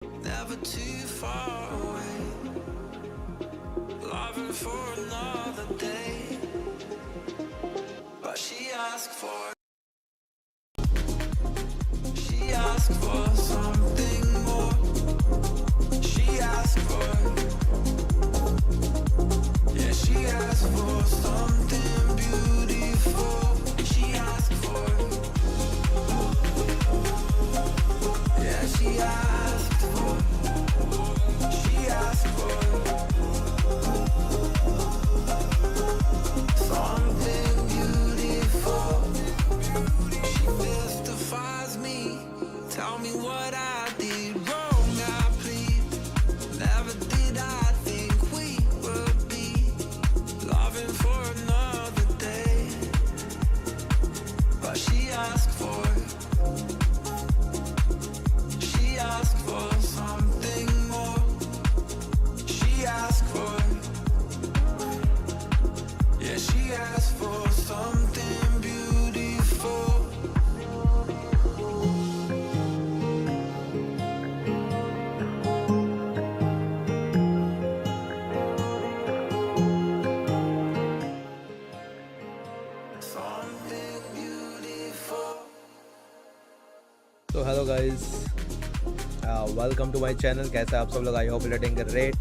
Never too far away, loving for another day. But she asked for something more. She asked for, yeah, she asked for something beautiful. She asked for, yeah, she asked for something beautiful. She mystifies me. Tell me what I did wrong, I plead. Never did I think we would be loving for another day. But she asked for something more. She asked for, yeah, she asked for something beautiful. Something beautiful. तो hello guys, welcome to my channel. कैसे आप सब लोग? I hope you are doing great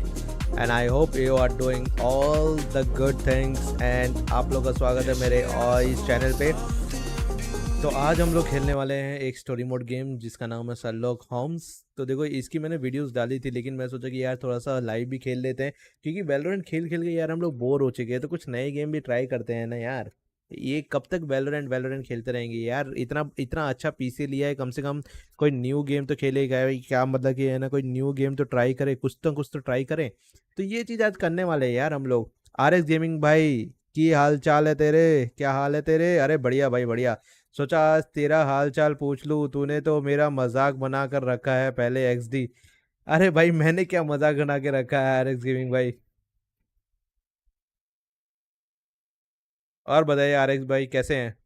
and I hope you are doing all the good things. And आप लोग का स्वागत है मेरे और इस चैनल पे। तो आज हम लोग खेलने वाले हैं एक स्टोरी मोड गेम जिसका नाम है शर्लॉक होम्स। तो देखो, इसकी मैंने वीडियोस डाली थी, लेकिन मैं सोचा कि यार थोड़ा सा लाइव भी खेल लेते हैं, क्योंकि वैलोरेंट खेल खेल के यार हम लोग बोर हो चुके हैं। तो कुछ नए गेम भी ट्राई करते हैं ना यार। ये कब तक वैलोरेंट वैलोरेंट खेलते रहेंगे यार? इतना इतना अच्छा पीसी लिया है, कम से कम कोई न्यू गेम तो खेलेगा भाई। क्या मतलब कि है ना, कोई न्यू गेम तो ट्राई करे, कुछ तो ट्राई करें। तो ये चीज़ आज करने वाले हैं यार हम लोग। RX गेमिंग भाई, की हाल चाल है तेरे? क्या हाल है तेरे? अरे बढ़िया भाई, बढ़िया। सोचा आज तेरा हाल चाल पूछ लूँ। तूने तो मेरा मजाक बना कर रखा है पहले XD। अरे भाई, मैंने क्या मजाक बना के रखा है RX गेमिंग भाई? और बताइए RX भाई, कैसे हैं?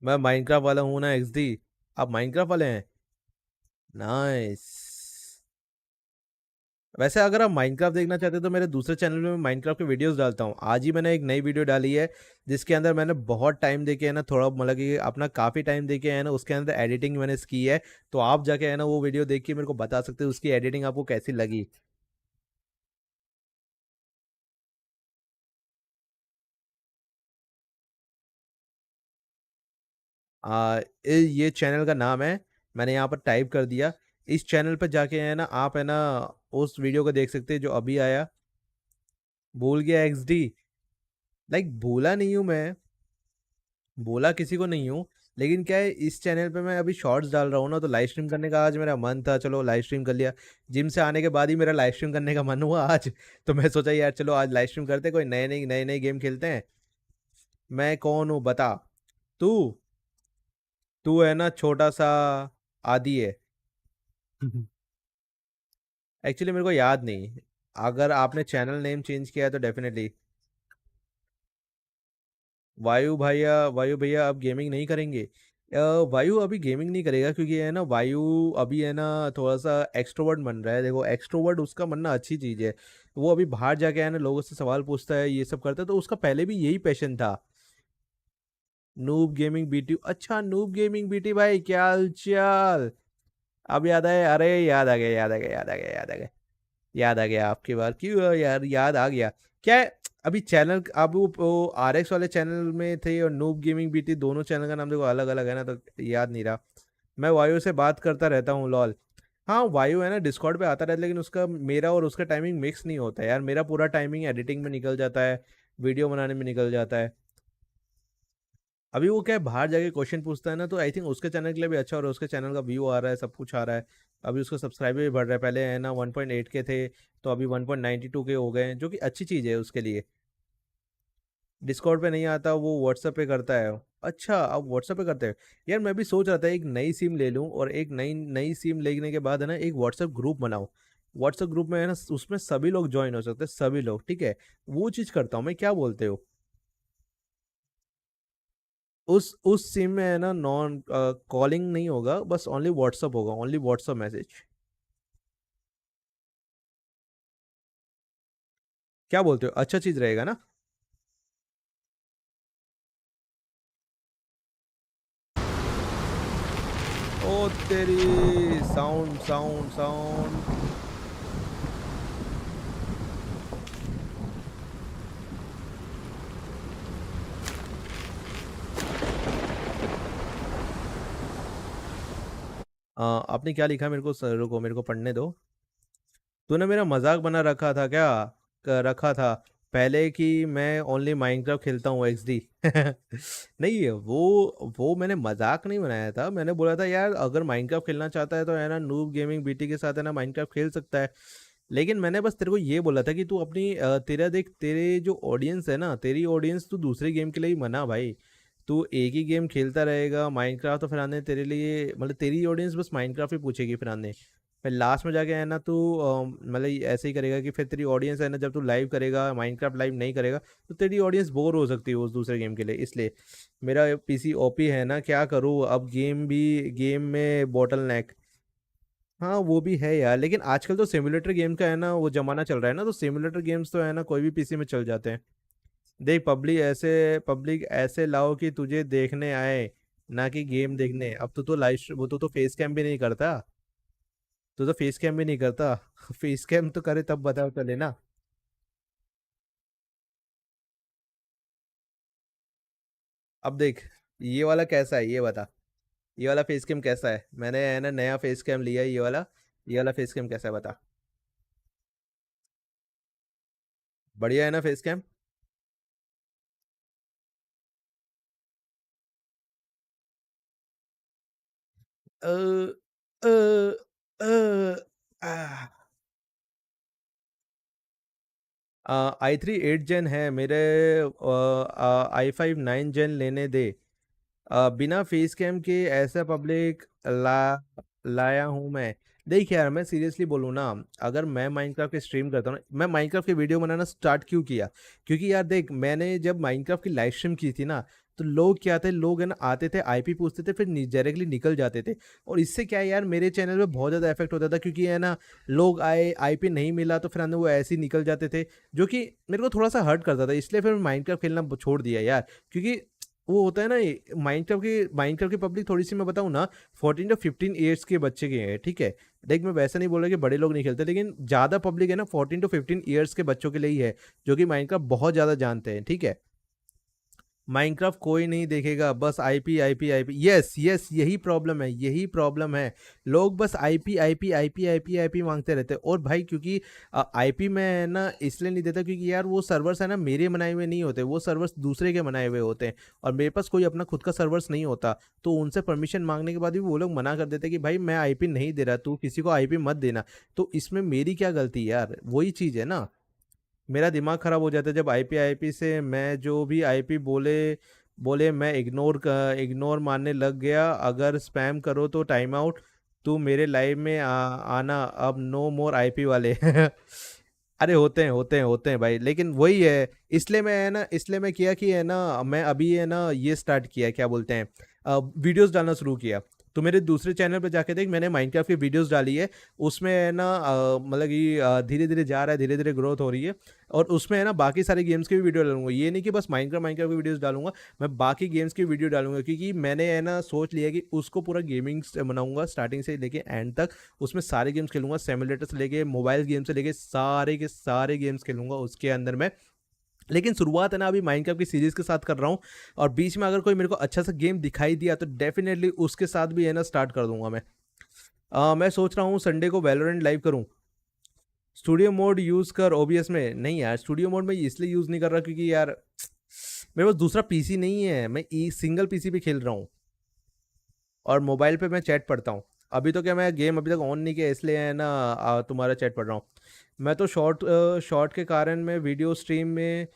मैं माइनक्राफ्ट वाला हूँ ना XD। आप माइनक्राफ्ट वाले हैं? नाइस। वैसे अगर आप माइनक्राफ्ट देखना चाहते हैं तो मेरे दूसरे चैनल में मैं माइनक्राफ्ट के वीडियोस डालता हूँ। आज ही मैंने एक नई वीडियो डाली है जिसके अंदर मैंने बहुत टाइम देके है ना, थोड़ा मतलब कि अपना काफ़ी टाइम देके है ना, उसके अंदर एडिटिंग मैंने की है। तो आप जाके है ना वो वीडियो देख के मेरे को बता सकते हो उसकी एडिटिंग आपको कैसी लगी। ये चैनल का नाम है, मैंने यहाँ पर टाइप कर दिया। इस चैनल पर जाके है ना, आप है ना उस वीडियो को देख सकते हैं जो अभी आया। भूल गया XD? लाइक भूला नहीं हूँ मैं, बोला किसी को नहीं हूँ। लेकिन क्या है, इस चैनल पे मैं अभी शॉर्ट्स डाल रहा हूँ ना, तो लाइव स्ट्रीम करने का आज मेरा मन था, चलो लाइव स्ट्रीम कर लिया। जिम से आने के बाद ही मेरा लाइव स्ट्रीम करने का मन हुआ आज। तो मैं सोचा यार चलो आज लाइव स्ट्रीम करते हैं, कोई नए नए गेम खेलते हैं। मैं कौन हूँ बता? तू तू है ना छोटा सा आदि है। एक्चुअली मेरे को याद नहीं। अगर आपने चैनल नेम चेंज किया है तो डेफिनेटली। वायु भैया अब गेमिंग नहीं करेंगे। वायु अभी गेमिंग नहीं करेगा, क्योंकि है ना वायु अभी है ना थोड़ा सा एक्सट्रोवर्ट बन रहा है। देखो, एक्सट्रोवर्ट उसका बनना अच्छी चीज़ है। वो अभी बाहर जाके है ना लोगों से सवाल पूछता है, ये सब करता है। तो उसका पहले भी यही पैशन था। नूब गेमिंग बीटी, अच्छा नूब गेमिंग बीटी भाई, क्या हाल चाल? अब याद आया? अरे याद आ गया, याद आ गया, याद आ गया, याद आ गया। याद आ गया आपकी बार, क्यों यार याद आ गया। क्या है, अभी चैनल आप वो RX वाले चैनल में थे और नूब गेमिंग भी थी, दोनों चैनल का नाम देखो अलग अलग है ना, तो याद नहीं रहा। मैं वायु से बात करता रहता हूँ, लॉल। हाँ, वायु है ना डिस्कॉर्ड पे आता रहता है, लेकिन उसका मेरा और उसका टाइमिंग मिक्स नहीं होता है यार। मेरा पूरा टाइमिंग एडिटिंग में निकल जाता है, वीडियो बनाने में निकल जाता है। अभी वो क्या है, बाहर जाके क्वेश्चन पूछता है ना, तो आई थिंक उसके चैनल के लिए भी अच्छा, और उसके चैनल का व्यू आ रहा है, सब कुछ आ रहा है। अभी उसका सब्सक्राइबर भी बढ़ रहा है, पहले है ना 1.8 के थे, तो अभी 1.92 के हो गए हैं, जो कि अच्छी चीज़ है उसके लिए। डिस्कॉर्ड पे नहीं आता, वो व्हाट्सएप पे करता है। अच्छा, आप व्हाट्सएप पे करते हैं? यार मैं भी सोच रहा था एक नई सिम ले लूँ, और एक नई नई सिम लेने के बाद है ना एक व्हाट्सएप ग्रुप बनाऊँ। व्हाट्सएप ग्रुप में है ना, उसमें सभी लोग ज्वाइन हो सकते हैं, सभी लोग, ठीक है। वो चीज़ करता हूँ मैं, क्या बोलते हो? उस सिम में है ना नॉन कॉलिंग नहीं होगा, बस ओनली व्हाट्सअप होगा, ओनली व्हाट्सअप मैसेज। क्या बोलते हो, अच्छा चीज़ रहेगा ना? ओ तेरी, साउंड साउंड साउंड। आपने क्या लिखा मेरे को रुको, मेरे को पढ़ने दो। तूने मेरा मजाक बना रखा था क्या? रखा था पहले कि मैं ओनली माइनक्राफ्ट खेलता हूँ एक्सडी। नहीं है वो मैंने मजाक नहीं बनाया था, मैंने बोला था यार अगर माइनक्राफ्ट खेलना चाहता है तो है ना नूब गेमिंग बीटी के साथ है ना माइनक्राफ्ट खेल सकता है। लेकिन मैंने बस तेरे को ये बोला था कि तू अपनी तेरा देख, तेरे जो ऑडियंस है ना, तेरी ऑडियंस तू दूसरे गेम के लिए ही मना भाई। तू एक ही गेम खेलता रहेगा माइनक्राफ्ट, तो फिर आने तेरे लिए मतलब तेरी ऑडियंस बस माइनक्राफ्ट ही पूछेगी फिर आने। फिर लास्ट में जाके है ना तू मतलब ऐसे ही करेगा कि फिर तेरी ऑडियंस है ना, जब तू लाइव करेगा माइनक्राफ्ट लाइव नहीं करेगा तो तेरी ऑडियंस बोर हो सकती है उस दूसरे गेम के लिए, इसलिए। मेरा पीसी ओपी है ना, क्या करूँ अब, गेम में बॉटल नेक। हाँ वो भी है यार, लेकिन आजकल तो सिमुलेटर गेम का है ना वो जमाना चल रहा है ना, तो सिमुलेटर गेम्स तो है ना कोई भी पीसी में चल जाते हैं। देख पब्लिक ऐसे लाओ कि तुझे देखने आए, ना कि गेम देखने। अब तो लाइव वो तो फेस कैम भी नहीं करता। तू तो फेस कैम भी नहीं करता। फेस कैम तो करे तब बताओ चले ना। अब देख, ये वाला कैसा है ये बता। ये वाला फेस कैम कैसा है, मैंने है ना नया फेस कैम लिया है ये वाला। ये वाला फेस कैम कैसा है बता। बढ़िया है ना फेस कैम? अ अ अ i3 8 जेन है मेरे। i5 9 जेन लेने दे। बिना फेस कैम के ऐसा पब्लिक लाया हूँ मैं। देख यार मैं सीरियसली बोलूँ ना, अगर मैं माइनक्राफ्ट के स्ट्रीम करता हूँ ना, मैं माइनक्राफ्ट के वीडियो बनाना स्टार्ट क्यों किया? क्योंकि यार देख, मैंने जब माइनक्राफ्ट की लाइव स्ट्रीम की थी ना, तो लोग क्या थे, लोग है ना आते थे आईपी पूछते थे, फिर डायरेक्टली निकल जाते थे। और इससे क्या है यार, मेरे चैनल पे बहुत ज़्यादा इफेक्ट होता था, क्योंकि है ना लोग आए, आईपी नहीं मिला तो फिर है ना वो ऐसे ही निकल जाते थे, जो कि मेरे को थोड़ा सा हर्ट करता था। इसलिए फिर माइनक्राफ्ट खेलना छोड़ दिया यार। क्योंकि वो होता है ना, माइनक्राफ्ट की पब्लिक थोड़ी सी मैं बताऊँ ना, 14 to 15 ईयर्स के बच्चे के हैं, ठीक है। देख मैं वैसा नहीं बोल रहा कि बड़े लोग नहीं खेलते, लेकिन ज़्यादा पब्लिक है ना 14 to 15 ईयर्स के बच्चों के लिए ही है, जो कि माइनक्राफ्ट बहुत ज़्यादा जानते हैं, ठीक है। माइनक्राफ्ट कोई नहीं देखेगा, बस IP IP IP, yes yes, यही प्रॉब्लम है, यही प्रॉब्लम है। लोग बस IP IP IP IP IP मांगते रहते हैं। और भाई क्योंकि आईपी में है ना इसलिए नहीं देता, क्योंकि यार वो सर्वर्स है ना मेरे बनाए हुए नहीं होते, वो सर्वर्स दूसरे के बनाए हुए होते हैं। और मेरे पास कोई अपना खुद का सर्वर्स नहीं होता, तो उनसे परमिशन मांगने के बाद भी वो लोग मना कर देते कि भाई मैं आईपी नहीं दे रहा, तू किसी को आईपी मत देना। तो इसमें मेरी क्या गलती यार, वही चीज़ है ना। मेरा दिमाग ख़राब हो जाता है जब आईपी आईपी से मैं जो भी आईपी बोले बोले मैं इग्नोर मारने लग गया। अगर स्पैम करो तो टाइम आउट। तू मेरे लाइव में आना, अब नो मोर आईपी वाले। अरे होते हैं भाई, लेकिन वही है। इसलिए मैं किया कि है ना, मैं अभी है ना ये स्टार्ट किया, क्या बोलते हैं, वीडियोस डालना शुरू किया। तो मेरे दूसरे चैनल पे जाके देख, मैंने माइनक्राफ्ट की वीडियोस डाली है। उसमें है ना मतलब कि धीरे धीरे जा रहा है, धीरे धीरे ग्रोथ हो रही है। और उसमें है ना बाकी सारे गेम्स की भी वीडियो डालूंगा, ये नहीं कि बस माइनक्राफ्ट माइनक्राफ्ट की वीडियोस डालूंगा। मैं बाकी गेम्स की वीडियो डालूंगा, क्योंकि मैंने है ना सोच लिया कि उसको पूरा गेमिंग बनाऊंगा स्टार्टिंग से लेके एंड तक। उसमें सारे गेम्स खेलूंगा, सिमुलेटर से लेके मोबाइल गेम से लेके सारे के सारे गेम्स खेलूंगा उसके अंदर में। लेकिन शुरुआत है ना अभी माइनक्राफ्ट की सीरीज के साथ कर रहा हूँ। और बीच में अगर कोई मेरे को अच्छा सा गेम दिखाई दिया तो डेफिनेटली उसके साथ भी है ना स्टार्ट कर दूंगा मैं। मैं सोच रहा हूँ संडे को वैलोरेंट लाइव करूँ। स्टूडियो मोड यूज़ कर ओबीएस में? नहीं यार, स्टूडियो मोड में इसलिए यूज़ नहीं कर रहा क्योंकि यार मेरे पास दूसरा पीसी नहीं है, मैं सिंगल पीसी पे खेल रहा हूँ। और मोबाइल पे मैं चैट पढ़ता हूँ। अभी तो क्या, मैं गेम अभी तक ऑन नहीं किया, इसलिए है ना तुम्हारा चैट पढ़ रहा हूँ। मैं तो शॉर्ट के कारण में वीडियो स्ट्रीम में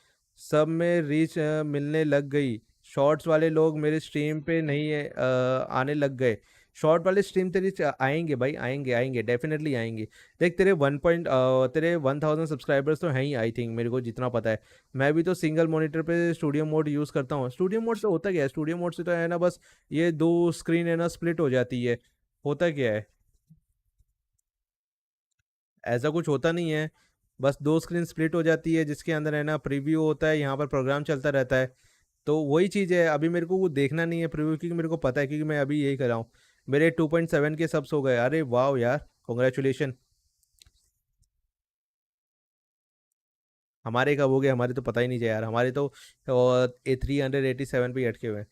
सब में रीच मिलने लग गई। शॉर्ट्स वाले लोग मेरे स्ट्रीम पे नहीं आने लग गए। शॉर्ट वाले स्ट्रीम तेरी आएंगे भाई, आएंगे आएंगे, डेफिनेटली आएंगे। देख तेरे 1000 सब्सक्राइबर्स तो हैं ही, आई थिंक, मेरे को जितना पता है। मैं भी तो सिंगल मॉनिटर पे स्टूडियो मोड यूज़ करता हूँ। स्टूडियो मोड से होता क्या है, स्टूडियो मोड से तो है ना बस ये दो स्क्रीन है ना स्प्लिट हो जाती है। होता क्या है, ऐसा कुछ होता नहीं है। बस दो स्क्रीन स्प्लिट हो जाती है, जिसके अंदर है ना प्रीव्यू होता है, यहाँ पर प्रोग्राम चलता रहता है। तो वही चीज़ है, अभी मेरे को वो देखना नहीं है प्रीव्यू, क्योंकि मेरे को पता है, क्योंकि मैं अभी यही कर रहा हूँ। मेरे 2.7 के सब्स हो गए, अरे वाह यार, कॉन्ग्रेचुलेशन। हमारे कब हो गए, हमारे तो पता ही नहीं चला यार, हमारे तो 387 पे ही अटके हुए हैं।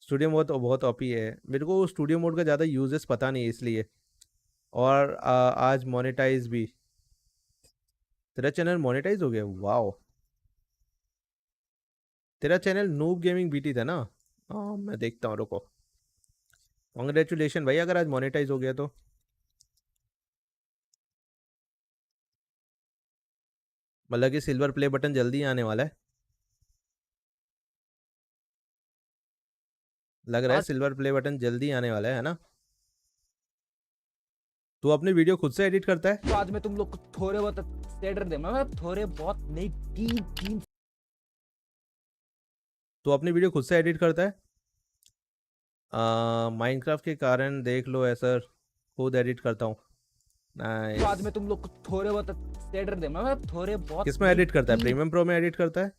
स्टूडियो मोड तो बहुत ओपी है, मेरे को स्टूडियो मोड का ज़्यादा यूजेस पता नहीं है इसलिए। और आज मोनेटाइज भी। तेरा चैनल मोनेटाइज हो गया, वाह। तेरा चैनल नूब गेमिंग बीटी था ना? हाँ मैं देखता हूँ, रुको। कॉन्ग्रेचुलेशन भाई, अगर आज मोनेटाइज हो गया तो। मतलब कि सिल्वर प्ले बटन जल्दी आने वाला है। लग रहा है आज सिल्वर प्ले बटन जल्दी आने वाला है ना? तू अपनी वीडियो खुद से एडिट करता है? तो आज मैं तुम लोग को थोड़े बहुत स्टेटर दे, मैं थोड़े बहुत नहीं, तीन तीन तू अपनी वीडियो खुद से एडिट करता है? माइनक्राफ्ट के कारण देख लो ऐसा, खुद एडिट करता हूँ। तो आज नाइस। मैं तुम लोग को थोड़े बहुत स्टेटर दे, मैं थोड़े बहुत किस में नहीं, एडिट करता है, तीन प्रीमियम प्रो में एडिट करता है?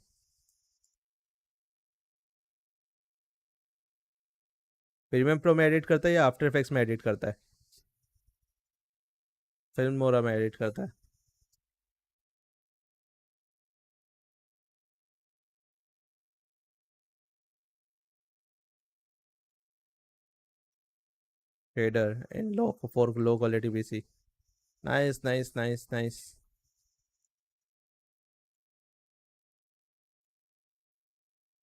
प्रीमियम प्रो में एडिट करता है या आफ्टर इफेक्ट्स में एडिट करता है? फिल्म मोरा में एडिट करता है। Shader in low for low quality PC. Nice nice nice nice.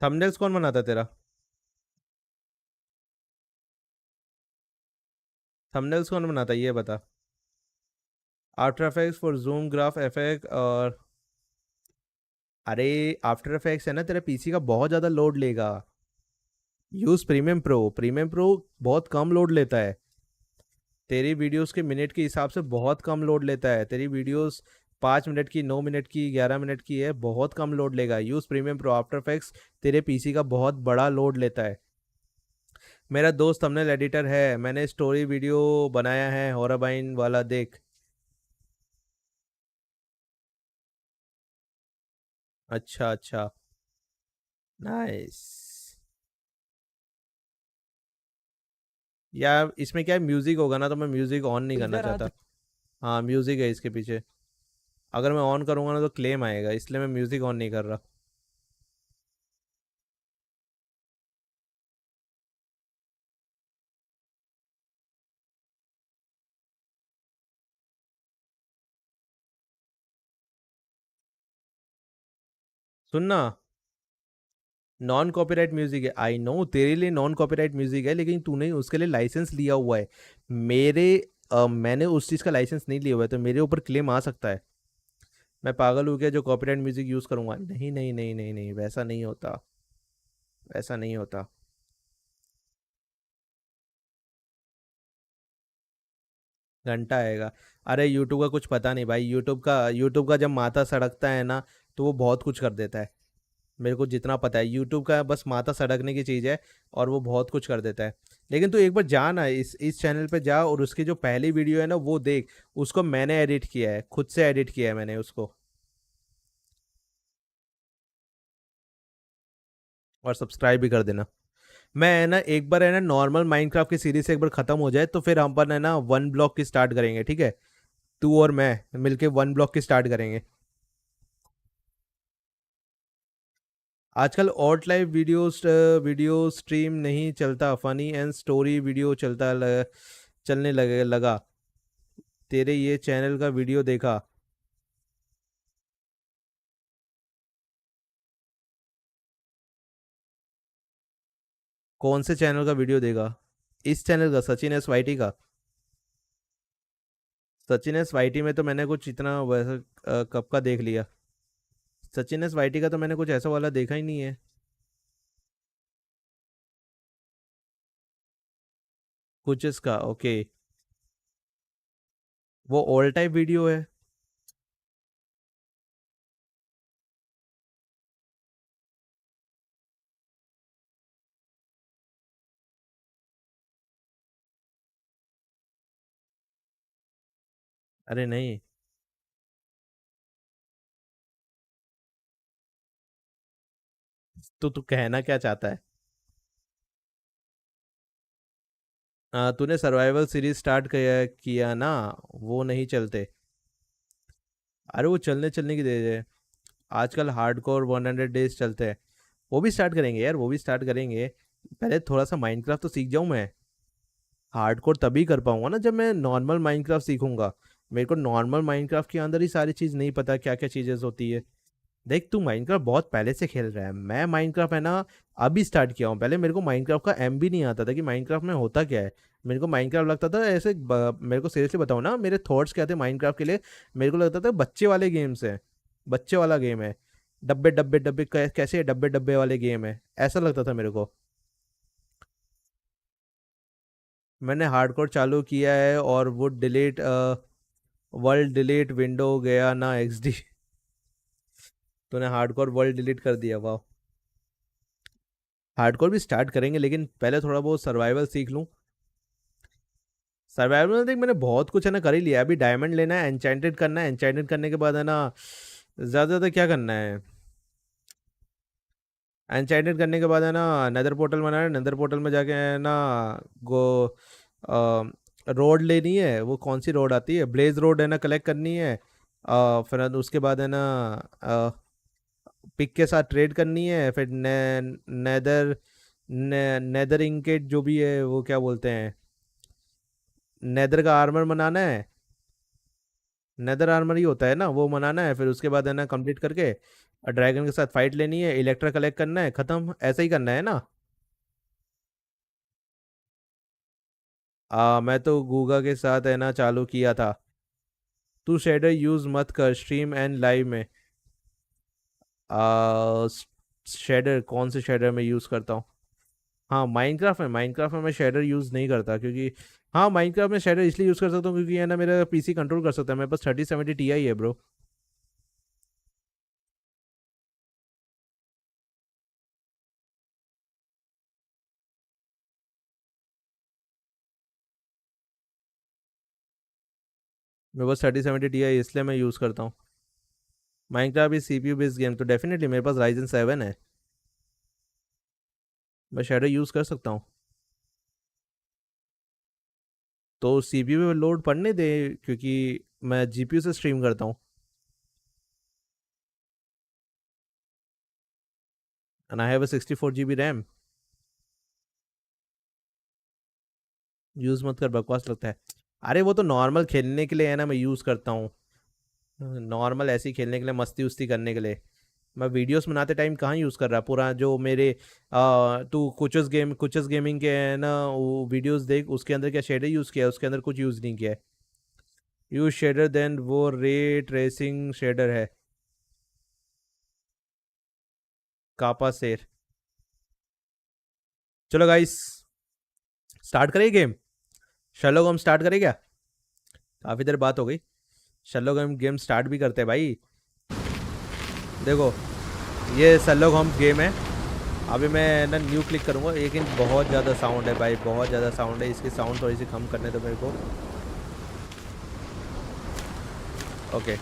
Thumbnails कौन बनाता है तेरा? थंबनेल्स कौन बनाता है ये बता। After effects for zoom graph effect और। अरे आफ्टर इफेक्ट्स है ना तेरा पीसी का बहुत ज़्यादा लोड लेगा। Use premium pro, premium pro बहुत कम लोड लेता है। तेरी वीडियोस के मिनट के हिसाब से बहुत कम लोड लेता है। तेरी वीडियोस 5 मिनट की, 9 मिनट की, 11 मिनट की है, बहुत कम लोड लेगा। Use premium pro, after effects तेरे पीसी का बहुत बड़ा लोड लेता है। मेरा दोस्त थंबनेल एडिटर है, मैंने स्टोरी वीडियो बनाया है हॉरबाइन वाला, देख। अच्छा अच्छा। नाइस। यार इसमें क्या है, म्यूज़िक होगा ना, तो मैं म्यूज़िक ऑन नहीं करना इधर आ चाहता। हाँ म्यूज़िक है इसके पीछे। अगर मैं ऑन करूँगा ना तो क्लेम आएगा, इसलिए मैं म्यूज़िक ऑन नहीं कर रहा। सुनना, नॉन कॉपीराइट म्यूजिक है, आई नो तेरे लिए नॉन कॉपीराइट म्यूजिक है, लेकिन तूने उसके लिए लाइसेंस लिया हुआ है। मेरे मैंने उस चीज़ का लाइसेंस नहीं लिया हुआ है, तो मेरे ऊपर क्लेम आ सकता है। मैं पागल हूँ क्या जो कॉपीराइट म्यूजिक यूज़ करूँगा? नहीं नहीं नहीं नहीं नहीं, वैसा नहीं होता, वैसा नहीं होता। घंटा आएगा। अरे यूट्यूब का कुछ पता नहीं भाई, यूट्यूब का जब माथा सड़कता है ना, तो वो बहुत कुछ कर देता है। मेरे को जितना पता है यूट्यूब का बस माथा सड़कने की चीज़ है, और वो बहुत कुछ कर देता है। लेकिन तू एक बार जा ना, इस चैनल पे जा और उसकी जो पहली वीडियो है ना वो देख। उसको मैंने एडिट किया है, खुद से एडिट किया है मैंने उसको। और सब्सक्राइब भी कर देना। मैं है ना एक बार है ना नॉर्मल माइनक्राफ्ट की सीरीज से एक बार ख़त्म हो जाए, तो फिर हम पर है ना वन ब्लॉक की स्टार्ट करेंगे, ठीक है? तू और मैं मिलके वन ब्लॉक की स्टार्ट करेंगे। आजकल ऑट लाइव वीडियो स्ट्रीम नहीं चलता, फनी एंड स्टोरी वीडियो चलने लगा। तेरे ये चैनल का वीडियो देखा। कौन से चैनल का वीडियो देखा? इस चैनल का, सचिन एस वाई टी का? सचिन एस वाई टी में तो मैंने कुछ इतना वैसा कब का देख लिया। सचिन एस वाई टी का तो मैंने कुछ ऐसा वाला देखा ही नहीं है। कुछ इसका ओके, वो ऑल टाइप वीडियो है। अरे नहीं, तो तू कहना क्या चाहता है? तूने सर्वाइवल सीरीज स्टार्ट किया किया ना, वो नहीं चलते। अरे वो चलने चलने की दे दे, आजकल हार्डकोर 100 डेज चलते हैं। वो भी स्टार्ट करेंगे यार, वो भी स्टार्ट करेंगे। पहले थोड़ा सा माइनक्राफ्ट तो सीख जाऊं मैं। हार्डकोर तभी कर पाऊंगा ना जब मैं नॉर्मल माइनक्राफ्ट सीखूंगा। मेरे को नॉर्मल माइनक्राफ्ट के अंदर ही सारी चीज़ नहीं पता क्या क्या चीज़ें होती है। देख तू माइनक्राफ्ट बहुत पहले से खेल रहा है, मैं माइनक्राफ्ट है ना अभी स्टार्ट किया हूँ। पहले मेरे को माइनक्राफ्ट का एम भी नहीं आता था कि माइनक्राफ्ट में होता क्या है। मेरे को माइनक्राफ्ट लगता था ऐसे मेरे को सीरियसली बताऊँ ना, मेरे थॉट्स क्या थे माइनक्राफ्ट के लिए। मेरे को लगता था बच्चे वाले गेम्स है, बच्चे वाला गेम है, डब्बे डब्बे डब्बे कैसे डब्बे डब्बे वाले गेम है, ऐसा लगता था मेरे को। मैंने हार्डकोर चालू किया है और वो डिलीट वर्ल्ड डिलीट विंडो गया ना एक्सडी। तूने हार्डकोर वर्ल्ड डिलीट कर दिया, वाह। हार्डकोर भी स्टार्ट करेंगे लेकिन पहले थोड़ा बहुत सर्वाइवल सीख लूँ। सर्वाइवल में देख मैंने बहुत कुछ है ना कर ही लिया। अभी डायमंड लेना है, एन्चेंटेड करना है, एन्चेंटेड करने के बाद है ना ज़्यादा ज़्यादा क्या करना है, एन्चेंटेड करने के बाद है ना नेदर पोर्टल बनाना है। नेदर पोर्टल में जाके है ना गो रोड लेनी है, वो कौन सी रोड आती है, ब्लेज रोड है ना कलेक्ट करनी है। फिर उसके बाद है ना पिक के साथ ट्रेड करनी है। फिर नेदर नेदर इंकेट जो भी है वो क्या बोलते हैं, नेदर का आर्मर बनाना है। नेदर आर्मर ही होता है ना, वो बनाना है। फिर उसके बाद है ना कंप्लीट करके ड्रैगन के साथ फाइट लेनी है, इलेक्ट्रा कलेक्ट करना है, खत्म। ऐसा ही करना है ना। मैं तो गूगा के साथ है ना चालू किया था। तू शेडर यूज मत कर स्ट्रीम एंड लाइव में। आ, शेडर कौन से शेडर में यूज़ करता हूँ? हाँ माइनक्राफ्ट में मैं शेडर यूज़ नहीं करता क्योंकि हाँ माइनक्राफ्ट में शेडर इसलिए यूज़ कर सकता हूँ क्योंकि है ना मेरा पीसी कंट्रोल कर सकता है। मेरे पास 3070 Ti है ब्रो। मेरे पास 3070 Ti है इसलिए मैं यूज़ करता हूँ। Minecraft is CPU based game तो डेफिनेटली मेरे पास Ryzen 7 है, मैं शेडर यूज़ कर सकता हूँ। तो CPU पे लोड पड़ने दे क्योंकि मैं GPU से स्ट्रीम करता हूँ। And I have a 64 GB RAM. Use मत कर, बकवास लगता है। अरे वो तो नॉर्मल खेलने के लिए है ना मैं यूज़ करता हूँ। नॉर्मल ऐसे ही खेलने के लिए, मस्ती उस्ती करने के लिए। मैं वीडियोस बनाते टाइम कहाँ यूज़ कर रहा पूरा जो मेरे तू कुछ गेमिंग के है ना वो वीडियोस देख, उसके अंदर क्या शेडर यूज़ किया है, उसके अंदर कुछ यूज़ नहीं किया है। यूज शेडर देन वो रे ट्रेसिंग शेडर है। कापा शेर। चलो गाइस स्टार्ट करें गेम। शर्लॉक हम स्टार्ट करें क्या? काफ़ी देर बात हो गई। शर्लॉक हम गेम स्टार्ट भी करते हैं भाई। देखो ये शर्लॉक होम्स गेम है। अभी मैं ना न्यू क्लिक करूँगा, लेकिन बहुत ज़्यादा साउंड है भाई, बहुत ज़्यादा साउंड है। इसकी साउंड थोड़ी सी कम करने दो मेरे को। ओके,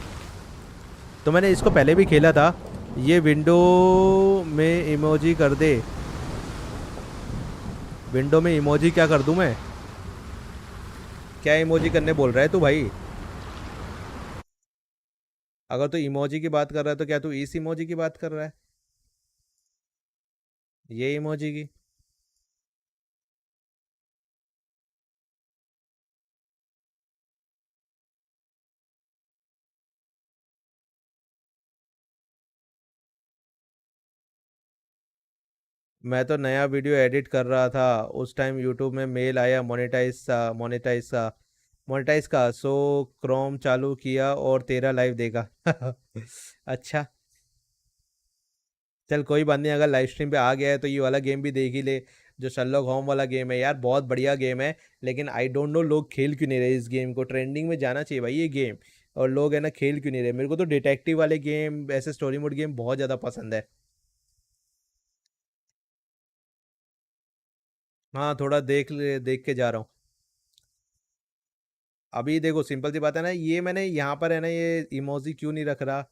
तो मैंने इसको पहले भी खेला था। ये विंडो में इमोजी कर दे। विंडो में इमोजी क्या कर दूं मैं? क्या इमोजी करने बोल रहा है तू भाई? अगर तू इमोजी की बात कर रहा है तो क्या तू इस इमोजी की बात कर रहा है, ये इमोजी की? मैं तो नया वीडियो एडिट कर रहा था, उस टाइम यूट्यूब में मेल आया मोनेटाइज का, सो क्रोम चालू किया और तेरा लाइव देखा। अच्छा, चल कोई बात नहीं, अगर लाइव स्ट्रीम पे आ गया है तो ये वाला गेम भी देख ही ले। जो शर्लॉक होम वाला गेम है यार, बहुत बढ़िया गेम है, लेकिन आई डोंट नो लोग खेल क्यों नहीं रहे इस गेम को। ट्रेंडिंग में जाना चाहिए भाई ये गेम, और लोग है ना खेल क्यों नहीं रहे। मेरे को तो डिटेक्टिव वाले गेम, ऐसे स्टोरी मोड गेम बहुत ज़्यादा पसंद है। हाँ थोड़ा देख के जा रहा हूँ। अभी देखो सिंपल सी बात है ना, ये मैंने यहाँ पर है ना ये इमोजी क्यों नहीं रख रहा।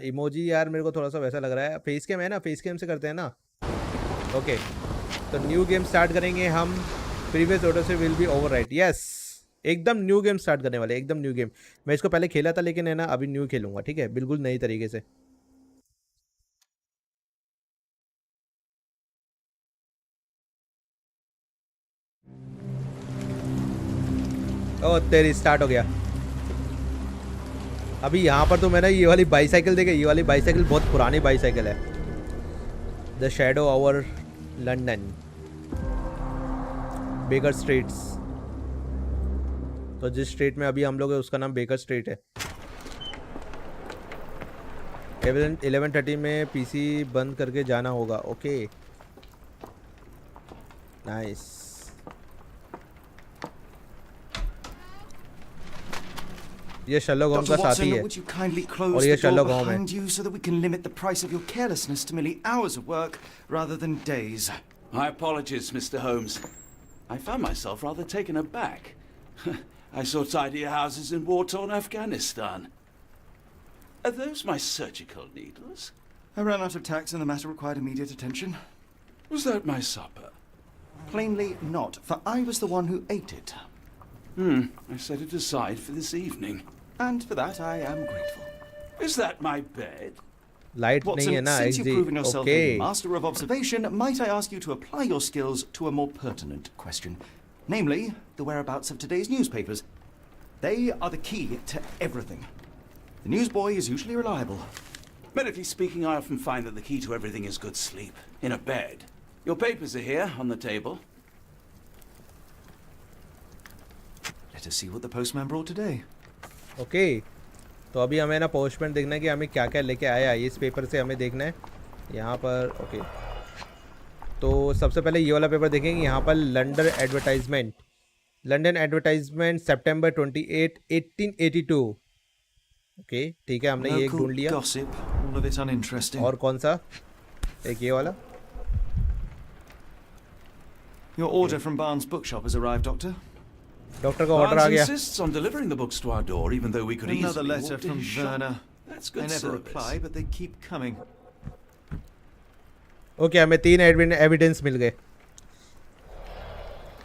इमोजी यार मेरे को थोड़ा सा वैसा लग रहा है। फेस कैम है ना, फेस कैम से करते हैं ना। ओके, तो न्यू गेम स्टार्ट करेंगे हम। प्रीवियस ऑर्डर से will be over right. Yes, एकदम न्यू गेम स्टार्ट करने वाले, एकदम न्यू गेम। मैं इसको पहले खेला था लेकिन है ना अभी न्यू खेलूंगा, ठीक है, बिल्कुल नई तरीके से। ओ तेरी स्टार्ट हो गया। अभी यहाँ पर तो मैंने ये वाली बाईसाइकिल देखी, ये वाली बाईसाइकिल बहुत पुरानी बाईसाइकिल है। The shadow over London, baker streets. तो जिस स्ट्रीट में अभी हम लोग है उसका नाम बेकर स्ट्रीट है। 11:30 में पीसी बंद करके जाना होगा। Okay nice. ये शर्लॉक होम्स का साथी है, would you kindly close और the ये door शर्लॉक होम है। behind you so that we can limit the price of your carelessness to merely hours of work rather than days? My apologies, Mr. Holmes. I found myself rather taken aback. I saw tidier houses in war-torn Afghanistan. Are those my surgical needles? I ran out of tacks and the matter required immediate attention. Was that my supper? Plainly not, for I was the one who ate it. I set it aside for this evening. And for that I am grateful. Is that my bed? Light नहीं है Watson, ना since you've XG। proven yourself okay a master of observation, might I ask you to apply your skills to a more pertinent question? Namely, the whereabouts of today's newspapers. They are the key to everything. The newsboy is usually reliable. Medically speaking, I often find that the key to everything is good sleep. In a bed. Your papers are here, on the table. Let us see what the postman brought today. Okay, तो अभी हमें ना postman देखना है कि हमें क्या क्या लेके आया है। इस पेपर से हमें देखना है यहाँ पर। ओके, तो सबसे पहले ये वाला पेपर देखेंगे। यहाँ पर लंदन एडवर्टाइजमेंट सितंबर 28, 1882। ओके ठीक है, हमने ये एक ढूंढ लिया। Gossip, all of it uninteresting. और कौन सा, एक ये वाला। Your order from Barnes Bookshop has arrived, Doctor. Doctor का ऑर्डर आ Barnes गया। insists on delivering the books to our door, even though we could Another easily letter walk to from his shop. Werner. That's I good never service. reply, but they keep coming. Okay, हमें 3 evidence मिल गए।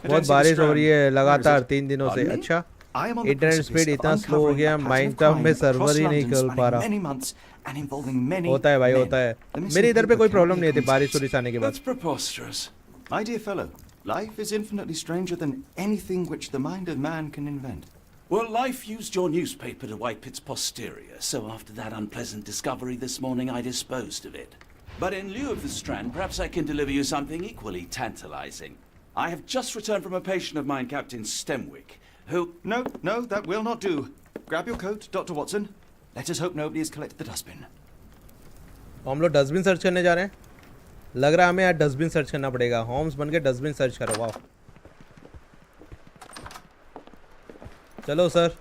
बहुत Agency बारिश हो Strand. रही है Where is लगातार it? 3 दिनों से। Pardon me? अच्छा, I am on the internet precipice speed of इतना स्लो हो uncovering गया, a pattern of माइनक्राफ्ट में crime सर्वर across ही नहीं London चल पा spanning रहा। many months and involving many होता है भाई, men. होता है। The missing मेरे इधर पे people कोई can प्रॉब्लम be नहीं थी बारिश considered. वारिश आने के बाद। That's preposterous. My dear fellow, life is infinitely stranger than anything which the mind of man can invent. Well, life used your newspaper to wipe its posterior, so after that unpleasant discovery this morning, I disposed of it. But in lieu of the Strand, perhaps I can deliver you something equally tantalizing. I have just returned from a patient of mine, Captain Stemwick, who... No, that will not do. Grab your coat, Dr. Watson. Let us hope nobody has collected the dustbin. हम लोग dustbin search करने जा रहे हैं। लग रहा है हमें यार डस्टबिन सर्च करना पड़ेगा। होम्स बन के डस्टबिन सर्च करो। वाह, चलो सर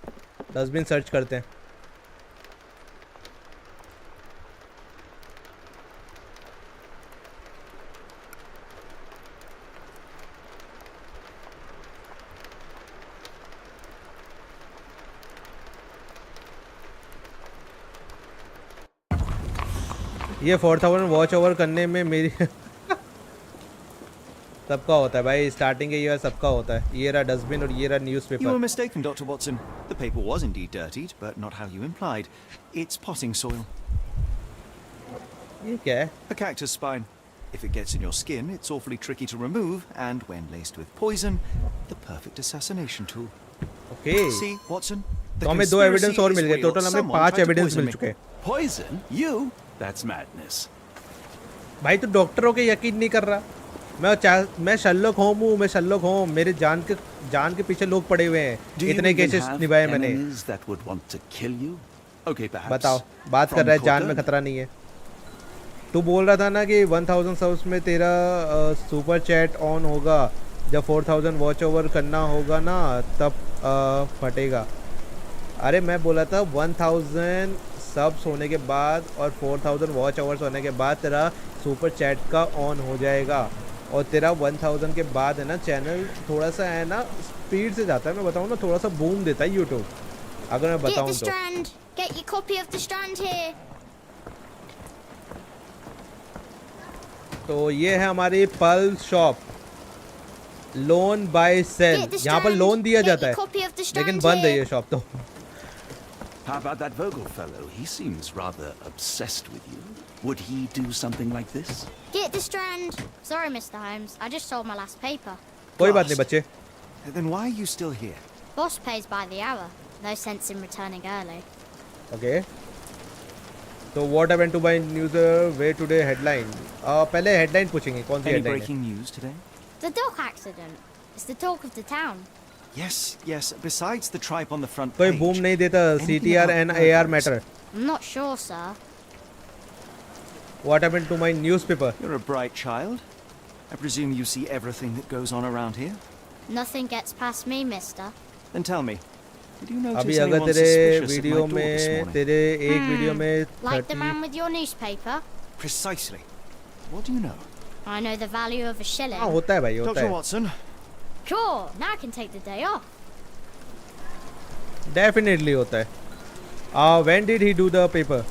डस्टबिन सर्च करते हैं। ये 4000 वॉच ओवर करने में मेरी सबका होता है भाई, स्टार्टिंग के ये सबका होता है। ये रहा डस्टबिन और ये रहा You were newspaper. mistaken, Dr. Watson. The paper was indeed dirtied, but not how you implied. It's potting soil. ये क्या है? A cactus spine. If it gets in your skin, it's awfully tricky to remove, and when laced with poison, the perfect assassination tool. Okay, See, Watson? तो हमें 2 evidence और मिल गए। Total हमें 5 evidence मिल चुके हैं। Poison? You? That's madness. भाई तू doctor होके यकीन नहीं कर रहा। मैं शर्लॉक होम हूँ, मैं शर्लॉक होम। मेरे जान के पीछे लोग पड़े हुए हैं। Do you इतने even केसेस have निभाए मैंने। enemies that would want to kill you? Okay, perhaps. बताओ, बात कर from रहा है जान में Cordon? खतरा नहीं है। तू बोल रहा था ना कि 1000 सब्स में तेरा सुपर चैट ऑन होगा, जब 4000 वॉच ओवर करना होगा ना तब फटेगा। अरे मैं बोला था 1000 सब्स होने के बाद और 4000 वॉच ओवर्स होने के बाद तेरा सुपर चैट का ऑन हो जाएगा, और तेरा 1000 के बाद है ना चैनल थोड़ा सा है ना स्पीड से जाता है। मैं बताऊँ ना थोड़ा सा बूम देता है यूट्यूब, अगर मैं Get बताऊँ the तो। strand. Get your copy of the strand here. तो ये है हमारी pulse shop, loan buy sell. Get the यहाँ पर strand. लोन दिया Get जाता your है, copy of the लेकिन strand बंद है here. ये शॉप तो। How about that Vogel fellow? He seems rather obsessed with you. Would he do something like this? Get the strand. Sorry, Mr. Holmes. I just sold my last paper. कोई बात नहीं बच्चे। Then why are you still here? Boss pays by the hour. No sense in returning early. Okay, तो what happened to my news way today headline. पहले headline पूछेंगे, कौन सी Any headline है? breaking news today? The dog accident. It's the talk of the town. Yes, yes. Besides the tripe on the front कोई page. बूम नहीं देता anything CTR about and AR burglars? Matter. I'm not sure, sir. What happened to my newspaper. You're a bright child. I presume you see everything that goes on around here? Nothing gets past me, mister. Then tell me, did you notice अभी अगर anyone तेरे suspicious at my video door this में morning? तेरे एक video में Like the 30 man with your newspaper? Precisely. What do you know? I know the value of a shilling. हाँ होता है भाई, होता Dr. है Watson, Cool. Now I can take the day off. Definitely होता है। When did he do the paper.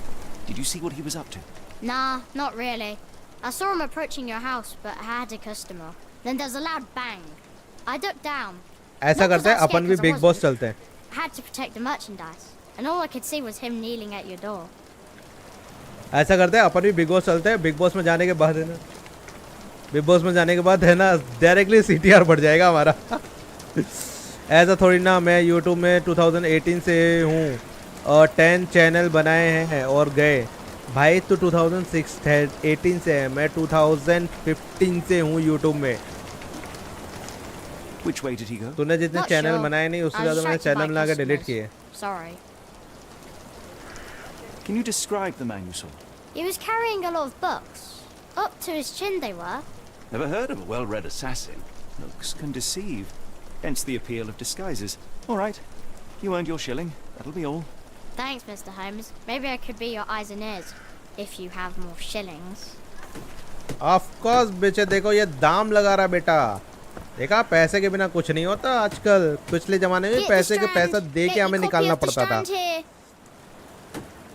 did you see what he was up to? Nah, not really. I saw him approaching your house, but I had a customer. Then there's a loud bang. I ducked down. ऐसा Not 'cause करते हैं I was upon scared भी 'cause I big boss wasn't. चलते हैं। I had to protect the merchandise, and all I could see was him kneeling at your door. ऐसा करते हैं अपन भी बिग बॉस चलते हैं। बिग बॉस में जाने के बाद है ना, बिग बॉस में जाने के बाद है ना डायरेक्टली CTR बढ़ जाएगा हमारा। ऐसा थोड़ी ना, मैं यूट्यूब में 2018 से हूँ और 10 चैनल बनाए हैं और गए। भाई तो 2018 से है, मैं 2015 से हूँ यूट्यूब में। Which way did he go? तूने जितने Not चैनल sure. बनाए नहीं उससे I was ज़्यादा मैंने distracted by चैनल बना के डिलीट customers. किए। Sorry. Can you describe the man you saw? He was carrying a lot of books. Up to his chin they were. Never heard of a well-read assassin. Looks can deceive. Hence the appeal of disguises. All right. You earned your shilling. That'll be all. Thanks, Mr. Holmes. Maybe I could be your eyes and ears, if you have more shillings. Of course बेचे, देखो ये दाम लगा रहा बेटा। देखा, पैसे के बिना कुछ नहीं होता आजकल। पिछले जमाने में Get the पैसे के strand. पैसा दे Get के your हमें copy निकालना of the पड़ता था। strand here.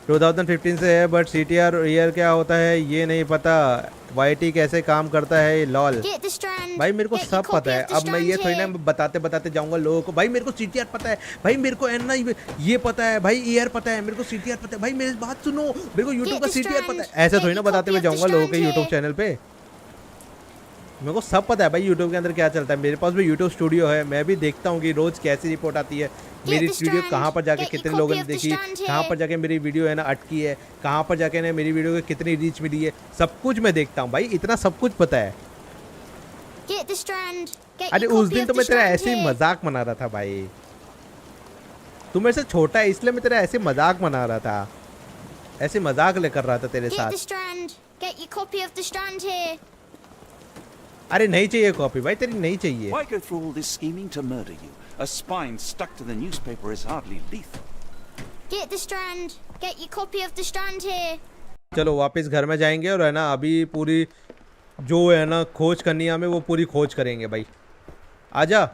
2015 से है, बट CTR ईयर क्या होता है ये नहीं पता। YT कैसे काम करता है लॉल। Get the strand. भाई मेरे को Get your सब copy पता है। of the अब मैं ये strand थोड़ी ना here. बताते बताते जाऊंगा लोगों को। भाई मेरे को CTR पता है, भाई मेरे को एन ये पता है, भाई ER पता है, मेरे को CTR पता है। भाई मेरी बात सुनो, मेरे को YouTube Get का the CTR strand. पता है। ऐसे Get थोड़ी ना your बताते copy हुए of the जाऊंगा लोगों के strand YouTube here. चैनल पे। मेरे को सब पता है भाई YouTube के अंदर क्या चलता है। मेरे पास भी YouTube स्टूडियो है, मैं भी देखता हूँ कि रोज कैसी रिपोर्ट आती है। मेरी the वीडियो strand. कहाँ पर जाके Get your कितने copy लोगों ने of the देखी, strand कहाँ here. पर जाके मेरी वीडियो है ना अटकी है, कहाँ पर जाके ना मेरी वीडियो को कितनी रीच मिली है, सब कुछ मैं देखता हूँ भाई। इतना सब कुछ पता है। Get the strand. Get अरे your उस copy दिन of तो the मैं तेरा strand ऐसे ही here. मजाक मना रहा था भाई। तू मेरे से छोटा है इसलिए मैं तेरा ऐसे मजाक मना रहा था, ऐसे मजाक लेकर रहा था तेरे Get the साथ। strand. Get your copy of the strand here. अरे नहीं चाहिए कॉपी भाई, तेरी नहीं चाहिए। Why go through all this scheming to murder you? A spine stuck to the newspaper is hardly lethal. Get the strand. Get your copy of the strand here. चलो वापस घर में जाएंगे और है ना अभी पूरी जो है ना खोज करनी है हमें वो पूरी खोज करेंगे भाई। आजा,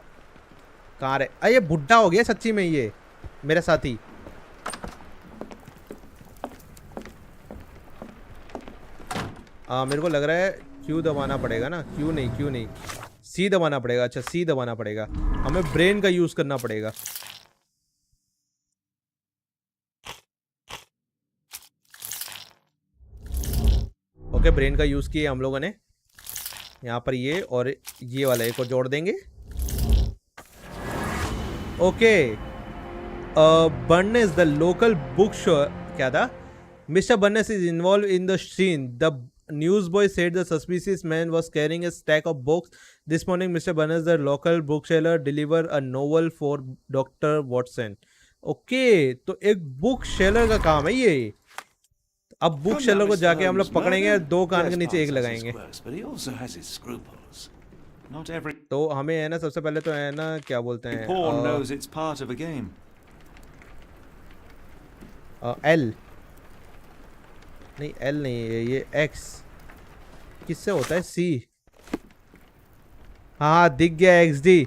कहाँ रे? अरे ये बुढ़ा हो गया सच्ची में ये मेरे साथी। मेरे को लग रहा है क्यू दबाना पड़ेगा ना। क्यू नहीं सी दबाना पड़ेगा। अच्छा सी दबाना पड़ेगा, हमें ब्रेन का यूज करना पड़ेगा। ओके ब्रेन का यूज किया हम लोगों ने। यहाँ पर ये और ये वाला एक और जोड़ देंगे। Okay Barnes the local book shop, क्या था? Mister Barnes is involve in the scene. The newsboy said the suspicious man was carrying a stack of books. This morning, Mr. Burners, the local bookseller, delivered a novel for Dr. Watson. Okay, तो एक book seller का काम है ये। अब book Come now, Shelar को Mr. जाके हम Holmes, लोग पकड़ेंगे और murder? 2 कान के Yes, नीचे एक Barnes has his लगाएंगे। quirks, but he also has his scruples. Not every तो हमें है ना सबसे पहले तो है ना क्या बोलते हैं pawn knows it's part of a game. L नहीं, एल नहीं है ये, एक्स किससे होता है, सी। हाँ दिख गया, एक्स डी।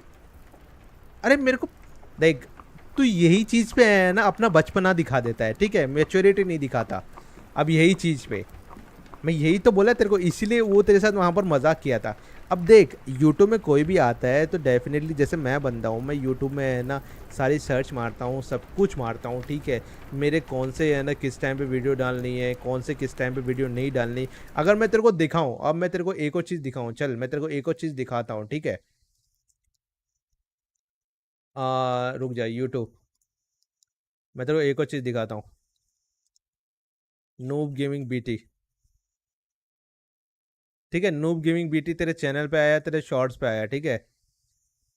अरे मेरे को देख, तू यही चीज पे है ना अपना बचपना दिखा देता है, ठीक है, मैच्योरिटी नहीं दिखाता। अब यही चीज पे मैं यही तो बोला तेरे को, इसीलिए वो तेरे साथ वहाँ पर मजाक किया था। अब देख यूट्यूब में कोई भी आता है तो डेफिनेटली, जैसे मैं बंदा हूँ, मैं यूट्यूब में है ना सारी सर्च मारता हूँ, सब कुछ मारता हूँ, ठीक है, मेरे कौन से है ना किस टाइम पे वीडियो डालनी है, कौन से किस टाइम पे वीडियो नहीं डालनी। अगर मैं तेरे को दिखाऊँ, अब मैं तेरे को एक और चीज़ दिखाऊँ, चल मैं तेरे को एक और चीज़ दिखाता हूँ, ठीक है। रुक जा यूट्यूब, मैं तेरे को एक और चीज़ दिखाता हूँ। नूब गेमिंग बीटी, ठीक है, नूब गेमिंग बीटी तेरे चैनल पे आया, तेरे शॉर्ट्स पे आया, ठीक है।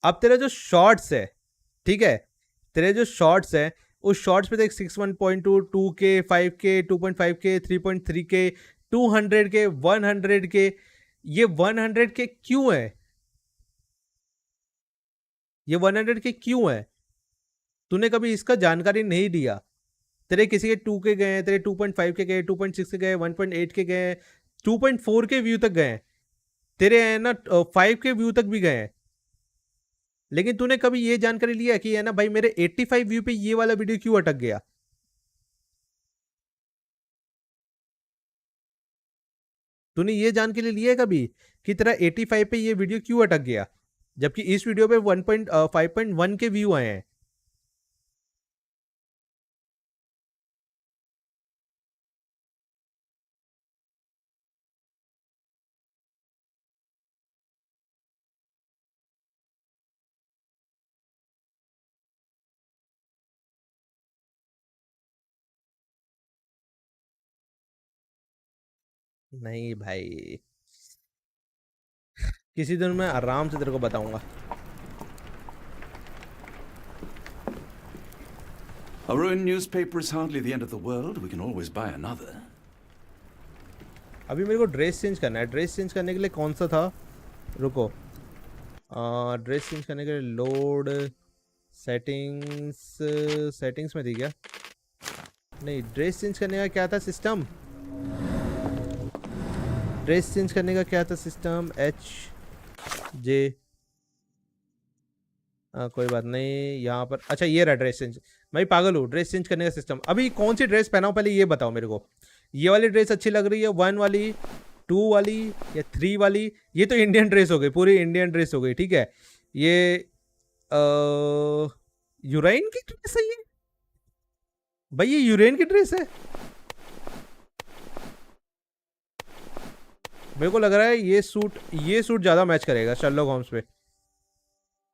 अब तेरे जो शॉर्ट्स है, ठीक है, तेरे जो शॉर्ट्स है उस शॉर्ट्स पे देख 61.2, 2K, 5K, 2.5K, 3.3K, 200K, 100K। ये 100K क्यों है, ये 100K क्यों है? तूने कभी इसका जानकारी नहीं दिया। तेरे किसी के 2K गए हैं, तेरे 2.5 के गए, 2.6 के गए, 1.8 के गए, 2.4 के व्यू तक गए, तेरे है ना 5 के व्यू तक भी गए। लेकिन तूने कभी ये जानकारी लिया कि है ना भाई मेरे 85 व्यू पे ये वाला वीडियो क्यों अटक गया? तूने ये जान के लिए लिया है कभी कि तेरा 85 पे ये वीडियो क्यों अटक गया, जबकि इस वीडियो पे 1.5.1 के व्यू आए हैं? नहीं भाई, किसी दिन मैं आराम से तेरे को बताऊंगा। A ruined newspaper is hardly the end of the world. We can always buy another. अभी मेरे को ड्रेस चेंज करना है। ड्रेस चेंज करने के लिए कौन सा था, रुको, ड्रेस चेंज करने के लिए लोड सेटिंग्स, सेटिंग्स में थी क्या? नहीं, ड्रेस चेंज करने का क्या था सिस्टम? ड्रेस चेंज करने का क्या था सिस्टम? HJ, कोई बात नहीं, यहाँ पर अच्छा ये रहा ड्रेस चेंज। मैं पागल हूँ, ड्रेस चेंज करने का सिस्टम। अभी कौन सी ड्रेस पहनाऊँ पहले ये बताओ मेरे को। ये वाली ड्रेस अच्छी लग रही है, 1 वाली, 2 वाली या 3 वाली? ये तो इंडियन ड्रेस हो गई, पूरी इंडियन ड्रेस हो गई, ठीक है। ये यूरेन की ड्रेस है ये भाई, ये यूरेन की ड्रेस है। मेरे को लग रहा है ये सूट ज़्यादा मैच करेगा शर्लॉक होम्स पे।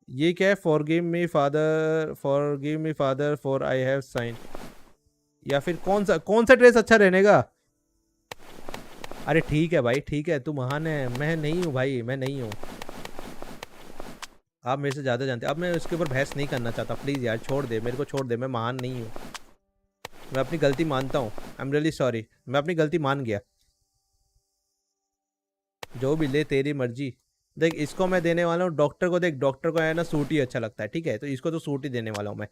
ये क्या है? Forgive me father for I have sinned, या फिर कौन सा ड्रेस अच्छा रहने का? अरे ठीक है भाई, ठीक है, तू महान है, मैं नहीं हूँ भाई, मैं नहीं हूँ। आप मेरे से ज़्यादा जानते हैं। अब मैं उसके ऊपर बहस नहीं करना चाहता, प्लीज़ यार छोड़ दे, मेरे को छोड़ दे, मैं महान नहीं हूँ। मैं अपनी गलती मानता हूँ, आई एम रियली सॉरी, मैं अपनी गलती मान गया। जो भी ले तेरी मर्जी। देख इसको मैं देने वाला हूँ डॉक्टर को। देख डॉक्टर को है ना सूट ही अच्छा लगता है, ठीक है, तो इसको तो सूट ही देने वाला हूँ मैं।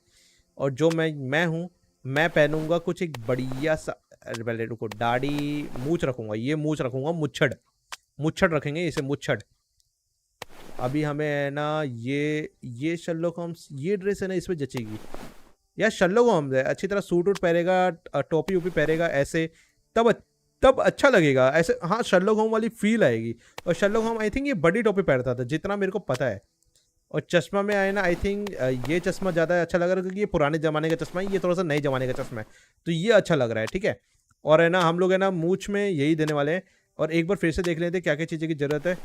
और जो मैं हूँ, मैं पहनूंगा कुछ एक बढ़िया सा, पहले रुको, दाढ़ी मूछ रखूंगा, ये मूछ रखूंगा, मुच्छड़ रखेंगे इसे, मुच्छड़। अभी हमें है ना ये शर्लॉक होम्स, ये ड्रेस है ना इसमें जचेगी यार। शर्लॉक होम्स है, अच्छी तरह सूट वूट पहनेगा, टोपी वोपी पहनेगा ऐसे, तब अच्छा लगेगा ऐसे। हाँ शर्लॉक होम वाली फील आएगी। और शर्लॉक होम आई थिंक ये बड़ी टोपी पहनता था जितना मेरे को पता है। और चश्मा में आए ना, आई थिंक ये चश्मा ज़्यादा अच्छा लग रहा है क्योंकि ये पुराने ज़माने का चश्मा है, ये थोड़ा सा नए ज़माने का चश्मा है, तो ये अच्छा लग रहा है, ठीक है। और है ना हम लोग है ना मूछ में यही देने वाले हैं। और एक बार फिर से देख लेते हैं क्या क्या चीज़ें की ज़रूरत है।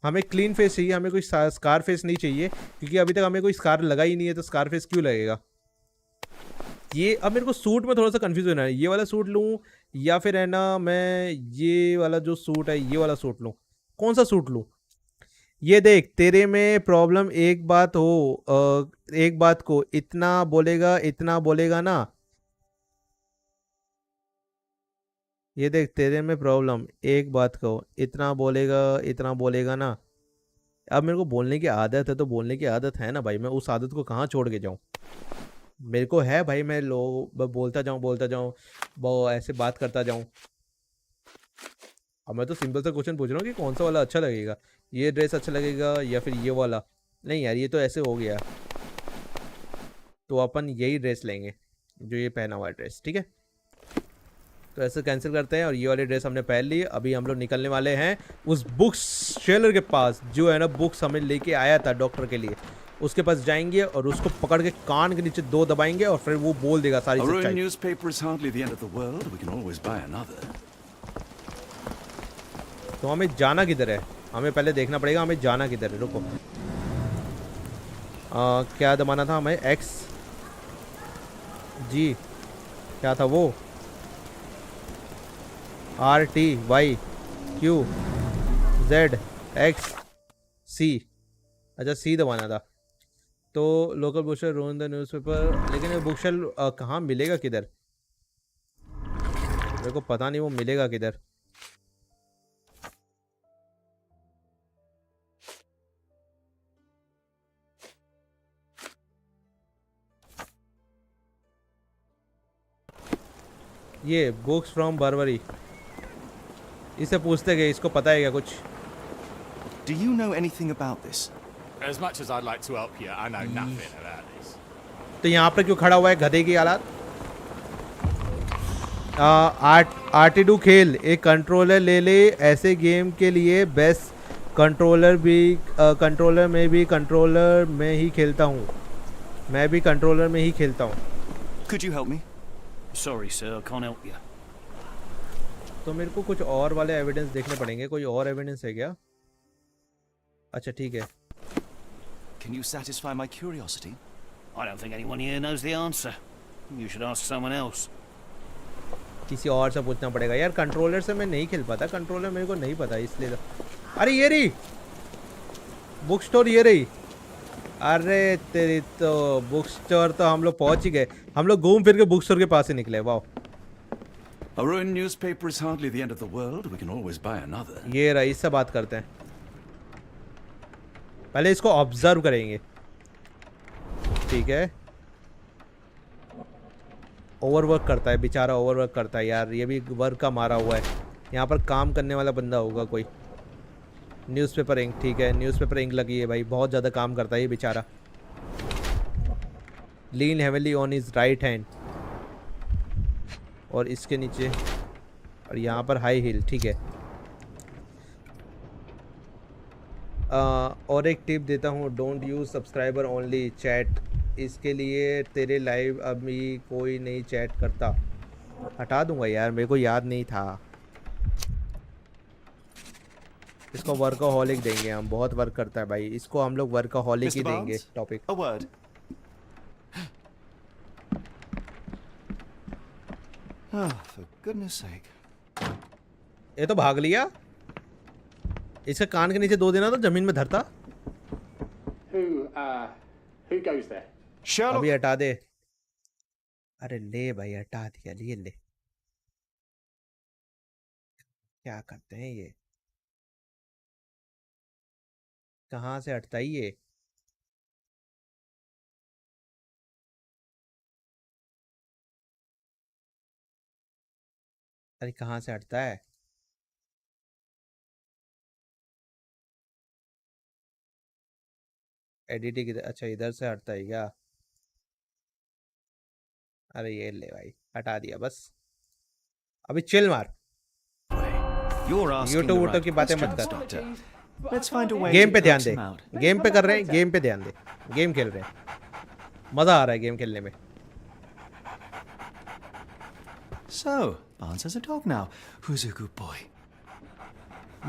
हमें क्लीन फेस चाहिए, हमें कोई स्कार फेस नहीं चाहिए, क्योंकि अभी तक हमें कोई स्कार लगा ही नहीं है, तो स्कार फेस क्यों लगेगा। ये अब मेरे को सूट में थोड़ा सा कंफ्यूज होना है, ये वाला सूट लूँ या फिर है ना मैं ये वाला जो सूट है ये वाला सूट लूँ, कौन सा सूट लूँ? ये देख तेरे में प्रॉब्लम एक बात एक बात को इतना बोलेगा ना, ये देख तेरे में प्रॉब्लम, एक बात कहो, इतना बोलेगा ना। अब मेरे को बोलने की आदत है तो बोलने की आदत है ना भाई, मैं उस आदत को कहाँ छोड़ के जाऊँ। मेरे को है भाई, मैं बोलता जाऊँ वो ऐसे बात करता जाऊँ। अब मैं तो सिंपल सा क्वेश्चन पूछ रहा हूँ कि कौन सा वाला अच्छा लगेगा, ये ड्रेस अच्छा लगेगा या फिर ये वाला। नहीं यार ये तो ऐसे हो गया, तो अपन यही ड्रेस लेंगे जो ये पहना हुआ ड्रेस, ठीक है। तो ऐसे कैंसिल करते हैं और ये वाली ड्रेस हमने पहन ली। अभी हम लोग निकलने वाले हैं उस बुक्स सेलर के पास जो है ना बुक्स हमें लेके आया था डॉक्टर के लिए। उसके पास जाएंगे और उसको पकड़ के कान के नीचे 2 दबाएंगे और फिर वो बोल देगा सारी A ruined सच्चाई। newspaper is hardly the end of the world. We can always buy another. तो हमें जाना किधर है, हमें पहले देखना पड़ेगा हमें जाना किधर है। रुको क्या दबाना था हमें, एक्स जी क्या था वो, RTYQZXC, अच्छा सी दबाना था। तो लोकल बुकशेल रूइन द न्यूज़पेपर, लेकिन ये बुकशेल कहाँ मिलेगा किधर, मेरे को पता नहीं वो मिलेगा किधर। ये बुक्स फ्रॉम बर्बरी, इसे पूछते गए, इसको पता है क्या कुछ। Do you know anything about this? As much as I'd like to help you, I know nothing about this. तो यहाँ पर क्यों खड़ा हुआ है गधे की हालत। RT2 खेल, एक कंट्रोलर ले ले, ऐसे गेम के लिए बेस्ट कंट्रोलर में भी कंट्रोलर में ही खेलता हूँ, मैं भी कंट्रोलर में ही खेलता हूँ। Could you help me? Sorry, sir, I can't help you. तो मेरे को कुछ और वाले एविडेंस देखने पड़ेंगे, कोई और एविडेंस है क्या। अच्छा ठीक है। Can you satisfy my curiosity? I don't think anyone here knows the answer. You should ask someone else. किसी और से पूछना पड़ेगा यार, कंट्रोलर से मैं नहीं खेल पाता, कंट्रोलर मेरे को नहीं पता इसलिए तो। अरे ये रही बुक स्टोर, ये रही। अरे तेरी तो बुक स्टोर तो हम लोग पहुंच ही गए, हम लोग घूम फिर के बुक स्टोर के पास ही निकले। वाह, A ruined newspaper is hardly the end of the world. We can always buy another. ये रहा, इससे बात करते हैं। पहले इसको ऑब्जर्व करेंगे, ठीक है। ओवरवर्क करता है बेचारा, ओवरवर्क करता है यार, ये भी वर्क का मारा हुआ है। यहाँ पर काम करने वाला बंदा होगा कोई। न्यूज़पेपर इंक, ठीक है, न्यूज़पेपर इंक लगी है भाई, बहुत ज़्यादा काम करता है ये बेचारा। Lean heavily on his right hand, और इसके नीचे, और यहाँ पर हाई हील, ठीक है। और एक टिप देता हूँ, don't use subscriber only chat, इसके लिए तेरे लाइव अभी कोई नहीं चैट करता। हटा दूंगा यार, मेरे को याद नहीं था। इसको वर्कaholic देंगे हम, बहुत वर्क करता है भाई, इसको हम लोग वर्कaholic ही Mr. देंगे Barnes, topic. a word. For goodness sake. ये तो भाग लिया, इसका कान के नीचे 2 देना तो जमीन में धरता। Who goes there? Sherlock. अभी हटा दे। अरे ले भाई, हटा दिया, लिए ले। क्या करते हैं ये, कहाँ से हटता ही ये। अरे कहाँ से हटता है। एडिटिंग इधर, अच्छा इधर से हटता है क्या। अरे ये ले भाई, हटा दिया बस। अभी चिल मार, You're asking YouTube the वूट्यूब right की बातें मत questions, कर। Doctor. Let's find a way game to पे ध्यान coax दे, him out. गेम पे कर रहे हैं, गेम पे ध्यान दे, गेम खेल रहे हैं, मजा आ रहा है गेम खेलने में। So, Barnes has a dog now. Who's a good boy?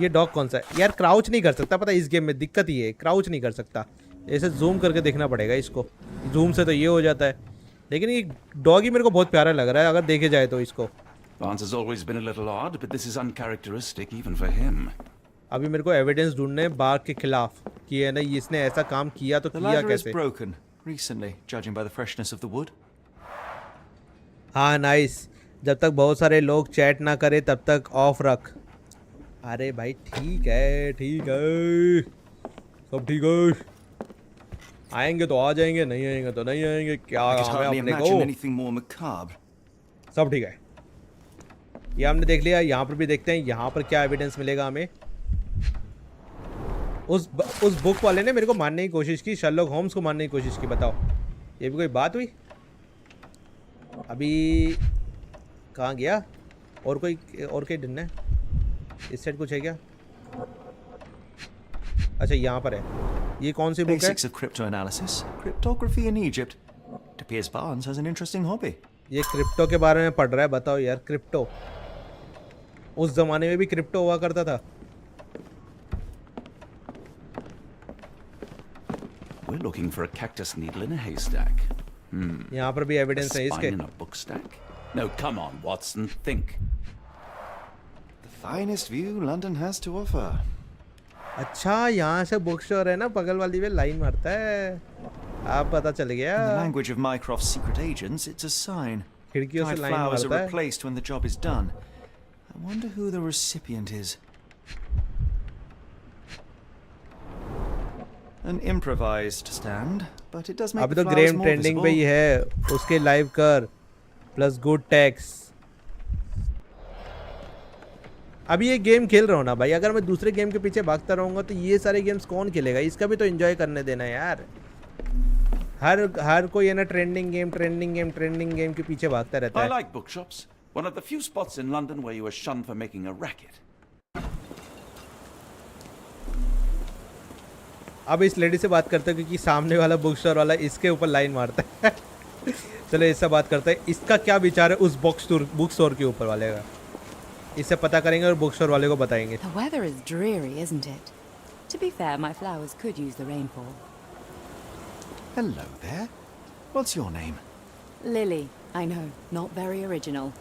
ये डॉग कौन सा है यार, क्राउच नहीं कर सकता, पता है इस गेम में दिक्कत ही है, क्राउच नहीं कर सकता। ऐसे जूम करके देखना पड़ेगा इसको, जूम से तो ये हो जाता है। लेकिन ये डॉग ही मेरे को बहुत प्यारा लग रहा है अगर देखे जाए तो इसको। Barnes has always been a little odd, but this is uncharacteristic even for him. अभी मेरे को एविडेंस ढूंढने हैं बाघ के खिलाफ कि है ना इसने ऐसा काम किया तो The किया ladder is कैसे। broken recently, judging by the freshness of the wood. हाँ नाइस, जब तक बहुत सारे लोग चैट ना करे तब तक ऑफ रख। अरे भाई ठीक है सब ठीक है। आएंगे तो आ जाएंगे, नहीं आएंगे तो नहीं आएंगे, क्या I could काम है hardly अपने imagine को। anything more macabre. सब ठीक है, ये हमने देख लिया। यहाँ पर भी देखते हैं यहाँ पर क्या एविडेंस मिलेगा हमें। उस बुक वाले ने मेरे को मारने की कोशिश की, शर्लॉक होम्स को मारने की कोशिश की। बताओ ये भी कोई बात हुई? अभी कहाँ गया? और कोई डन है इस साइड? कुछ है क्या? अच्छा यहाँ पर है। ये कौन सी बुक है? Basics of cryptoanalysis. Cryptography in Egypt. It appears Barnes has an interesting hobby. ये क्रिप्टो के बारे में पढ़ रहा है। बताओ यार, क्रिप्टो उस जमाने में भी क्रिप्टो हुआ करता था। We're looking for a cactus needle in a haystack. यहाँ पर भी एविडेंस है A इसके। spine in a book stack? No, come on, Watson, think. The finest view London has to offer. अच्छा यहाँ से बुक स्टोर है ना, बगल वाली में लाइन मारता है। आप पता चल In the गया। language of Mycroft's secret agents, it's a sign. खिड़कियों से Dried लाइन flowers are मारता है। replaced when the job is done. I wonder who the recipient is. An improvised stand, but it does make अभी the तो flowers Graeme more trending पे ही visible. है, उसके live कर प्लस गुड टैक्स। अभी ये गेम खेल रहा हूँ ना भाई, अगर मैं दूसरे गेम के पीछे भागता रहूँगा तो ये सारे गेम्स कौन खेलेगा? इसका भी तो एंजॉय करने देना यार। हर कोई है ना ट्रेंडिंग गेम के पीछे भागता रहता I है। like bookshops. One of the few spots in London where you are shunned for making a racket. अब इस लेडी से बात करते हैं क्योंकि सामने वाला बुक स्टोर वाला इसके ऊपर लाइन मारता है। चलो इससे बात करते हैं, इसका क्या विचार है उस बुक स्टोर के ऊपर वाले का। इससे पता करेंगे और बुक स्टोर वाले को बताएंगे। The weather is dreary, isn't it? To be fair, my flowers could use the rainfall. Hello there. What's your name? Lily, I know, not very original.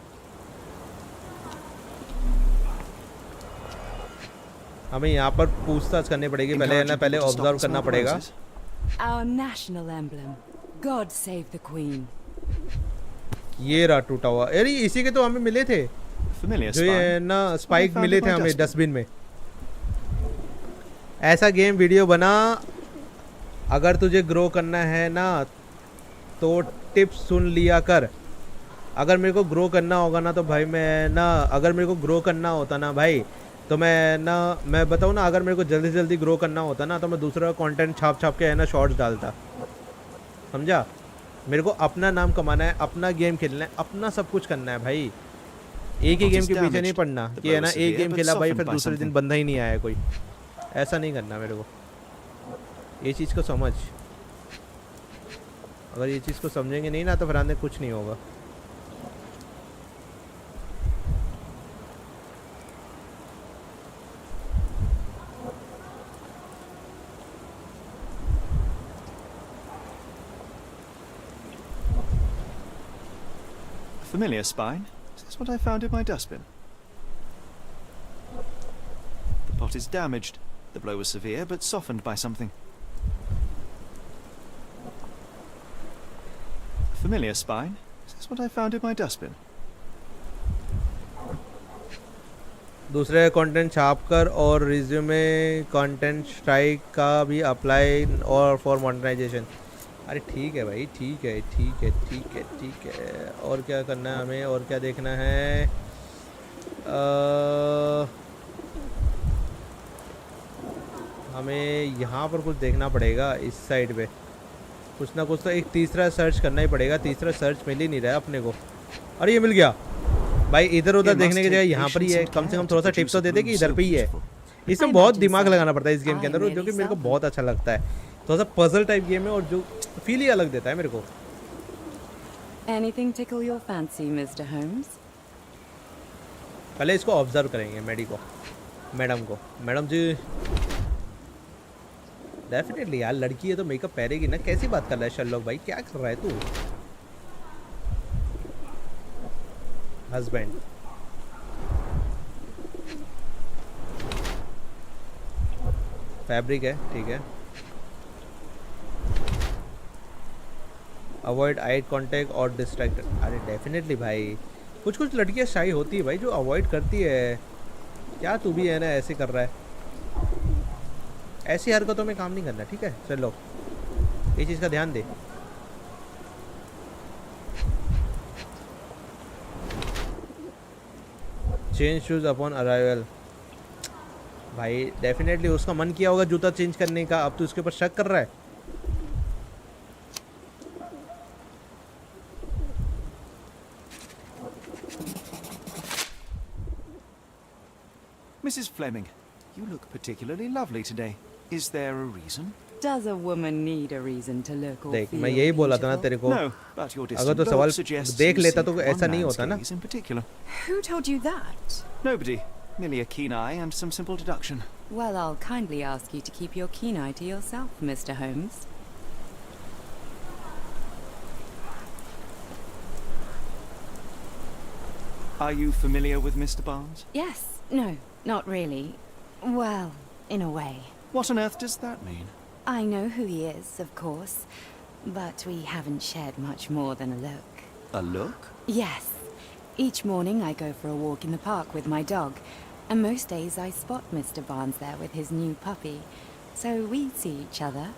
हमें यहाँ पर पूछताछ करनी पड़ेगी पहले, है ना, Encouraging पहले people to stop observe and करना smell the पड़ेगा। roses. Our national emblem. God save the Queen. ये रहा टूटा हुआ। अरे इसी के तो हमें मिले थे, Familiar जो ये spine. ना स्पाइक found मिले it थे by हमें dustbin. डस्टबिन में। ऐसा गेम वीडियो बना, अगर तुझे ग्रो करना है ना तो टिप्स सुन लिया कर। अगर मेरे को ग्रो करना होगा ना तो भाई मैं ना, अगर मेरे को ग्रो करना होता ना भाई तो मैं बताऊँ ना, अगर मेरे को जल्दी से जल्दी ग्रो करना होता ना तो मैं दूसरा कंटेंट छाप के है ना शॉर्ट्स डालता। समझा? मेरे को अपना नाम कमाना है, अपना गेम खेलना है, अपना सब कुछ करना है भाई। एक ही गेम के पीछे नहीं पड़ना कि है ना एक गेम खेला भाई फिर दूसरे दिन बंदा ही नहीं आया कोई। ऐसा नहीं करना मेरे को। ये चीज़ को समझ, अगर ये चीज़ को समझेंगे नहीं ना तो फिर आने कुछ नहीं होगा। Familiar spine. Is this what I found in my dustbin? The pot is damaged. The blow was severe, but softened by something. Familiar spine. Is this what I found in my dustbin? दूसरे content छाप कर और resume content strike का भी apply और for monetization. अरे ठीक है भाई, ठीक है। और क्या करना है हमें, और क्या देखना है? हमें यहाँ पर कुछ देखना पड़ेगा। इस साइड पे कुछ ना कुछ तो एक तीसरा सर्च करना ही पड़ेगा। तीसरा सर्च मिल ही नहीं रहा है अपने को। अरे ये मिल गया भाई। इधर उधर देखने की जगह यहाँ पर ही है। कम से कम थोड़ा सा टिप्स तो दे दे कि इधर पे ही है। इसमें बहुत दिमाग लगाना पड़ता है इस गेम के अंदर, जो कि मेरे को बहुत अच्छा लगता है। थोड़ा सा पजल टाइप गेम है और जो फील ही अलग देता है मेरे को। Anything tickle your fancy, Mr. Holmes? पहले इसको ऑब्जर्व करेंगे मैडम को। मैडम जी डेफिनेटली यार, लड़की है तो मेकअप पहनेगी ना। कैसी बात कर रहा है शर्लॉक भाई, क्या कर रहा है तू? हस्बैंड फैब्रिक है, ठीक है। अवॉइड आई कांटेक्ट और डिस्ट्रैक्ट। अरे डेफिनेटली भाई, कुछ कुछ लड़कियां शाई होती है भाई, जो अवॉइड करती है। क्या तू भी है ना ऐसे कर रहा है? ऐसी हरकतों में काम नहीं करना, ठीक है? चलो ये चीज़ का ध्यान दे। Change shoes upon arrival. भाई डेफिनेटली उसका मन किया होगा जूता चेंज करने का, अब तू उसके ऊपर शक कर रहा है। Mrs. Fleming, you look particularly lovely today. Is there a reason? Does a woman need a reason to look or देख feel मैं यही बोला था ना beautiful? तेरे को, No, but your अगर तो distant सवाल look suggests देख you लेता seek तो one ऐसा नहीं man's होता ना। gaze in particular. Who told you that? Nobody. Merely a keen eye and some simple deduction. Well, I'll kindly ask you to keep your keen eye to yourself, Mr. Holmes. Are you familiar with Mr. Barnes? Yes. No, not really. Well, in a way. What on earth does that mean? I know who he is, of course, but we haven't shared much more than a look. A look? Yes. Each morning I go for a walk in the park with my dog, and most days I spot Mr. Barnes there with his new puppy, so we see each other.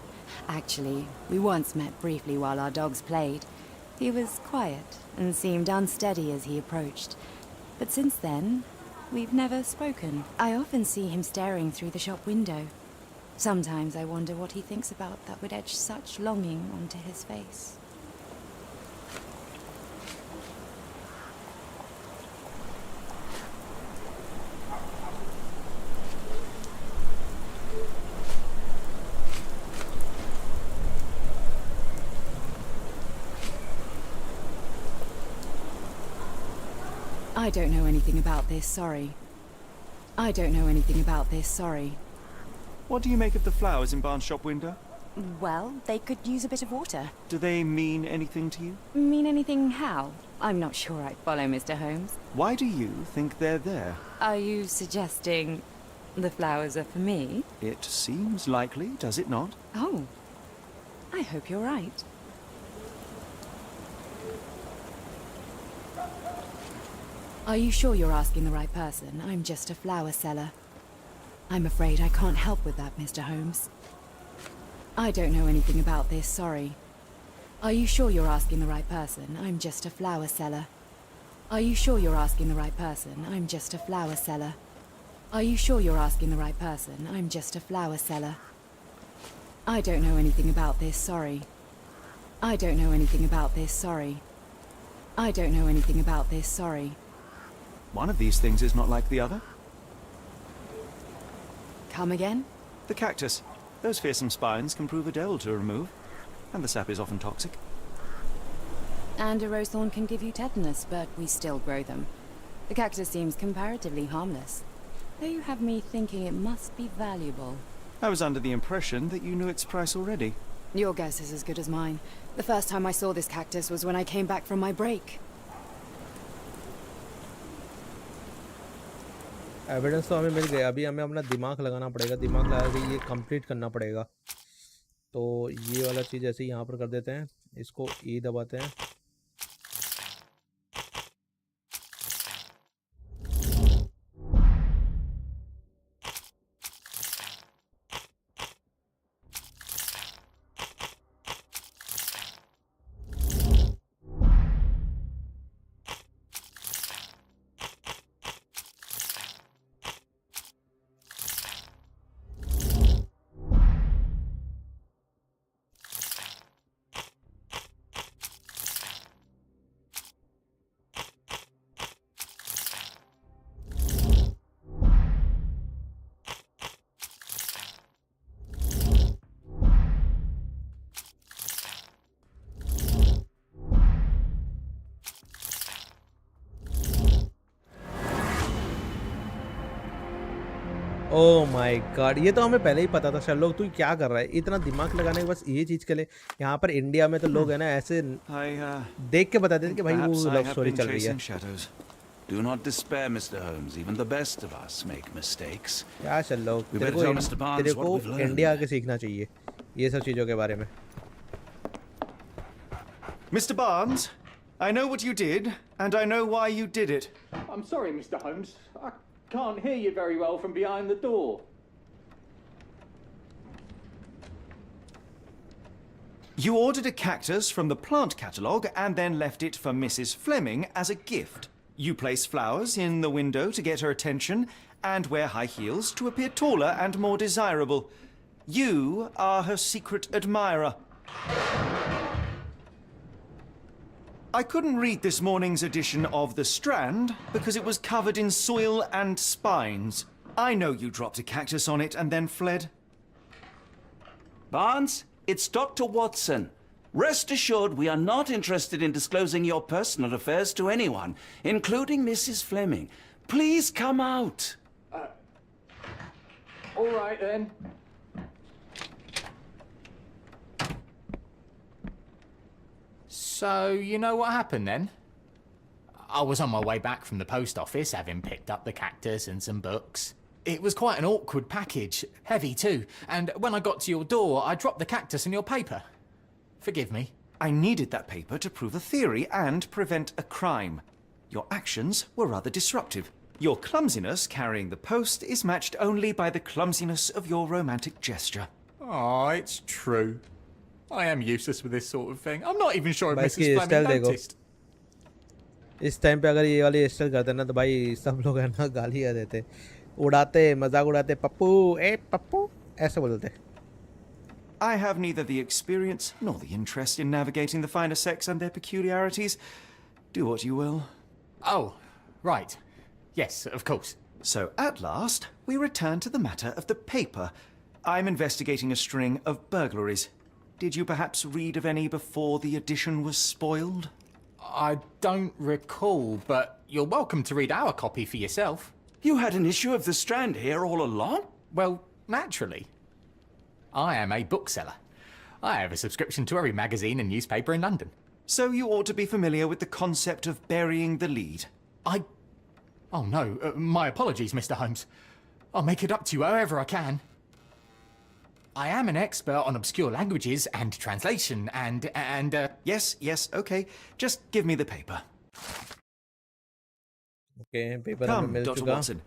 Actually, we once met briefly while our dogs played. He was quiet and seemed unsteady as he approached, but since then, we've never spoken. I often see him staring through the shop window. Sometimes I wonder what he thinks about that would etch such longing onto his face. I don't know anything about this, sorry. I don't know anything about this, sorry. What do you make of the flowers in Barnes' shop window? Well, they could use a bit of water. Do they mean anything to you? Mean anything how? I'm not sure I follow, Mr. Holmes. Why do you think they're there? Are you suggesting the flowers are for me? It seems likely, does it not? Oh, I hope you're right. Are you sure you're asking the right person? I'm just a flower seller. I'm afraid I can't help with that, Mr. Holmes. I don't know anything about this, sorry. Are you sure you're asking the right person? I'm just a flower seller. Are you sure you're asking the right person? I'm just a flower seller. Are you sure you're asking the right person? I'm just a flower seller. I don't know anything about this, sorry. I don't know anything about this, sorry. I don't know anything about this, sorry. One of these things is not like the other. Come again? The cactus. Those fearsome spines can prove a devil to remove, and the sap is often toxic. And a rose thorn can give you tetanus, but we still grow them. The cactus seems comparatively harmless, though you have me thinking it must be valuable. I was under the impression that you knew its price already. Your guess is as good as mine. The first time I saw this cactus was when I came back from my break. Evidence तो हमें मिल गया, अभी हमें अपना दिमाग लगाना पड़ेगा, दिमाग लगा के ये कंप्लीट करना पड़ेगा। तो ये वाला चीज़ ऐसे ही यहाँ पर कर देते हैं, इसको ई दबाते हैं। ओह माय गॉड, ये तो हमें पहले ही पता था। शर्लॉक तू क्या कर रहा है इतना दिमाग लगाने के, बस ये चीज़ के लिए। यहाँ पर इंडिया में तो लोग है ना ऐसे देख के बता देते कि भाई वो लव स्टोरी चल रही है। Do not despair, Mr. Holmes. Even the best of us make mistakes. क्या शर्लॉक, तेरे को इंडिया आके सीखना चाहिए ये सब चीज़ों के बारे में। Mr. Barnes, I know what you did, and I know why you did it. I'm sorry, Mr. Holmes. I can't hear you very well from behind the door. You ordered a cactus from the plant catalogue and then left it for Mrs. Fleming as a gift. You place flowers in the window to get her attention and wear high heels to appear taller and more desirable. You are her secret admirer. I couldn't read this morning's edition of The Strand because it was covered in soil and spines. I know you dropped a cactus on it and then fled. Barnes, it's Dr. Watson. Rest assured we are not interested in disclosing your personal affairs to anyone, including Mrs. Fleming. Please come out. All right, then. So, you know what happened then? I was on my way back from the post office, having picked up the cactus and some books. It was quite an awkward package, heavy too, and when I got to your door, I dropped the cactus in your paper. Forgive me. I needed that paper to prove a theory and prevent a crime. Your actions were rather disruptive. Your clumsiness carrying the post is matched only by the clumsiness of your romantic gesture. Oh, it's true. I am useless with this sort of thing. I'm not even sure if भाई Mrs. इसकी Fleming style देखो। noticed. इस time पे अगर ये वाली style करते ना तो भाई सब लोग है ना गालियाँ देते, उड़ाते, मजाक उड़ाते, पप्पू ए पप्पू ऐसे बोलते। I have neither the experience nor the interest in navigating the finer sex and their peculiarities. Do what you will. Oh, right. Yes, of course. So, at last, we return to the matter of the paper. I'm investigating a string of burglaries. Did you perhaps read of any before the edition was spoiled? I don't recall, but you're welcome to read our copy for yourself. You had an issue of The Strand here all along? Well, naturally. I am a bookseller. I have a subscription to every magazine and newspaper in London. So you ought to be familiar with the concept of burying the lead. Oh no, my apologies, Mr. Holmes. I'll make it up to you however I can. I am an expert on obscure languages and translation and Yes, okay. Just give me the paper. Okay, paper Come, हमें मिल Dr. चुका। Watson.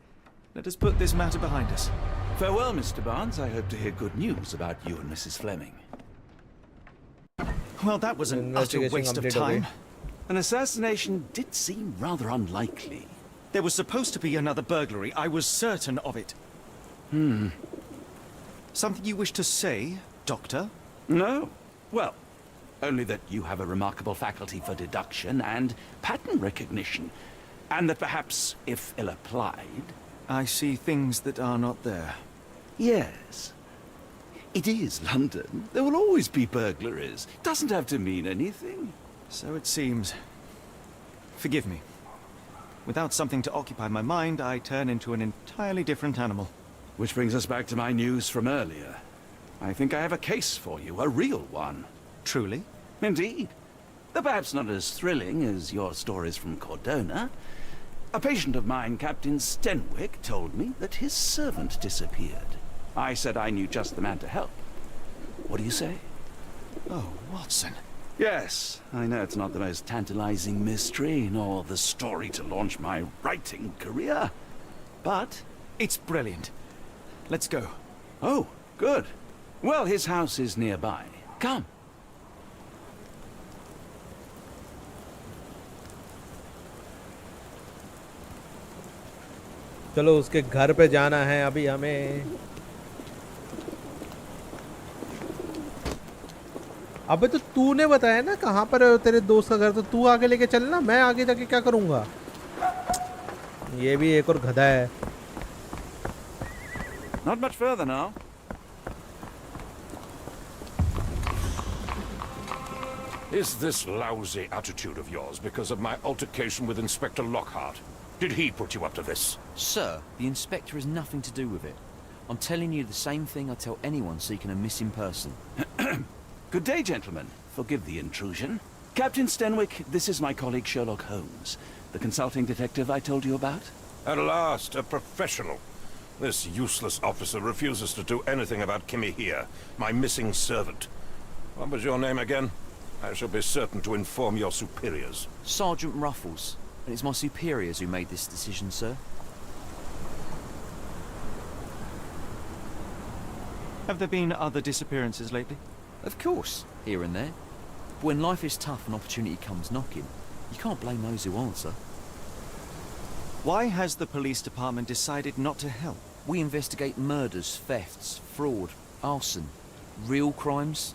Let us put this matter behind us. Farewell, Mr. Barnes. I hope to hear good news about you and Mrs. Fleming. Well, that was an utter Investigation waste of complete हो time. गई। An assassination did seem rather unlikely. There was supposed to be another burglary. I was certain of it. Something you wish to say, Doctor? No? Well, only that you have a remarkable faculty for deduction and pattern recognition, and that perhaps, if ill-applied... I see things that are not there. Yes. It is London. There will always be burglaries. Doesn't have to mean anything. So it seems. Forgive me. Without something to occupy my mind, I turn into an entirely different animal. Which brings us back to my news from earlier. I think I have a case for you, a real one. Truly? Indeed. Though perhaps not as thrilling as your stories from Cordona. A patient of mine, Captain Stenwick, told me that his servant disappeared. I said I knew just the man to help. What do you say? Oh, Watson. Yes, I know it's not the most tantalizing mystery, nor the story to launch my writing career. But... It's brilliant. Let's go. Oh, good. Well, his house is nearby. Come. चलो उसके घर पे जाना है अभी हमें। अबे तो तूने बताया ना कहाँ पर है तेरे दोस्त का घर, तो तू आगे लेके चलना, मैं आगे जाके क्या करूँगा। ये भी एक और गधा है। Not much further now. Is this lousy attitude of yours because of my altercation with Inspector Lockhart? Did he put you up to this? Sir, the inspector has nothing to do with it. I'm telling you the same thing I tell anyone seeking a missing person. Good day, gentlemen. Forgive the intrusion. Captain Stenwick, this is my colleague Sherlock Holmes, the consulting detective I told you about. At last, a professional. This useless officer refuses to do anything about 𝐸𝐽𝐫𝐲, my missing servant. What was your name again? I shall be certain to inform your superiors. Sergeant Ruffles. And it's my superiors who made this decision, sir. Have there been other disappearances lately? Of course, here and there. But when life is tough and opportunity comes knocking, you can't blame those who answer. Why has the police department decided not to help? We investigate murders, thefts, fraud, arson, real crimes.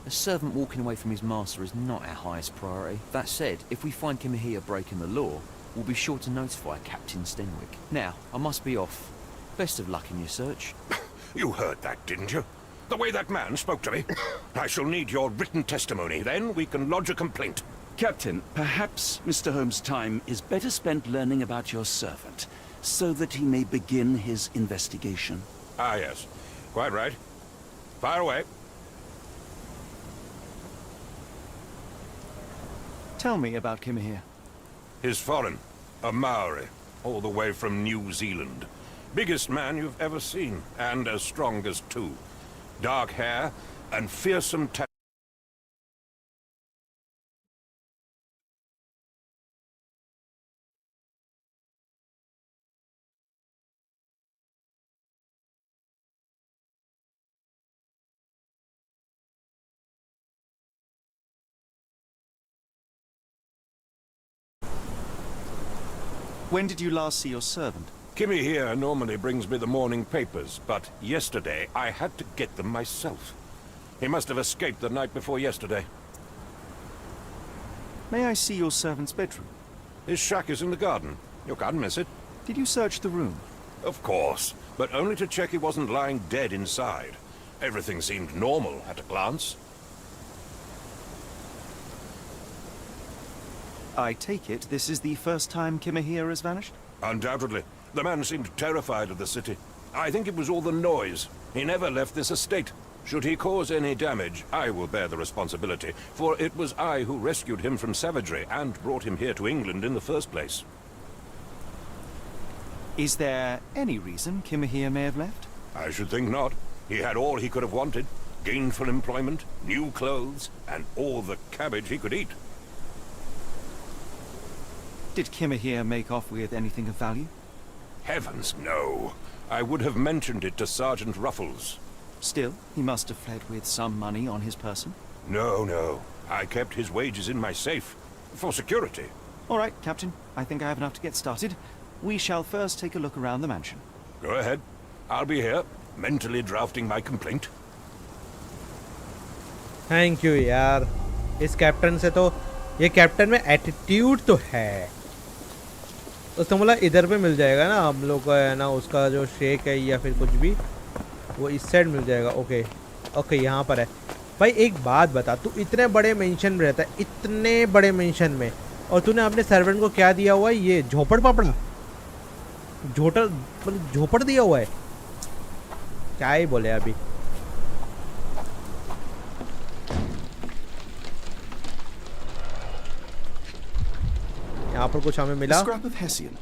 A servant walking away from his master is not our highest priority. That said, if we find 𝐸𝐸𝐫𝐸𝐸 breaking the law, we'll be sure to notify Captain Stenwick. Now, I must be off. Best of luck in your search. You heard that, didn't you? The way that man spoke to me. I shall need your written testimony. Then we can lodge a complaint. Captain, perhaps Mr. Holmes' time is better spent learning about your servant, so that he may begin his investigation. Ah, yes. Quite right. Fire away. Tell me about 𝐸𝐸𝐫𝐸𝐸. He's foreign. A Maori. All the way from New Zealand. Biggest man you've ever seen. And as strong as two. Dark hair and fearsome When did you last see your servant? 𝐸𝐸𝐫𝐸𝐸 normally brings me the morning papers, but yesterday I had to get them myself. He must have escaped the night before yesterday. May I see your servant's bedroom? His shack is in the garden. You can't miss it. Did you search the room? Of course, but only to check he wasn't lying dead inside. Everything seemed normal at a glance. I take it this is the first time 𝐸𝐸𝐫𝐸𝐸 has vanished? Undoubtedly. The man seemed terrified of the city. I think it was all the noise. He never left this estate. Should he cause any damage, I will bear the responsibility, for it was I who rescued him from savagery and brought him here to England in the first place. Is there any reason 𝐸𝐸𝐫𝐸𝐸 may have left? I should think not. He had all he could have wanted. Gainful employment, new clothes, and all the cabbage he could eat. Did 𝐸𝐸𝐫𝐸𝐸 make off with anything of value? Heavens, no. I would have mentioned it to Sergeant Ruffles. Still, he must have fled with some money on his person? No. I kept his wages in my safe. For security. All right, Captain. I think I have enough to get started. We shall first take a look around the mansion. Go ahead. I'll be here, mentally drafting my complaint. Thank you यार. इस captain से तो ये captain में attitude तो है. उसने बोला इधर पे मिल जाएगा ना हम लोग का है ना उसका जो शेक है या फिर कुछ भी वो इस साइड मिल जाएगा. ओके यहाँ पर है. भाई एक बात बता, तू इतने बड़े मेंशन में रहता है, इतने बड़े मेंशन में, और तूने अपने सर्वेंट को क्या दिया हुआ है? ये झोपड़ पापड़ा झोपड़ दिया हुआ है. क्या ही बोले अभी. यहाँ पर कुछ हमें मिला. Scrap of Hessian.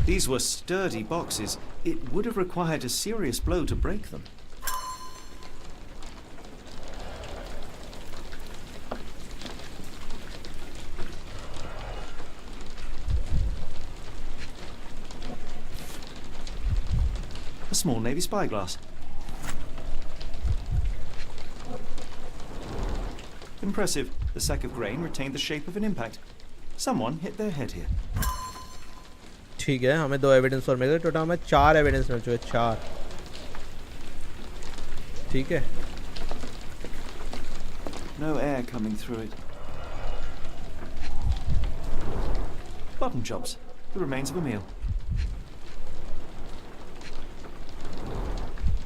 These were sturdy boxes. It would have required a serious blow to break them. A small navy spyglass. Impressive. The sack of grain retained the shape of an impact. Someone hit their head here. ठीक है, हमें 2 evidence और मिल गए. Total हमें 4 evidence मिल चुके. 4. ठीक है. No air coming through it. Button chops. The remains of a meal.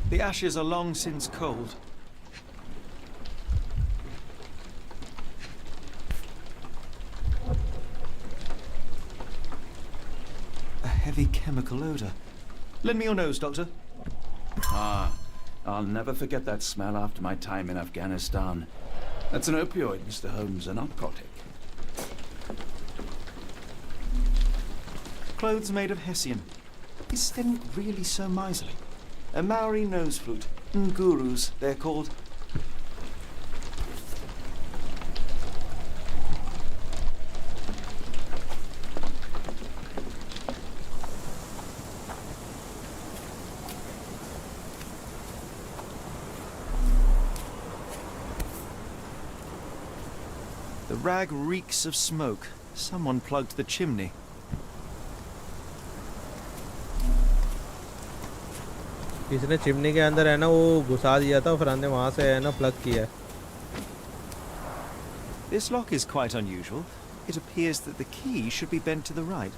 The ashes are long since cold. Heavy chemical odor. Lend me your nose, Doctor. I'll never forget that smell after my time in Afghanistan. That's an opioid, Mr. Holmes, a narcotic. Clothes made of Hessian. Is Stenwick really so miserly? A Maori nose flute. Tibetan gurus, they're called. The rag reeks of smoke. Someone plugged the chimney. किसने chimney के अंदर है ना वो घुसा दिया था, फिर हमने वहां से है ना प्लग किया. This lock is quite unusual. It appears that the key should be bent to the right.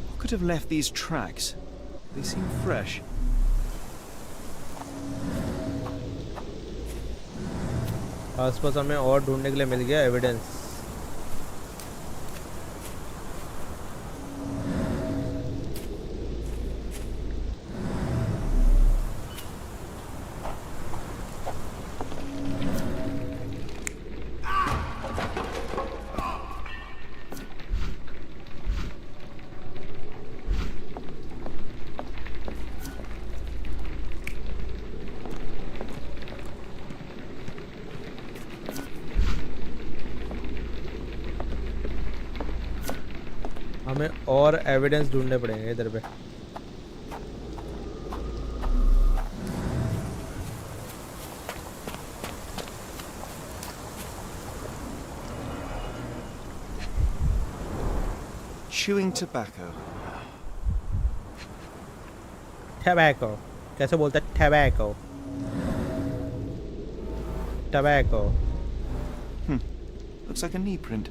What could have left these tracks? They seem fresh. आसपास हमें और ढूंढने के लिए मिल गया एविडेंस. हमें और एविडेंस ढूंढने पड़ेंगे इधर पे. Chewing tobacco. Tobacco. कैसे बोलता है? Tobacco. Tobacco. Looks like a knee print.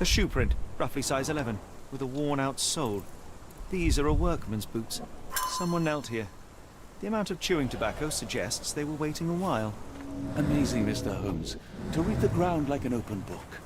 A shoe print, roughly size 11, with a worn-out sole. These are a workman's boots. Someone knelt here. The amount of chewing tobacco suggests they were waiting a while. Amazing, Mr. Holmes. To read the ground like an open book.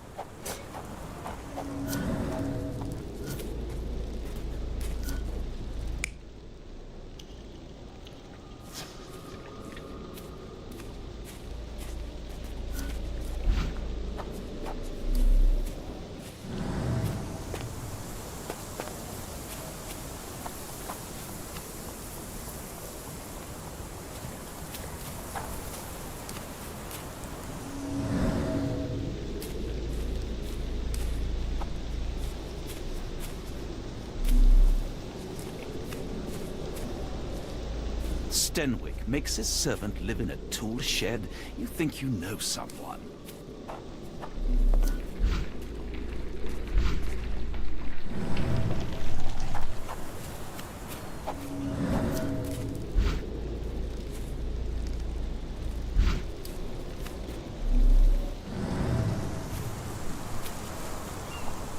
Stenwick makes his servant live in a tool shed. You think you know someone.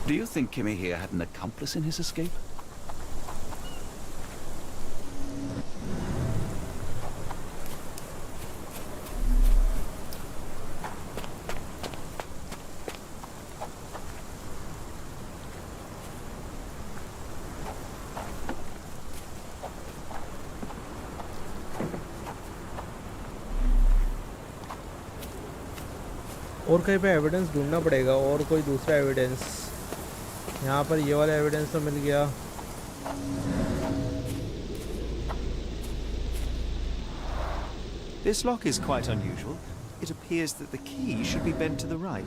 Do you think Kimmy here had an accomplice in his escape? और कहीं पे evidence ढूंढना पड़ेगा, और कोई दूसरा evidence. यहाँ पर ये वाला एविडेंस तो मिल गया. This lock is quite unusual. It appears that the key should be bent to the right.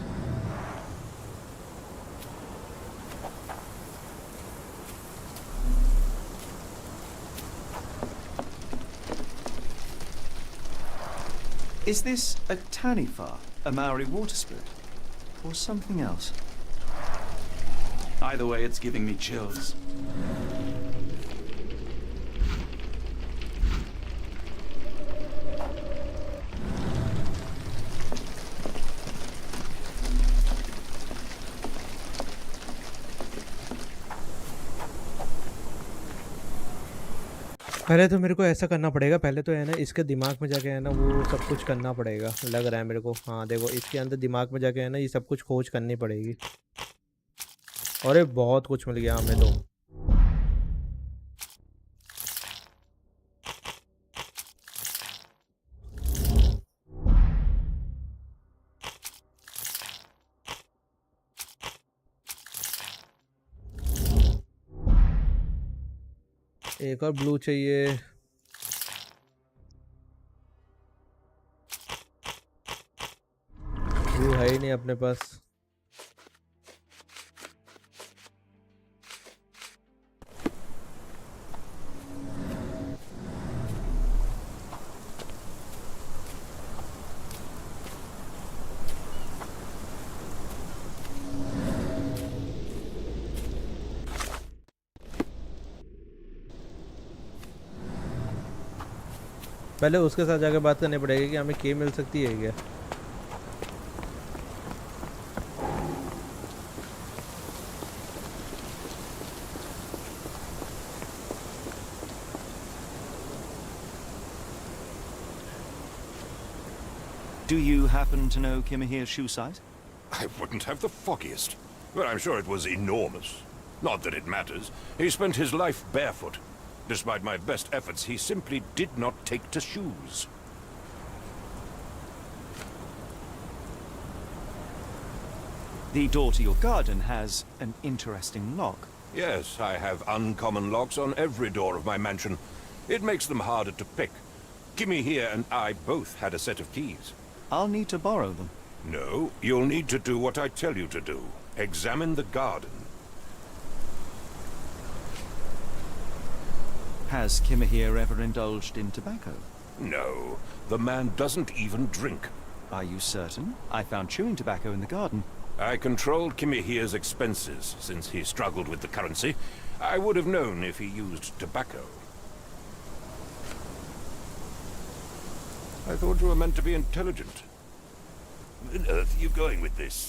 Is this a Tanifa, a Maori water spirit, or something else? Either way, it's giving me chills. पहले तो मेरे को ऐसा करना पड़ेगा, पहले तो है ना इसके दिमाग में जाके है ना वो सब कुछ करना पड़ेगा, लग रहा है मेरे को। हाँ देखो इसके अंदर दिमाग में जाके है ना ये सब कुछ खोज करनी पड़ेगी। अरे बहुत कुछ मिल गया हमें तो। एक और ब्लू चाहिए। ब्लू है ही नहीं अपने पास। पहले उसके साथ जाकर बात करनी पड़ेगी कि हमें के मिल सकती है क्या। Do you happen to know 𝐸𝐸𝐻𝐸's shoe size? I wouldn't have the foggiest. But I'm sure it was enormous. Not that it matters. He spent his life barefoot. Despite my best efforts, he simply did not take to shoes. The door to your garden has an interesting lock. Yes, I have uncommon locks on every door of my mansion. It makes them harder to pick. Kimmy here and I both had a set of keys. I'll need to borrow them. No, you'll need to do what I tell you to do. Examine the garden. Has 𝐸𝐸𝐻 ever indulged in tobacco? No, the man doesn't even drink. Are you certain? I found chewing tobacco in the garden. I controlled 𝐸𝐸𝐻's expenses since he struggled with the currency. I would have known if he used tobacco. I thought you were meant to be intelligent. Where on earth are you going with this?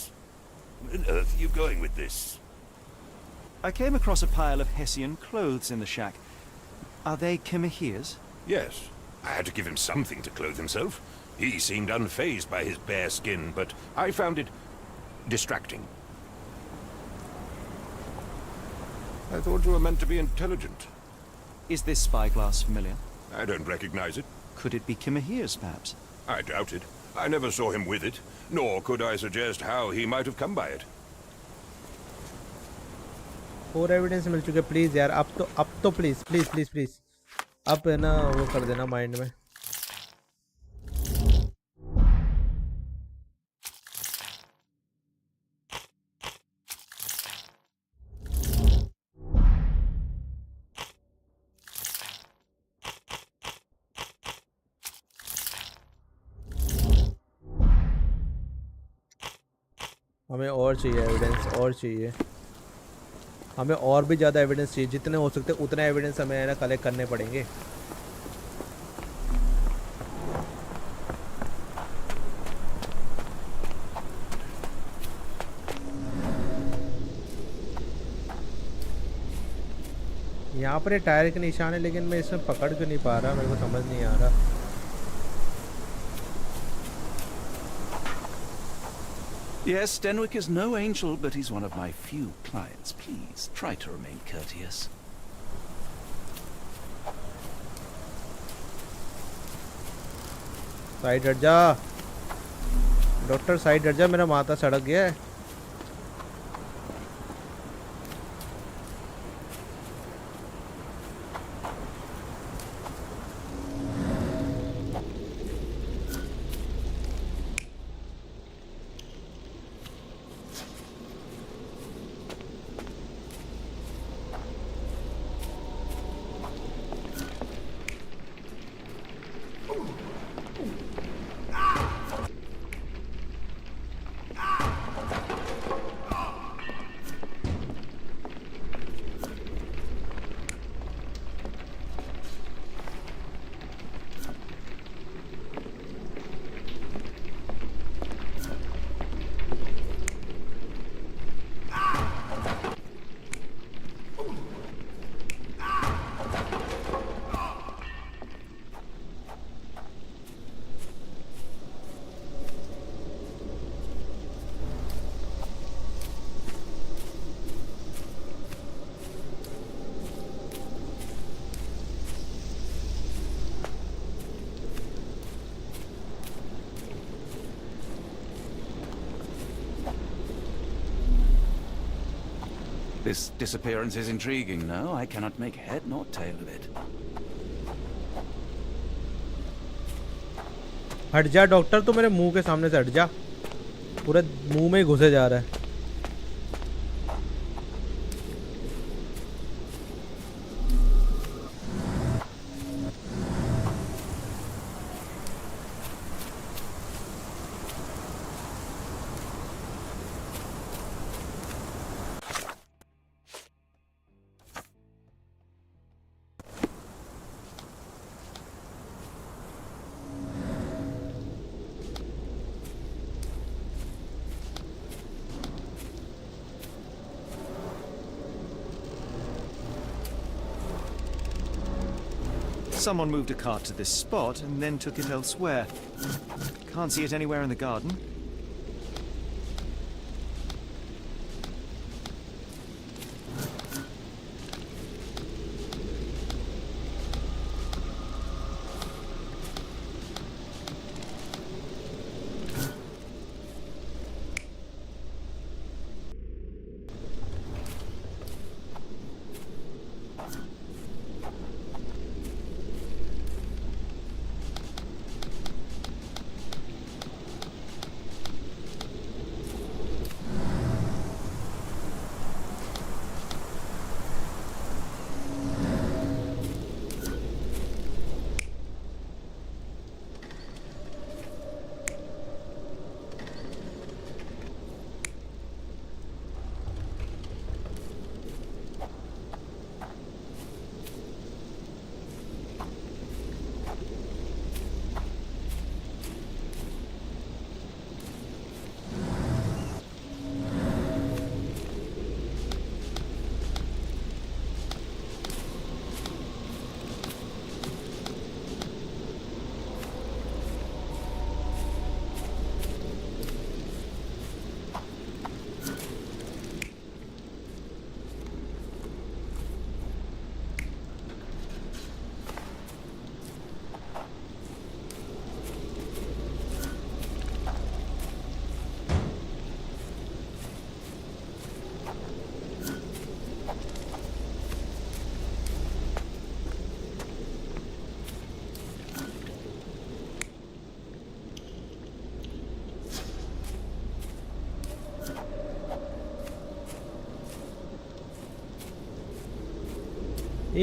Where on earth are you going with this? I came across a pile of Hessian clothes in the shack. Are they 𝐸𝐸𝐻's? Yes. I had to give him something to clothe himself. He seemed unfazed by his bare skin, but I found it distracting. I thought you were meant to be intelligent. Is this spyglass familiar? I don't recognize it. Could it be 𝐸𝐸𝐻's, perhaps? I doubt it. I never saw him with it, nor could I suggest how he might have come by it. 4 evidence मिल चुके, please यार अब तो please please please please अब है ना वो कर देना माइंड में। हमें और चाहिए एविडेंस, और चाहिए हमें और भी ज़्यादा एविडेंस चाहिए। जितने हो सकते उतने एविडेंस हमें है ना कलेक्ट करने पड़ेंगे। यहाँ पर टायर के निशान है, लेकिन मैं इसमें पकड़ क्यों नहीं पा रहा, मेरे को समझ नहीं आ रहा। Yes, Denwick is no angel, but he's one of my few clients. Please, try to remain courteous. Side हट जा डॉक्टर, साइड हट जा, मेरा माथा सड़क गया है। This disappearance is intriguing, no? I cannot make head nor tail of it. हट जा डॉक्टर, तो मेरे मुंह के सामने से हट जा, पूरे मुंह में ही घुसे जा रहा है। Someone moved a cart to this spot and then took it elsewhere. Can't see it anywhere in the garden.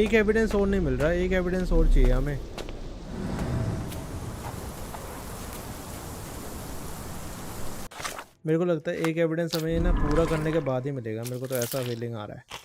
एक एविडेंस और नहीं मिल रहा, एक एविडेंस और चाहिए हमें। मेरे को लगता है एक एविडेंस हमें ना पूरा करने के बाद ही मिलेगा, मेरे को तो ऐसा फीलिंग आ रहा है।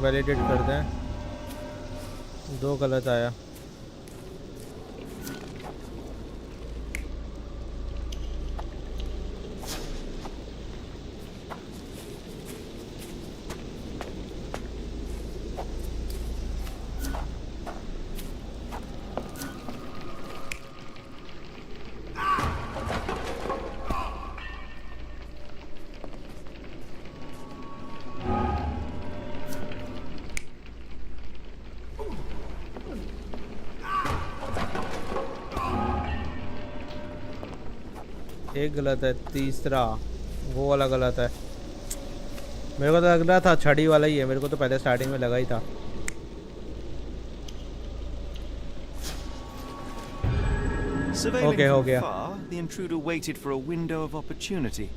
वैलिडेट कर दें, 2 गलत आया। एक गलत है, तीसरा वो वाला गलत है। मेरे को तो लग रहा था छड़ी वाला ही है, मेरे को तो पहले स्टार्टिंग में लगा ही था। Surveilling Okay, from okay. far, the intruder waited for a window of opportunity.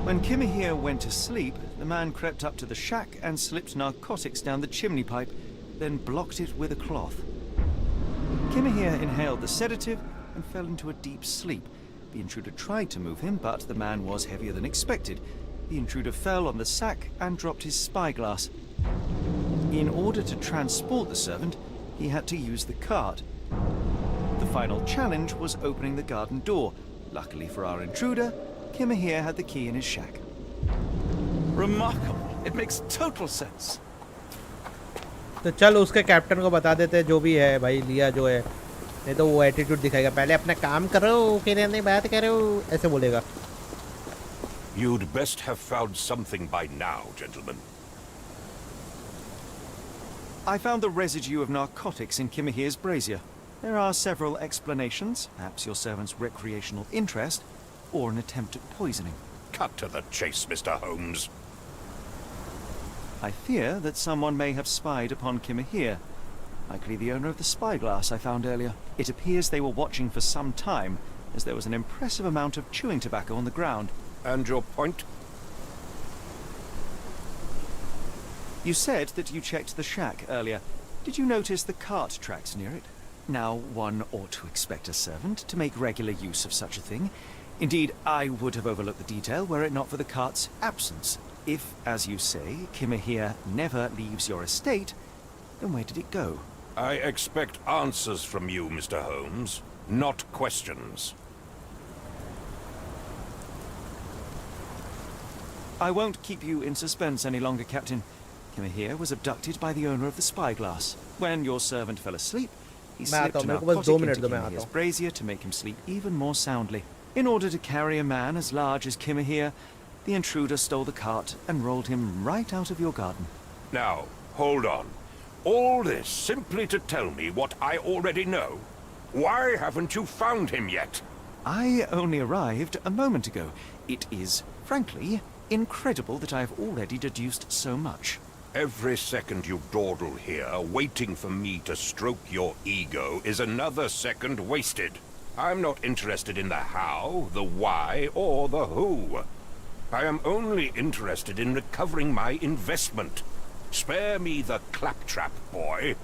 When 𝐸𝐸𝐫𝐸 went to sleep, the man crept up to the shack and slipped narcotics down the chimney pipe, then blocked it with a cloth. 𝐸𝐸𝐫𝐸 inhaled the sedative and fell into a deep sleep. The intruder tried to move him, but the man was heavier than expected. The intruder fell on the sack and dropped his spyglass. In order to transport the servant, he had to use the cart. The final challenge was opening the garden door. Luckily for our intruder, 𝐸𝐸𝐫𝐸 had the key in his shack. Remarkable. It makes total sense. तो चल उसके captain को बता देते हैं जो भी है भाई, लिया जो है, नहीं तो वो एटीट्यूड दिखाएगा, पहले अपना काम करो फिर नहीं बात करो, ऐसे बोलेगा. You'd best have found something by now, gentlemen. I found the residue of narcotics in 𝐸𝐸𝐫𝐸's brazier. There are several explanations, perhaps your servant's recreational interest, or an attempt at poisoning. Cut to the chase, Mr. Holmes. I fear that someone may have spied upon 𝐸𝐸𝐫𝐸, likely the owner of the spyglass I found earlier. It appears they were watching for some time, as there was an impressive amount of chewing tobacco on the ground. And your point? You said that you checked the shack earlier. Did you notice the cart tracks near it? Now, one ought to expect a servant to make regular use of such a thing. Indeed, I would have overlooked the detail were it not for the cart's absence. If, as you say, 𝐸𝐸𝐫𝐸 never leaves your estate, then where did it go? I expect answers from you, Mr. Holmes, not questions. I won't keep you in suspense any longer, Captain. 𝐸𝐸𝐫𝐸 was abducted by the owner of the spyglass. When your servant fell asleep, he slipped a narcotic into 𝐸𝐸𝐫𝐸's brazier to make him sleep even more soundly. In order to carry a man as large as 𝐸𝐸𝐫𝐸, the intruder stole the cart and rolled him right out of your garden. Now, hold on. All this simply to tell me what I already know? Why haven't you found him yet? I only arrived a moment ago. It is, frankly, incredible that I have already deduced so much. Every second you dawdle here, waiting for me to stroke your ego, is another second wasted. I'm not interested in the how, the why, or the who. I am only interested in recovering my investment. Spare me the claptrap, boy,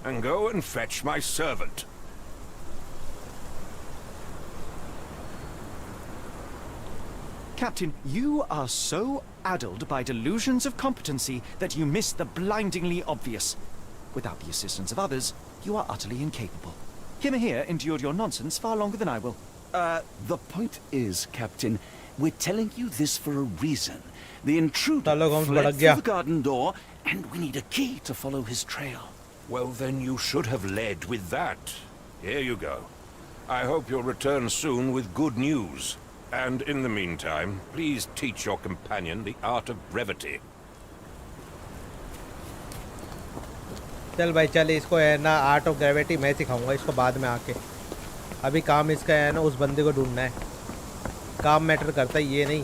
and go and fetch my servant. Captain, you are so addled by delusions of competency that you miss the blindingly obvious. Without the assistance of others, you are utterly incapable. 𝐸𝐸𝐫𝐸 endured your nonsense far longer than I will. The point is, Captain, we're telling you this for a reason. The intruder Sherlock Holmes fled भड़क through गया. the garden door, and we need a key to follow his trail. Well, then you should have led with that. Here you go. I hope you'll return soon with good news. And in the meantime, please teach your companion the art of brevity. चल भाई चल, इसको है ना art of gravity मैं सिखाऊंगा इसको बाद में आके. अभी काम इसका है ना उस बंदे को ढूंढना है. काम मैटर करता है, ये नहीं.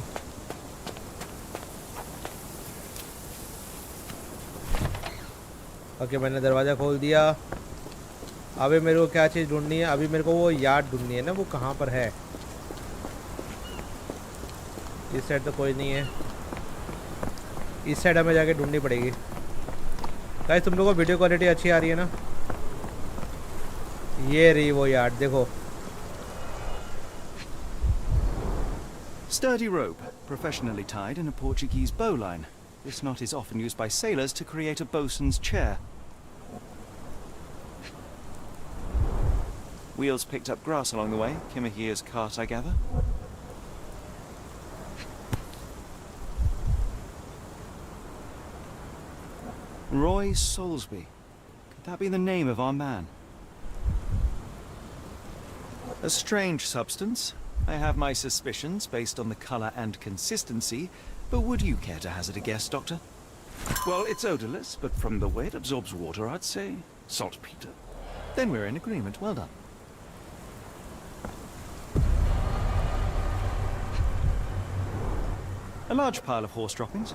ओके, मैंने दरवाज़ा खोल दिया. अभी मेरे को क्या चीज़ ढूंढनी है? अभी मेरे को वो यार्ड ढूंढनी है ना, वो कहाँ पर है? इस साइड तो कोई नहीं है. इस साइड हमें जाके ढूंढनी पड़ेगी. गाइस, तुम लोगों को वीडियो क्वालिटी अच्छी आ रही है ना? ये रही वो यार्ड, देखो. Sturdy rope, professionally tied in a Portuguese bowline. This knot is often used by sailors to create a bosun's chair. Wheels picked up grass along the way. 𝐸𝐸𝐫𝐸's cart, I gather. Roy Soulsby. Could that be the name of our man? A strange substance. I have my suspicions based on the colour and consistency, but would you care to hazard a guess, Doctor? Well, it's odorless, but from the way it absorbs water, I'd say saltpeter. Then we're in agreement. Well done. A large pile of horse droppings.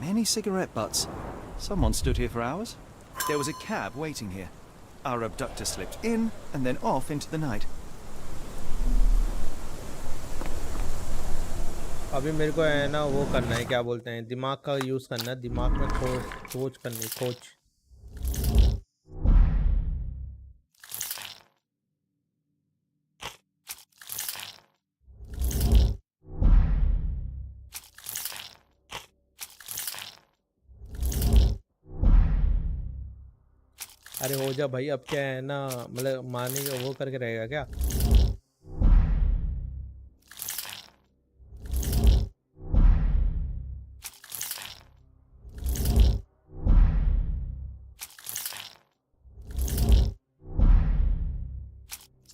Many cigarette butts. Someone stood here for hours. There was a cab waiting here. Our abductor slipped in and then off into the night. अभी मेरे को है ना वो करना है, क्या बोलते हैं, दिमाग का यूज़ करना है, दिमाग में खोज करनी, खोज। अरे हो जा भाई, अब क्या है ना, मतलब मारने का वो करके रहेगा क्या?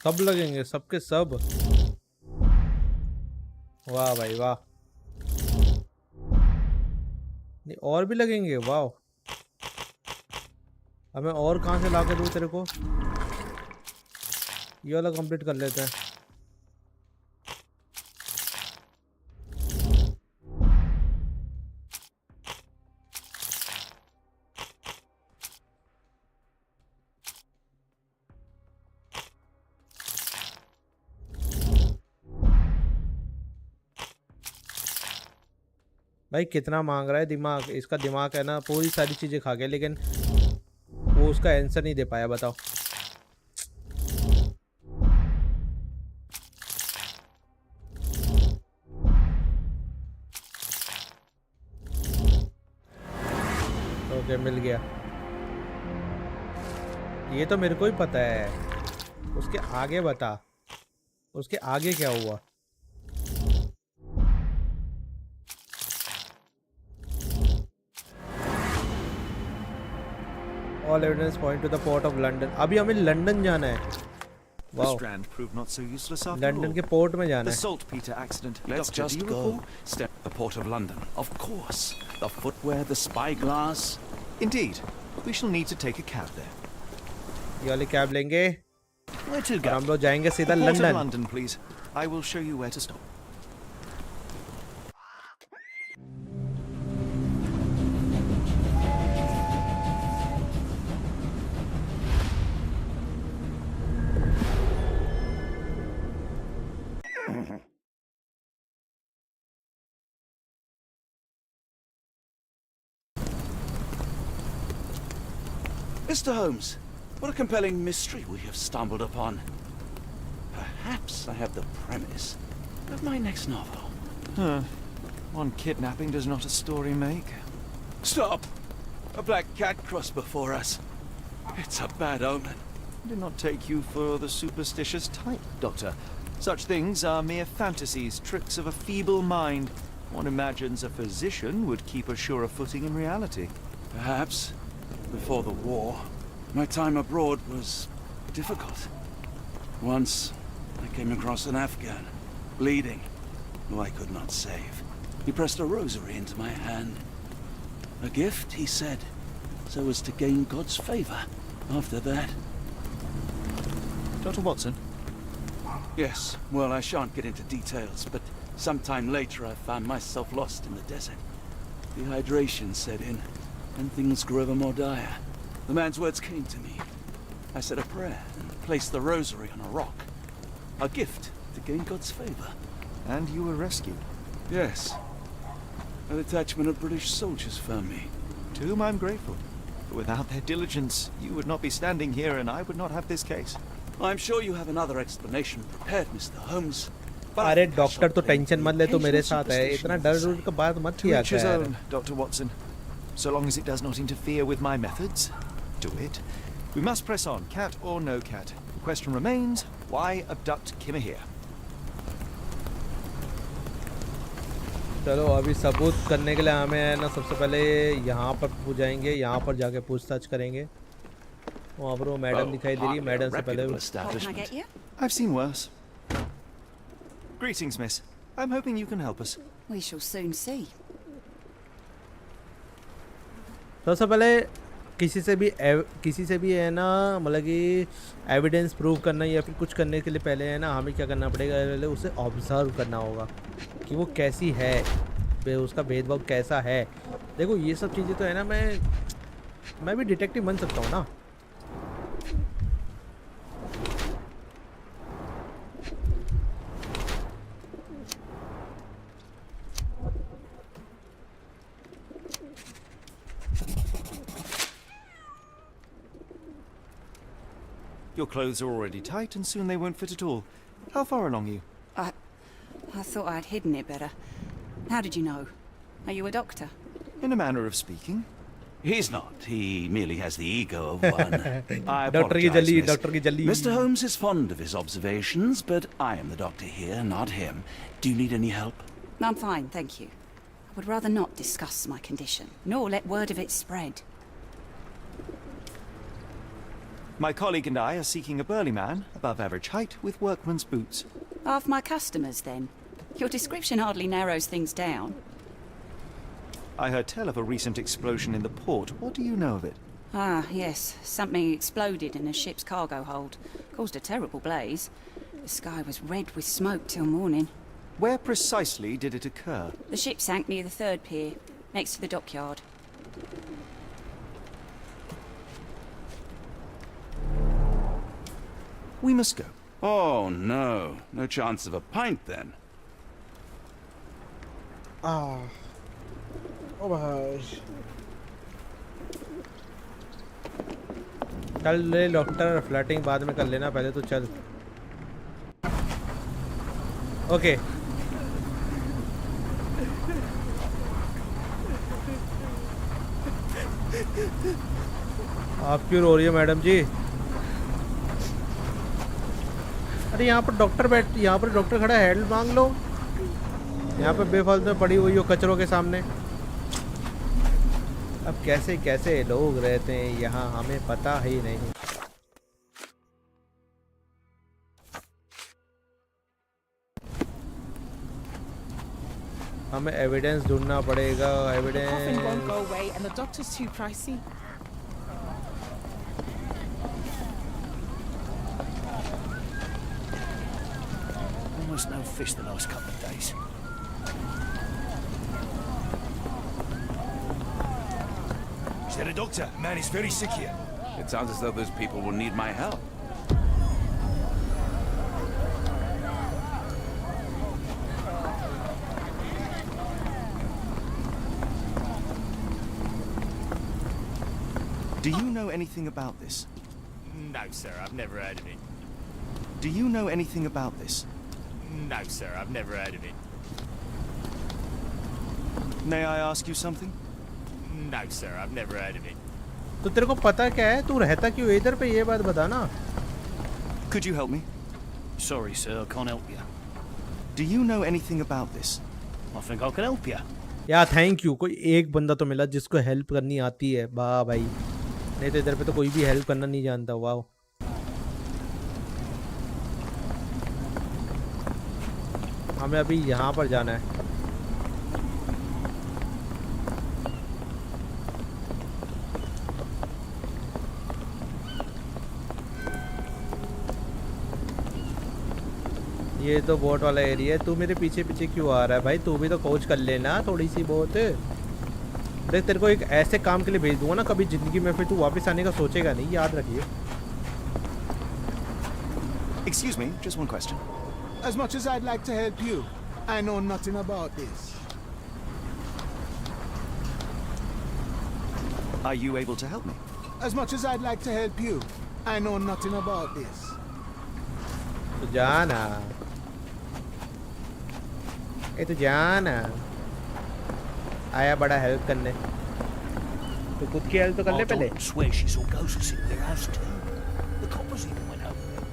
सब लगेंगे, सबके सब। वाह भाई वाह। नहीं और भी लगेंगे, वाह। अब मैं और कहाँ से ला के दूँ तेरे को? ये वाला कंप्लीट कर लेते हैं। भाई कितना मांग रहा है दिमाग? इसका दिमाग है ना पूरी सारी चीज़ें खा गया, लेकिन वो उसका आंसर नहीं दे पाया। बताओ। ओके मिल गया। ये तो मेरे को ही पता है। उसके आगे बता, उसके आगे क्या हुआ? All evidence point to the port of London. अभी हमें लंदन जाना है। वाओ। लंदन के पोर्ट में जाना है। Let's just go. Step the port of London. Of course. The footwear, the spyglass. Indeed. We shall need to take a cab there. ये वाली कैब लेंगे। Where to go? हम लोग जाएंगे सीधा Port of London. London, please. I will show you where to stop. Mr. Holmes, what a compelling mystery we have stumbled upon. Perhaps I have the premise of my next novel. One kidnapping does not a story make. Stop! A black cat crossed before us. It's a bad omen. I did not take you for the superstitious type, Doctor. Such things are mere fantasies, tricks of a feeble mind. One imagines a physician would keep a surer footing in reality. Perhaps. Before the war, my time abroad was difficult. Once, I came across an Afghan, bleeding, who I could not save. He pressed a rosary into my hand. A gift, he said, so as to gain God's favor. After that... Dr. Watson? Yes, well, I shan't get into details, but sometime later I found myself lost in the desert. Dehydration set in, and things grew ever more dire. The man's words came to me. I said a prayer and placed the rosary on a rock. A gift to gain God's favor. And you were rescued? Yes. A detachment of British soldiers found me. To whom I'm grateful. But without their diligence, you would not be standing here and I would not have this case. I'm sure you have another explanation prepared, Mr. Holmes. अरे doctor तो tension मत ले, तो मेरे साथ है, इतना डर का बात मत किया To each his कर। own, Dr. Watson. So long as it does not interfere with my methods, do it. We must press on, cat or no cat. The question remains, why abduct 𝐸𝐸𝐻? चलो अभी सबूत करने के लिए हमें ना सबसे पहले यहाँ पर जाएंगे, यहाँ पर जाके पूछताछ करेंगे। वहाँ पर वो मैडम दिखाई दे रही है, मैडम से पहले। I've seen worse. Greetings, miss. I'm hoping you can help us. We shall soon see. सबसे पहले किसी से भी है ना, मतलब कि एविडेंस प्रूव करना या फिर कुछ करने के लिए पहले है ना हमें क्या करना पड़ेगा, पहले उसे ऑब्जर्व करना होगा कि वो कैसी है, उसका भेदभाव कैसा है। देखो ये सब चीज़ें तो है ना मैं मैं भी डिटेक्टिव बन सकता हूँ ना। Your clothes are already tight and soon they won't fit at all. How far along are you? I thought I'd hidden it better. How did you know? Are you a doctor? In a manner of speaking. He's not. He merely has the ego of one. I doctor की apologize, जल्दी, miss. Doctor की जल्दी। Mr. Holmes is fond of his observations, but I am the doctor here, not him. Do you need any help? I'm fine, thank you. I would rather not discuss my condition, nor let word of it spread. My colleague and I are seeking a burly man, above average height, with workman's boots. Half my customers, then. Your description hardly narrows things down. I heard tell of a recent explosion in the port. What do you know of it? Ah, yes. Something exploded in a ship's cargo hold. Caused a terrible blaze. The sky was red with smoke till morning. Where precisely did it occur? The ship sank near the third pier, next to the dockyard. We must go. Oh, no. No chance of a pint, then. ओ भाई चल ले doctor, फ्लैटिंग बाद में कर लेना, पहले तो चल। ओके आप क्यों रो रही हो मैडम जी? अरे यहाँ पर डॉक्टर यहाँ पर डॉक्टर खड़ा है, हेल्प मांग लो। यहाँ पे बेफालतू में पड़ी हुई हो कचरों के सामने। अब कैसे कैसे लोग रहते हैं यहाँ, हमें पता ही नहीं। हमें एविडेंस ढूंढना पड़ेगा, evidence. Almost no fish the last couple of days. Is that a doctor? Man is very sick here. It sounds as though those people will need my help. Do you know anything about this? No, sir, I've never heard of it. Do you know anything about this? No, sir, I've never heard of it. May I ask you something? No, sir, I've never heard of it. तो तेरे को पता क्या है? तू रहता क्यों इधर पे, ये बात बता ना। Could you help me? Sorry, sir, I can't help you. Do you know anything about this? I think I can help you. यार थैंक यू, कोई एक बंदा तो मिला जिसको हेल्प करनी आती है। वाह भाई, नहीं तो इधर पे तो कोई भी हेल्प करना नहीं जानता। वाह, हमें अभी यहाँ पर जाना है। ये तो बोट वाला एरिया है। तू मेरे पीछे पीछे क्यों आ रहा है भाई? तू भी तो कोच कर लेना थोड़ी सी बहुत। देख तेरे को एक ऐसे काम के लिए भेज दूंगा ना, कभी जिंदगी में फिर तू वापस आने का सोचेगा नहीं, याद रखिए। Excuse me, just one question. As much as I'd like to help you, I know nothing about this. Are you able to help me? As much as I'd like to help you, I know nothing about this. तो जाना, ये तो जाना आया बड़ा help करने। तो खुद की हेल्प तो कर ले पहले। I swear she saw ghosts in their house too. The coppers even went over there.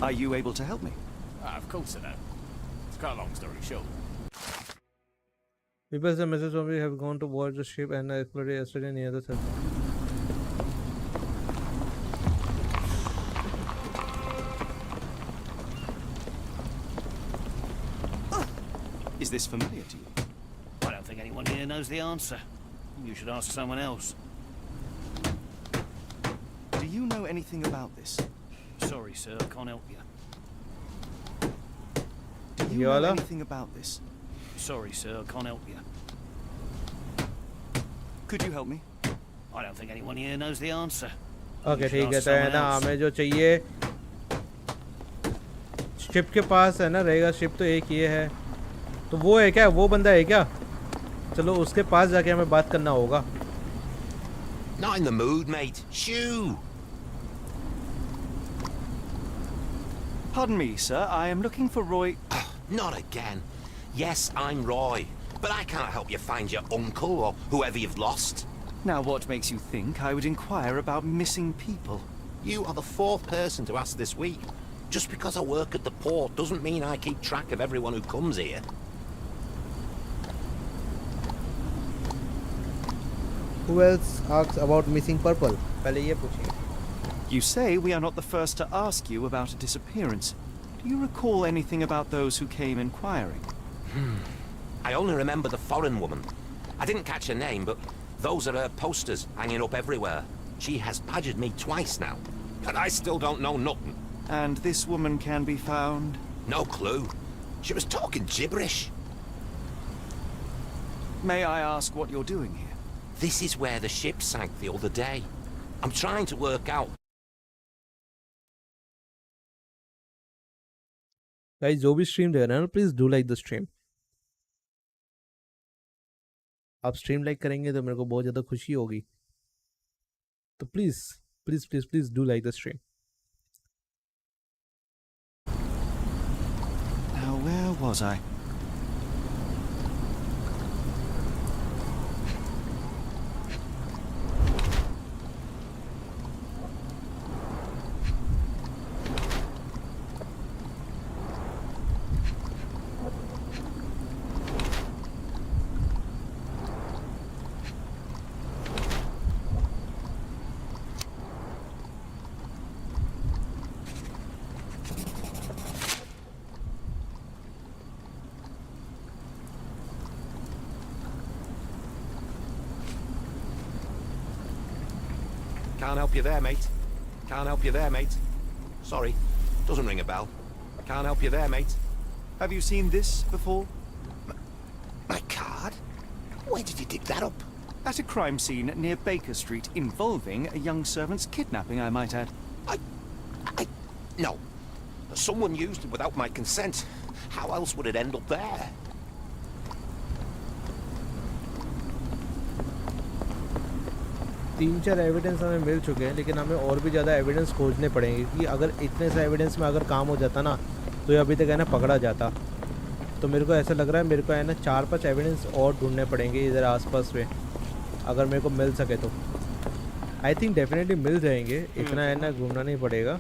Are you able to help me? Of course I know. It's quite a long story short. People say Mrs. Zowie have gone to board the ship and exploded yesterday near the surface. Is this familiar to you? I don't think anyone here knows the answer. You should ask someone else. Do you know anything about this? Sorry, sir, I can't help you. Do you know anything about this? Sorry, sir, I can't help you. Could you help me? I don't think anyone here knows the answer. Okay ठीक है, तो है ना हमें जो चाहिए ship के पास है ना रहेगा, शिप तो एक ये है, तो वो है क्या, वो बंदा है क्या? चलो उसके पास जाके हमें बात करना होगा. Not in the mood, mate. Shoo! Pardon me, sir. I am looking for Roy. Not again. Yes, I'm Roy, but I can't help you find your uncle or whoever you've lost. Now, what makes you think I would inquire about missing people? You are the fourth person to ask this week. Just because I work at the port doesn't mean I keep track of everyone who comes here. Who else asks about missing purple? पहले ये पूछिए. You say we are not the first to ask you about a disappearance. Do you recall anything about those who came inquiring? I only remember the foreign woman. I didn't catch her name, but those are her posters hanging up everywhere. She has badgered me twice now, and I still don't know nothing. And this woman can be found? No clue. She was talking gibberish. May I ask what you're doing here? This is where the ship sank the other day. I'm trying to work out. Guys, जो भी stream दे रहे हैं ना, please do like the stream. आप stream like करेंगे तो मेरे को बहुत ज़्यादा खुशी होगी, तो please please please please do like the stream. Now, where was I? Can't help you there, mate. Can't help you there, mate. Sorry, doesn't ring a bell. Can't help you there, mate. Have you seen this before? My card? Where did you dig that up? At a crime scene near Baker Street involving a young servant's kidnapping, I might add. No. Someone used it without my consent. How else would it end up there? तीन चार evidence हमें मिल चुके हैं, लेकिन हमें और भी ज़्यादा एविडेंस खोजने पड़ेंगे कि अगर इतने से एविडेंस में अगर काम हो जाता ना, तो ये अभी तक है ना पकड़ा जाता. तो मेरे को ऐसा लग रहा है, मेरे को है ना 4-5 एविडेंस और ढूंढने पड़ेंगे इधर आसपास में, अगर मेरे को मिल सके तो. आई थिंक डेफिनेटली मिल जाएंगे, इतना है ना घूमना नहीं पड़ेगा.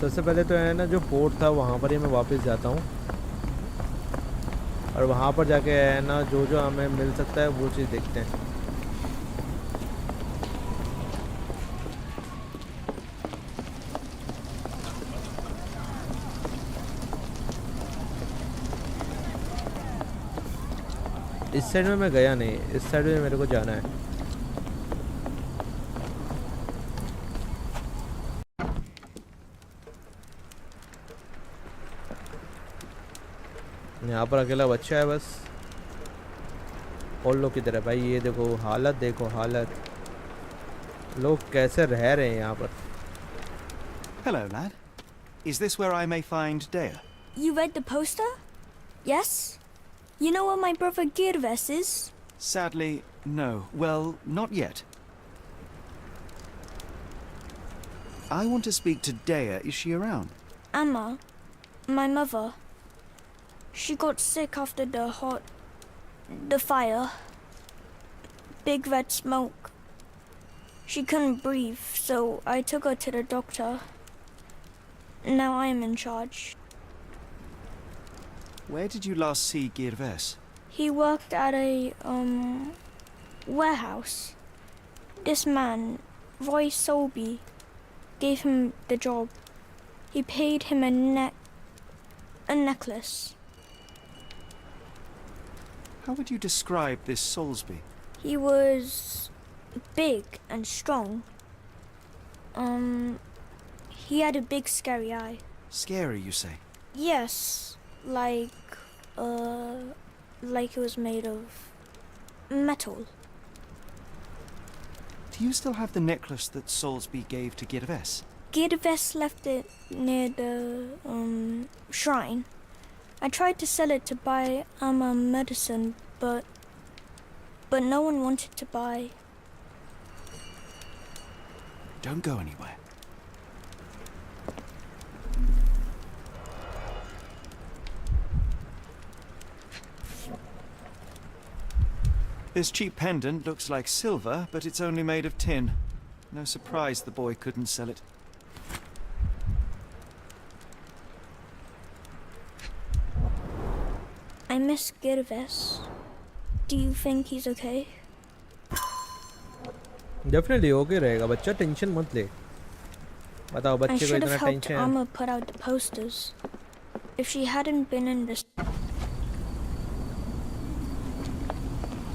सबसे पहले तो है ना जो पोर्ट था वहाँ पर ही मैं वापस जाता हूँ, और वहाँ पर जाके है ना जो जो हमें मिल सकता है वो चीज़ देखते हैं. इस साइड में मैं गया नहीं, इस साइड में मेरे को जाना है. यहाँ पर अकेला बच्चा है बस. और लोग किधर है भाई? ये देखो हालत, देखो हालत, लोग कैसे रह रहे हैं यहाँ पर. Hello, lad. Is this where I may find Dea? You read the poster? Yes? You know where my brother 𝐏𝐸𝐻𝐫𝐿 is? Sadly, no. Well, not yet. I want to speak to Dea. Is she around? Amma, my mother. She got sick after the fire. Big red smoke. She couldn't breathe, so I took her to the doctor. Now I am in charge. Where did you last see 𝐏𝐸𝐻𝐫𝐿? He worked at a, warehouse. This man, Roy Zowie, gave him the job. He paid him a necklace. How would you describe this Soulsby? He was big and strong. He had a big scary eye. Scary, you say? Yes, like it was made of metal. Do you still have the necklace that Soulsby gave to 𝐸𝐸𝐻𝐸? 𝐸𝐸𝐸𝐻𝐸 left it near the shrine. I tried to sell it to buy Amma medicine, but no one wanted to buy. Don't go anywhere. This cheap pendant looks like silver, but it's only made of tin. No surprise the boy couldn't sell it. I miss 𝐸𝐸𝐻𝐸. Do you think he's okay? Definitely okay रहेगा बच्चा, tension मत ले। बताओ I बच्चे को should इतना have helped tension है। Amma put out the posters. If she hadn't been in this...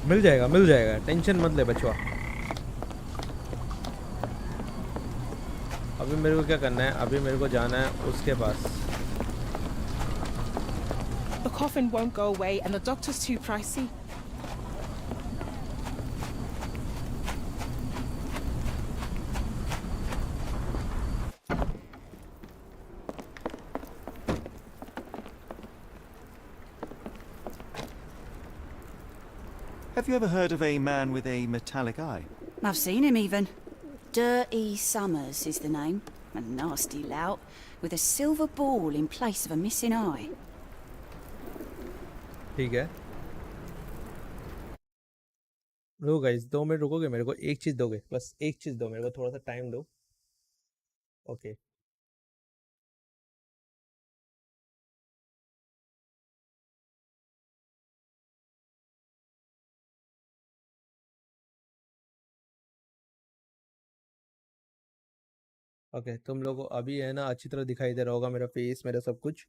मिल जाएगा, टेंशन मत ले बच्चा। अभी मेरे को क्या करना है, अभी मेरे को जाना है उसके पास। The coffin won't go away and the doctor's too pricey. Have you ever heard of a man with a metallic eye? I've seen him even. Dirty Summers is the name. A nasty lout, with a silver ball in place of a missing eye. ठीक है। लो guys 2 minute रुकोगे, मेरे को एक चीज़ दोगे, बस एक चीज़ दो मेरे को, थोड़ा सा टाइम दो। ओके ओके तुम लोगों को अभी है ना अच्छी तरह दिखाई दे रहा होगा मेरा फेस, मेरा सब कुछ।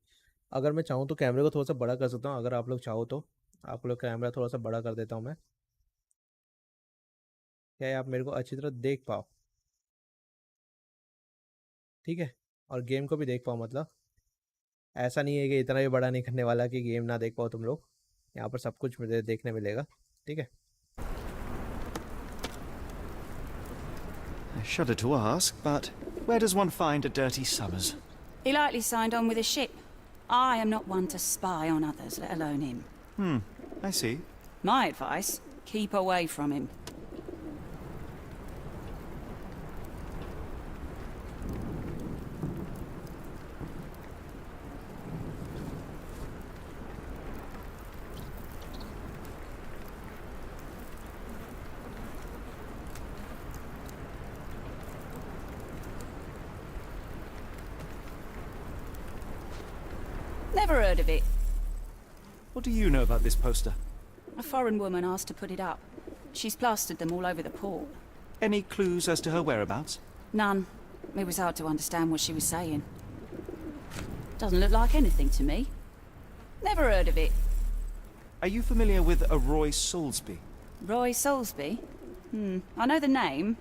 अगर मैं चाहूँ तो कैमरे को थोड़ा सा बड़ा कर सकता हूँ, अगर आप लोग चाहो तो आप लोग कैमरा थोड़ा सा बड़ा कर देता हूँ मैं, क्या आप मेरे को अच्छी तरह देख पाओ, ठीक है। और गेम को भी देख पाओ, मतलब ऐसा नहीं है कि इतना भी बड़ा नहीं करने वाला कि गेम ना देख पाओ तुम लोग, यहाँ पर सब कुछ मुझे देखने मिलेगा, ठीक है। I shudder to ask, but where does one find a dirty Summers? He likely signed on with a ship. I am not one to spy on others, let alone him. I see. My advice, keep away from him. Never heard of it. What do you know about this poster? A foreign woman asked to put it up. She's plastered them all over the port. Any clues as to her whereabouts? None. It was hard to understand what she was saying. Doesn't look like anything to me. Never heard of it. Are you familiar with a Roy Soulsby? Roy Soulsby? I know the name,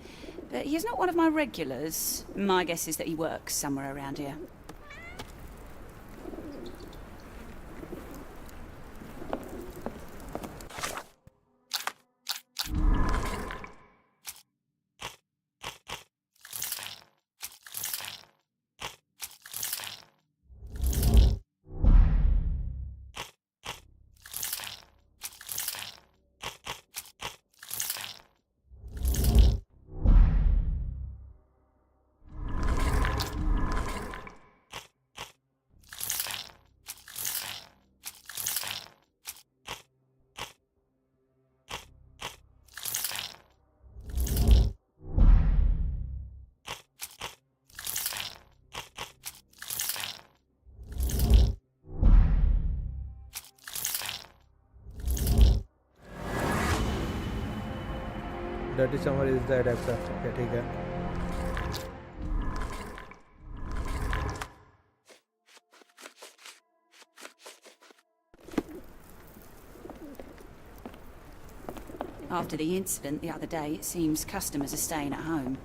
but he's not one of my regulars. My guess is that he works somewhere around here. Dirty Summer is the adapter, okay, ठीक है। After the incident the other day, it seems customers are staying at home.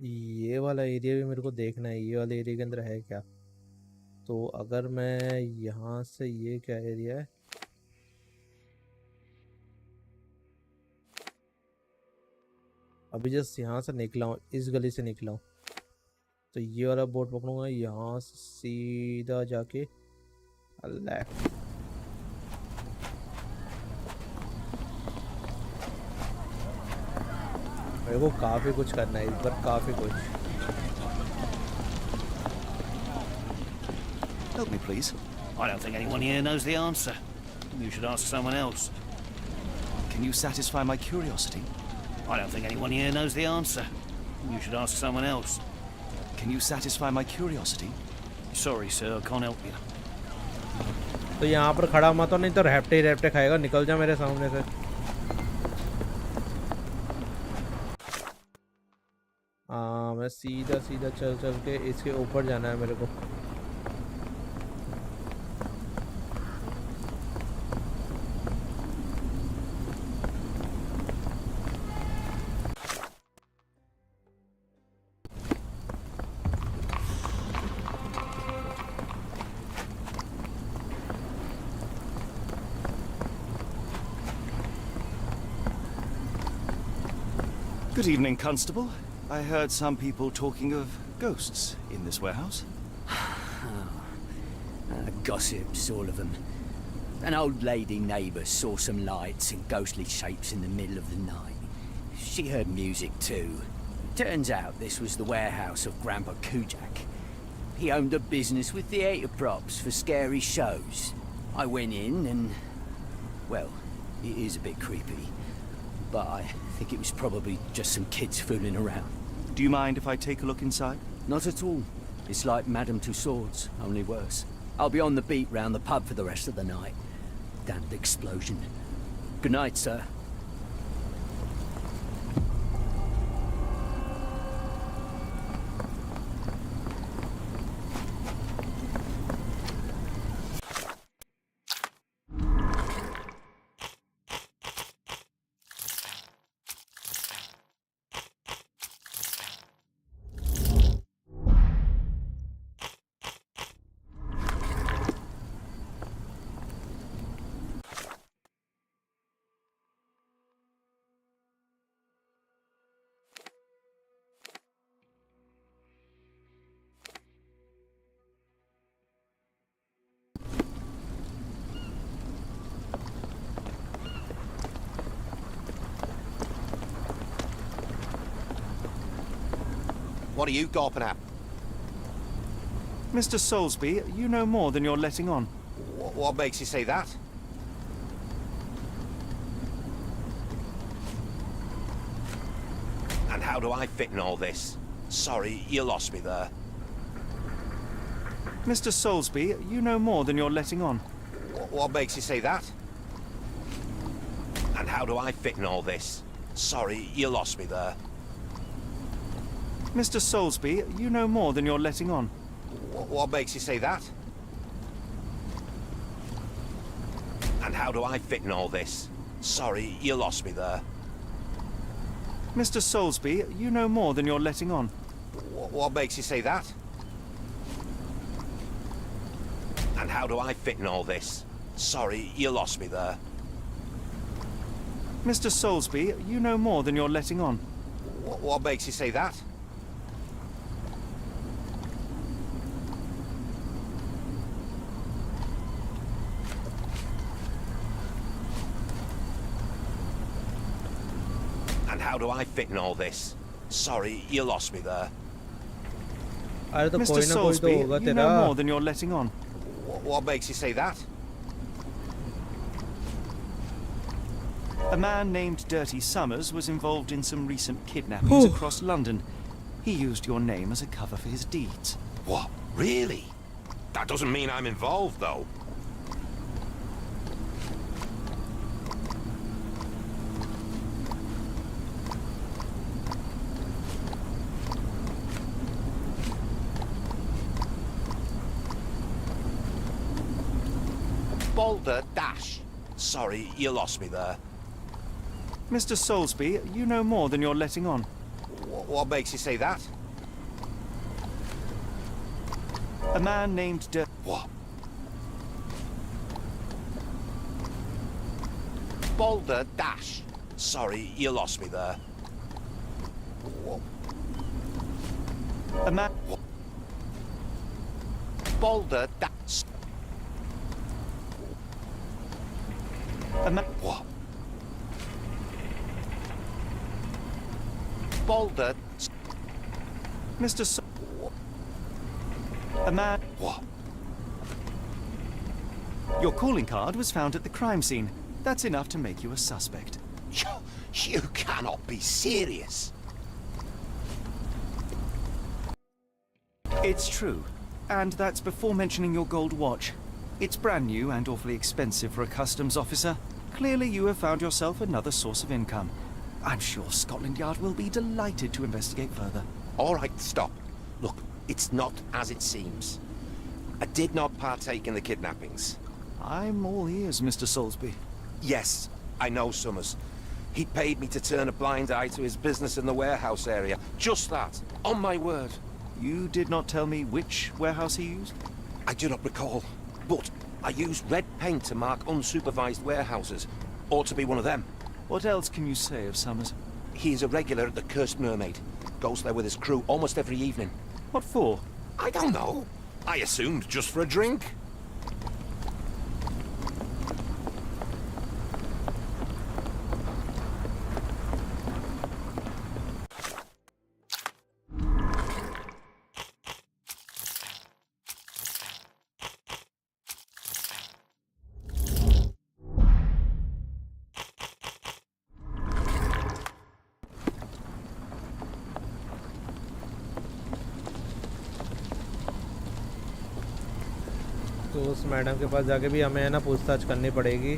ये वाला area भी मेरे को देखना है, ये वाले एरिया के अंदर है क्या। तो अगर मैं यहाँ से, ये क्या एरिया है, अभी जस्ट यहाँ से निकला हूँ, इस गली से निकला हूँ, तो ये वाला बोर्ड पकड़ूंगा, यहाँ से सीधा जाके लेफ्ट। मेरे को काफ़ी कुछ करना है इस बार, काफ़ी कुछ। Help me, please. I don't think anyone here knows the answer. You should ask someone else. Can you satisfy my curiosity? I don't think anyone here knows the answer. You should ask someone else. Can you satisfy my curiosity? Sorry, sir, I can't help you. तो यहाँ पर खड़ा मत हो, नहीं तो रैप्टे ही रैप्टे खाएगा, निकल जा मेरे सामने से। हाँ, मैं सीधा सीधा चल चल के इसके ऊपर जाना है मेरे को। Good evening, Constable. I heard some people talking of ghosts in this warehouse. Gossips, all of them. An old lady neighbour saw some lights and ghostly shapes in the middle of the night. She heard music too. Turns out this was the warehouse of Grandpa 𝐏𝐞𝐫𝐢𝐻𝐿. He owned a business with theatre props for scary shows. I went in and, well, it is a bit creepy, but I think it was probably just some kids fooling around. Do you mind if I take a look inside? Not at all. It's like Madame Tussauds, only worse. I'll be on the beat round the pub for the rest of the night. Damned explosion. Good night, sir. What are you gawping at? Mr. Soulsby, you know more than you're letting on. What makes you say that? And how do I fit in all this? Sorry, you lost me there. Mr. Soulsby, you know more than you're letting on. What makes you say that? And how do I fit in all this? Sorry, you lost me there. Mr. Soulsby, you know more than you're letting on. What makes you say that? And how do I fit in all this? Sorry, you lost me there. Mr. Soulsby, you know more than you're letting on. What makes you say that? And how do I fit in all this? Sorry, you lost me there. Mr. Soulsby, you know more than you're letting on. What makes you say that? And how do I fit in all this? Sorry, you lost me there. Mr. Soulsby, you know more than you're letting on. What makes you say that? A man named Dirty Summers was involved in some recent kidnappings across London. He used your name as a cover for his deeds. What? Really? That doesn't mean I'm involved, though. Boulder Dash. Sorry, you lost me there. Mr. Soulsby, you know more than you're letting on. What makes you say that? A man named What? Boulder Dash. Sorry, you lost me there. A man... Boulder Dash. A man... What? Boulder... Mr. A man... What? Your calling card was found at the crime scene. That's enough to make you a suspect. You cannot be serious. It's true. And that's before mentioning your gold watch. It's brand new and awfully expensive for a customs officer. Clearly you have found yourself another source of income. I'm sure Scotland Yard will be delighted to investigate further. All right, stop. Look, it's not as it seems. I did not partake in the kidnappings. I'm all ears, Mr. Soulsby. Yes, I know Summers. He paid me to turn a blind eye to his business in the warehouse area. Just that, on my word. You did not tell me which warehouse he used? I do not recall, but I used red paint to mark unsupervised warehouses. Ought to be one of them. What else can you say of Summers? He is a regular at the Cursed Mermaid. Goes there with his crew almost every evening. What for? I don't know. I assumed just for a drink. तो उस madam के पास जाके भी हमें है ना पूछताछ करनी पड़ेगी।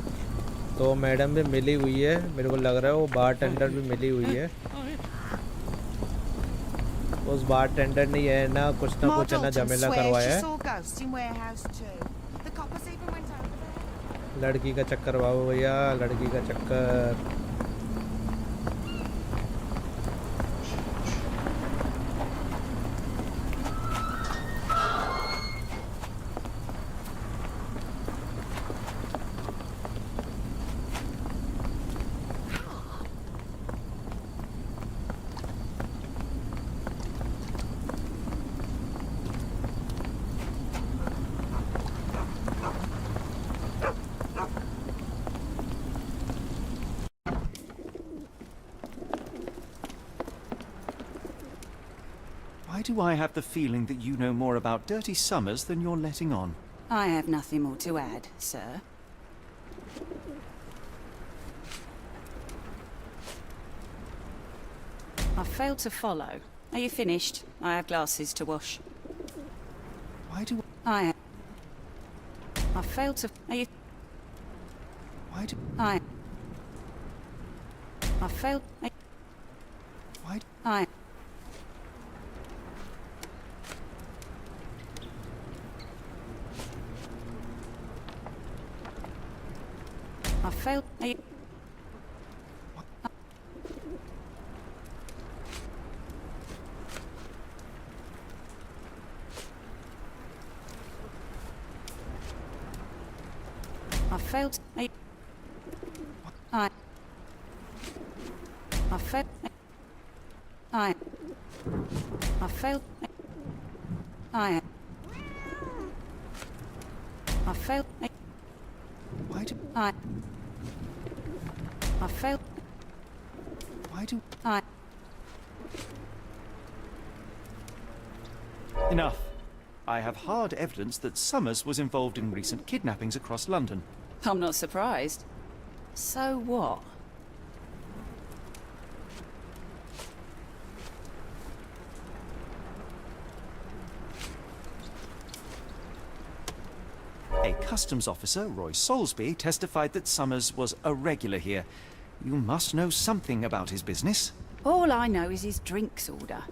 तो मैडम भी मिली हुई है, मेरे को लग रहा है वो बार टेंडर भी मिली हुई है। उस बार टेंडर ने है ना कुछ है ना झमेला करवाया है। लड़की का चक्कर बाबू भैया, लड़की का चक्कर। Why do I have the feeling that you know more about Dirty Summers than you're letting on? I have nothing more to add, sir. I failed to follow. Are you finished? I have glasses to wash. Why do I failed to... Are you... Why do I failed... Why I failed... Are you... I failed... Are you... I failed... I failed... I failed... Why do I failed... Why do I... Enough. I have hard evidence that Summers was involved in recent kidnappings across London. I'm not surprised. So what? A customs officer, Roy Soulsby, testified that Summers was a regular here. You must know something about his business. All I know is his drinks order.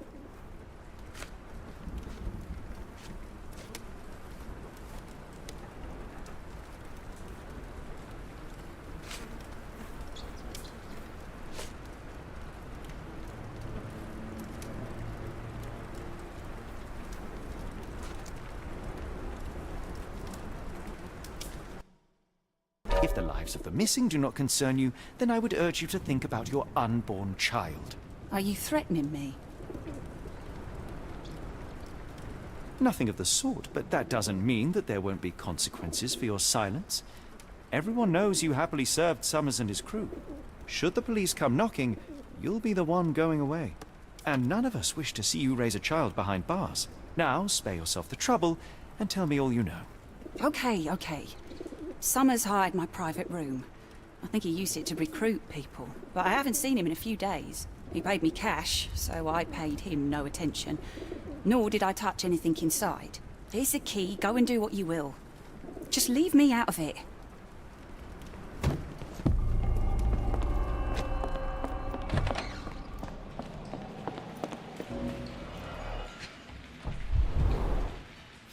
If the lives of the missing do not concern you, then I would urge you to think about your unborn child. Are you threatening me? Nothing of the sort, but that doesn't mean that there won't be consequences for your silence. Everyone knows you happily served Summers and his crew. Should the police come knocking, you'll be the one going away. And none of us wish to see you raise a child behind bars. Now, spare yourself the trouble and tell me all you know. Okay. Summers hired my private room. I think he used it to recruit people, but I haven't seen him in a few days. He paid me cash, so I paid him no attention. Nor did I touch anything inside. Here's the key, go and do what you will. Just leave me out of it.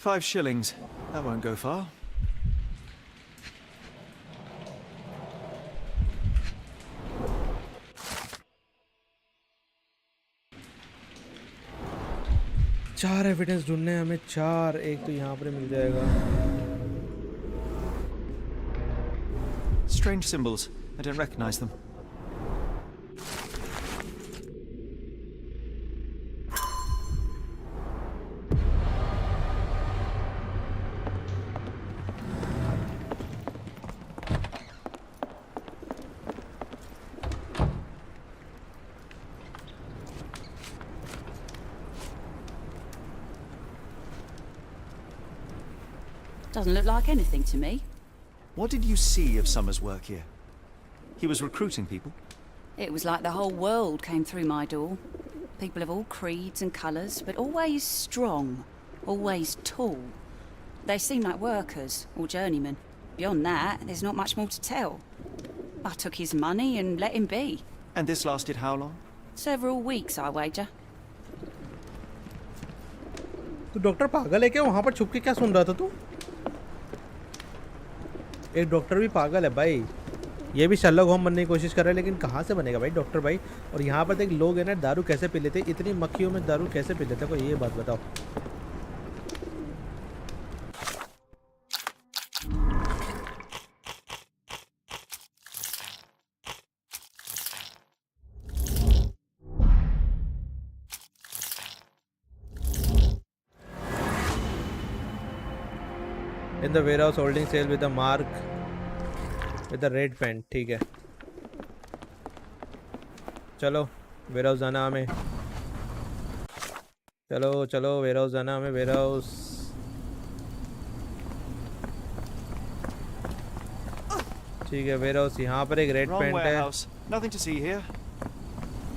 £5. That won't go far. चार evidence ढूंढने हैं हमें, 4। एक तो यहाँ पर मिल जाएगा। Strange symbols. I don't recognize them. Doesn't look like anything to me. What did you see of Summers' work here? He was recruiting people? It was like the whole world came through my door. People of all creeds and colours, but always strong, always tall. They seem like workers or journeymen. Beyond that, there's not much more to tell. I took his money and let him be. And this lasted how long? Several weeks, I wager. तो doctor पागल है क्या? वहाँ पर छुप के क्या सुन रहा था तू? एक डॉक्टर भी पागल है भाई। ये भी शर्लॉक होम बनने की कोशिश कर रहा है, लेकिन कहाँ से बनेगा भाई डॉक्टर भाई? और यहाँ पर देख लोग है ना, दारू कैसे पी लेते, इतनी मक्खियों में दारू कैसे पी लेते, कोई ये बात बताओ। In the warehouse holding sale with a mark with a red pen, ठीक है। चलो वेयरहाउस जाना हमें, चलो वेयरहाउस जाना हमें, वेयरहाउस। ठीक है, वेयरहाउस यहाँ पर एक रेड पेंट है। Nothing to see here.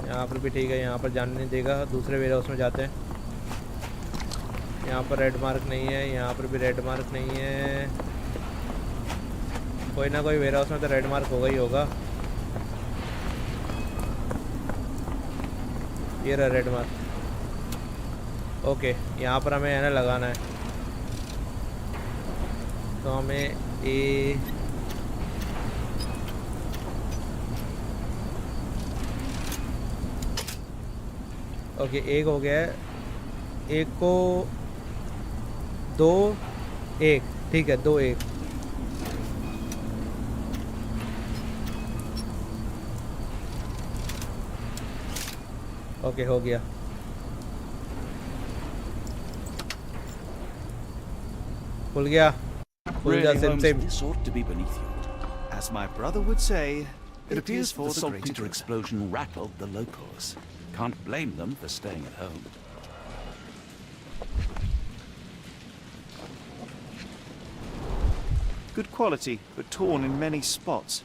यहाँ पर भी ठीक है, यहाँ पर जाने नहीं देगा। दूसरे वेयरहाउस में जाते हैं। यहाँ पर रेड मार्क नहीं है, यहाँ पर भी रेड मार्क नहीं है। कोई ना कोई वेयरहाउस में तो रेड मार्क होगा ही होगा। ये रहा रेड मार्क। ओके, यहाँ पर हमें है ना लगाना है, तो हमें ओके, एक हो गया है, एक को 2 1, ठीक है, 2 1। ओके, हो गया। खुल गया, खुल गया। This ought to be beneath you. As my brother would say, It appears for the the saltpeter greater explosion rattled the locals. Can't blame them for staying at home. good quality, but torn in many spots.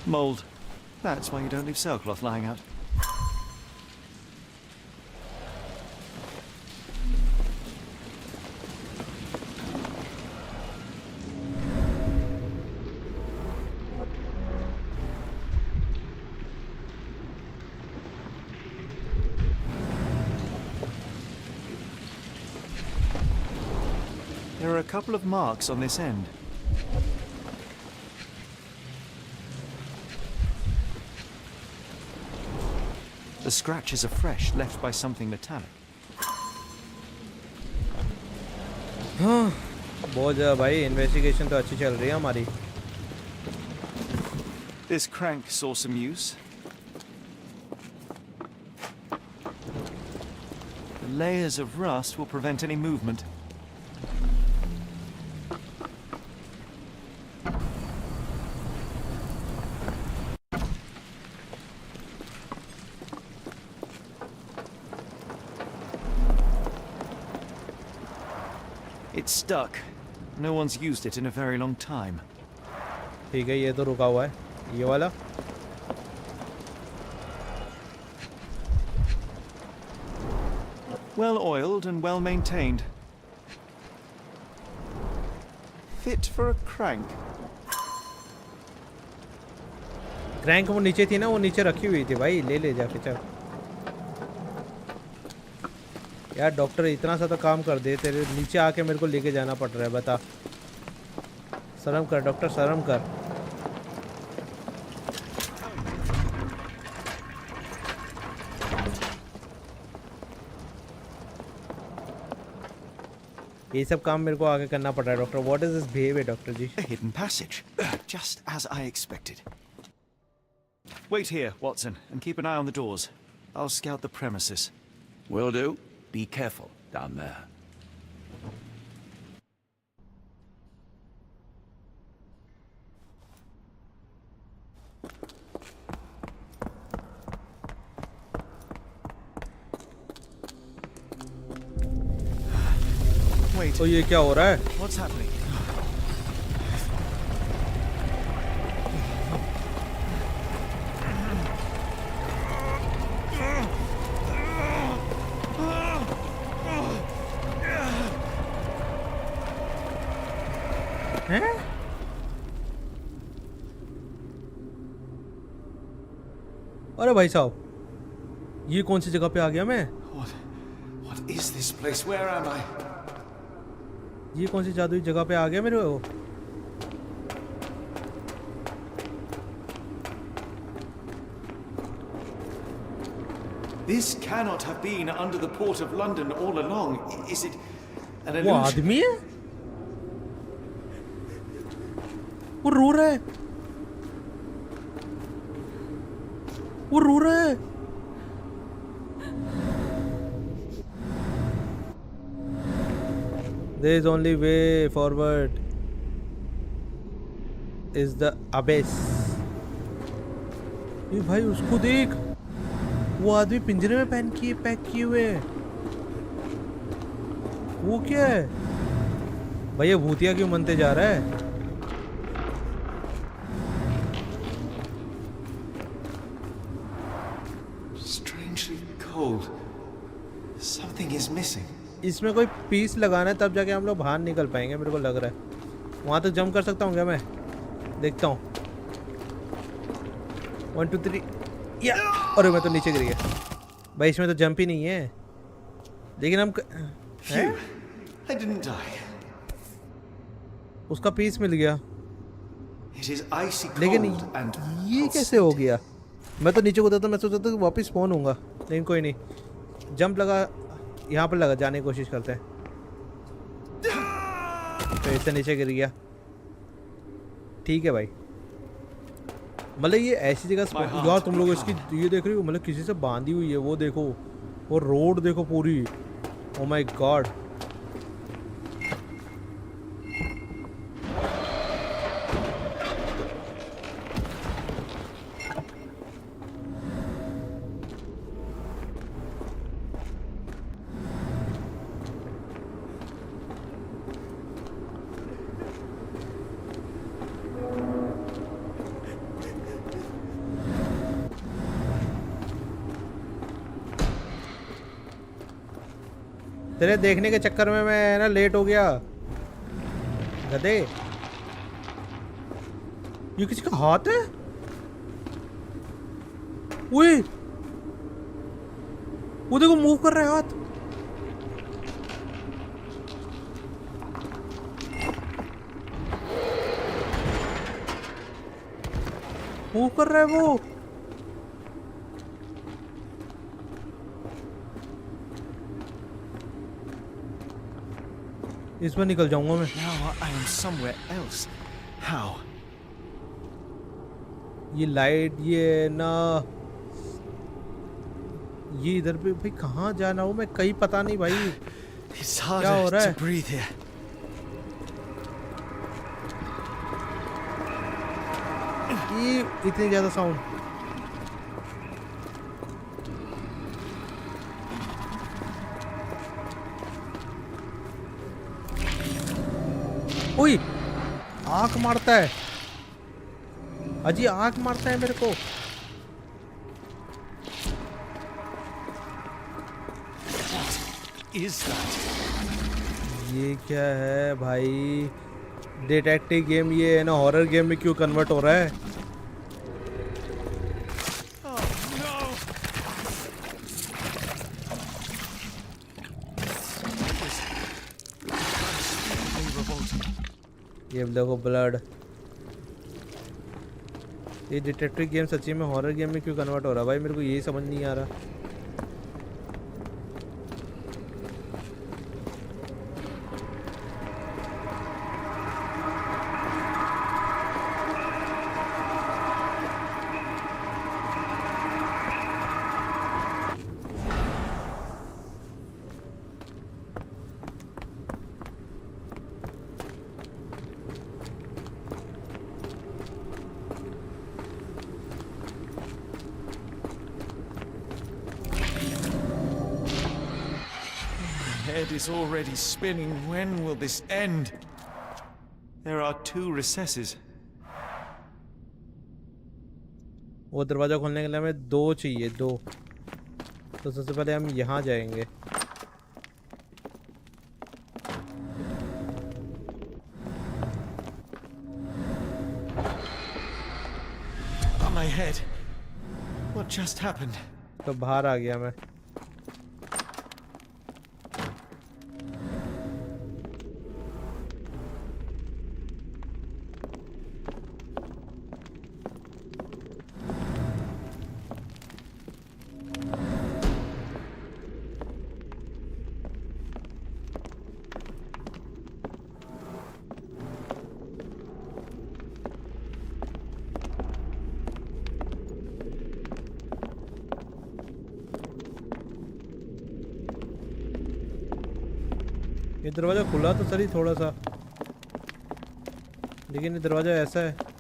Mold. That's why you don't leave sailcloth lying out. There are a couple of marks on this end. The scratches are fresh, left by something metallic. हाँ बहुत ज़्यादा भाई, investigation तो अच्छी चल रही है हमारी. This crank saw some use. The layers of rust will prevent any movement. It's stuck. No one's used it in a very long time. ठीक है, ये तो रुका हुआ है, ये वाला. Well oiled and well maintained. Fit for a crank. Crank वो नीचे थी ना, वो नीचे रखी हुई थी भाई, ले जाके चल. यार डॉक्टर इतना सा तो काम कर दे, तेरे नीचे आके मेरे को लेके जाना पड़ रहा है, बता. शर्म कर डॉक्टर, शर्म कर. ये सब काम मेरे को आगे करना पड़ रहा है doctor. What is this behaviour doctor ji? A hidden passage, just as I expected. Wait here, Watson, and keep an eye on the doors. I'll scout the premises. Will do. Be careful down there. Wait. तो ये क्या हो रहा है? What's happening? हैं? अरे भाई साहब, ये कौन सी जगह पे आ गया मैं? What is this place? Where am I? ये कौन सी जादुई जगह पे आ गया मेरे को? This cannot have been under the port of London all along. Is it an illusion? वो आदमी है? वो रो रहा है. वो रो रहा है. There is only way forward is the abyss. ये भाई उसको देख, वो आदमी पिंजरे में पैक किए हुए हैं. वो क्या है भाई? ये भूतिया क्यों बनते जा रहा है? Strangely cold. Something is missing. इसमें कोई पीस लगाना है, तब जाके हम लोग बाहर निकल पाएंगे, मेरे को लग रहा है. वहाँ तक जंप कर सकता हूँ क्या मैं? देखता हूँ. 1 2 3 या. अरे मैं तो नीचे गिर गया भाई. इसमें तो जंप ही नहीं है. लेकिन हम I didn't die. उसका पीस मिल गया. It is icy cold. लेकिन and ये कैसे हो गया? मैं तो नीचे कूदा था, मैं सोचा था वापस स्पॉन होऊंगा, लेकिन कोई नहीं. जंप लगा, यहाँ पर लगा, जाने की कोशिश करते हैं. तो इससे नीचे गिर गया. ठीक है भाई. मतलब ये ऐसी जगह यार, तुम लोग इसकी ये देख रहे हो, मतलब किसी से बांधी हुई है. वो देखो, वो रोड देखो पूरी. ओ माय गॉड. तेरे देखने के चक्कर में मैं ना लेट हो गया गधे. ये किसी का हाथ है? ओए, वो देखो मूव कर रहा है हाथ. मूव कर रहा है वो. इसमें निकल जाऊंगा मैं। Now I am somewhere else. How? ये लाइट ये ना ये इधर पे भाई कहाँ जाना हो मैं कहीं पता नहीं भाई। It's क्या हो रहा harder है? to breathe here. ये इतनी ज्यादा साउंड। ओए आँख मारता है अजी, आँख मारता है मेरे को। Is that? ये क्या है भाई? डिटेक्टिव गेम ये है ना हॉरर गेम में क्यों कन्वर्ट हो रहा है? Oh no! ये देखो ब्लड। ये डिटेक्टिव गेम सच्ची में हॉरर गेम में क्यों कन्वर्ट हो रहा है भाई? मेरे को यही समझ नहीं आ रहा। Head is already spinning. When will this end? There are 2 recesses. वो दरवाजा खोलने के लिए हमें 2 चाहिए, 2। तो सबसे पहले हम यहाँ जाएंगे। On my head. What just happened? तो बाहर आ गया मैं। ये दरवाजा खुला तो सही थोड़ा सा, लेकिन ये दरवाजा ऐसा है।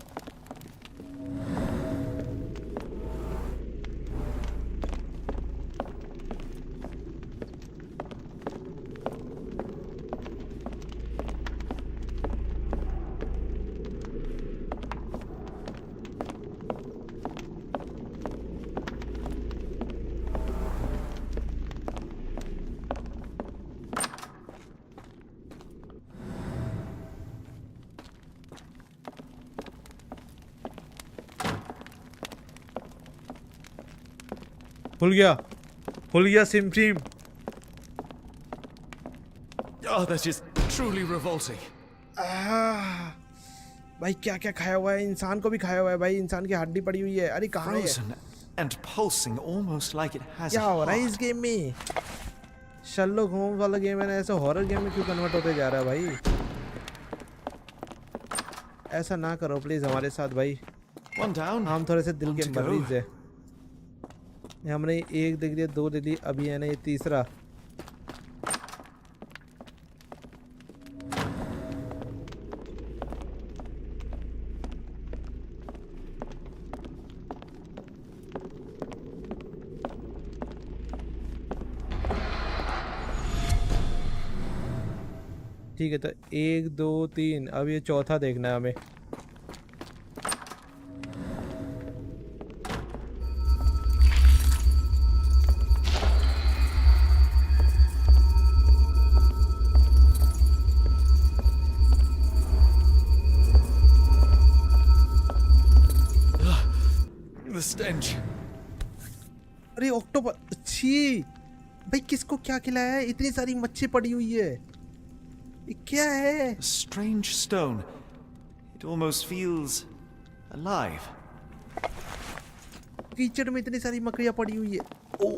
खुल गया SIM. Oh, that is truly revolting. भाई क्या क्या खाया हुआ है? इंसान को भी खाया हुआ है भाई, इंसान की हड्डी पड़ी हुई है। अरे कहाँ है? Frozen and pulsing, almost like it has क्या a हो रहा है heart. इस गेम में? शर्लॉक होम्स वाला गेम है ना, ऐसे हॉरर गेम में क्यों कन्वर्ट होते जा रहा है भाई? ऐसा ना करो प्लीज हमारे साथ भाई। One down. हम थोड़े से दिल One के to go. मरीज है। हमने 1 देख लिया, 2 दे दी, अभी है ना ये तीसरा। ठीक है, तो 1 2 3, अब ये चौथा देखना है हमें। The stench. अरे ऑक्टोपस, छी भाई, किसको क्या खिलाया है? इतनी सारी मच्छी पड़ी हुई है, ये क्या है? A strange stone. It almost feels alive. कीचड़ में इतनी सारी मकड़ियाँ पड़ी हुई है। ओ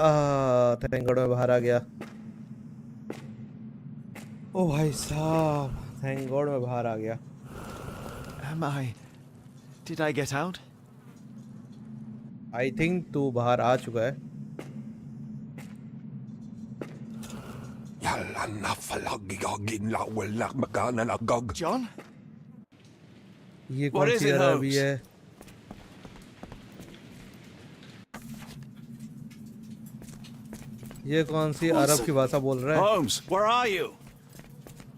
थैंक गॉड मैं बाहर आ गया। ओ भाई साहब, थैंक गॉड मैं बाहर आ गया। Did I get out? I think तू बाहर आ चुका है। John? ये What कौन is सी it, अरबी Holmes? है? ये कौन सी अरब की भाषा बोल रहा है? Holmes, where are you?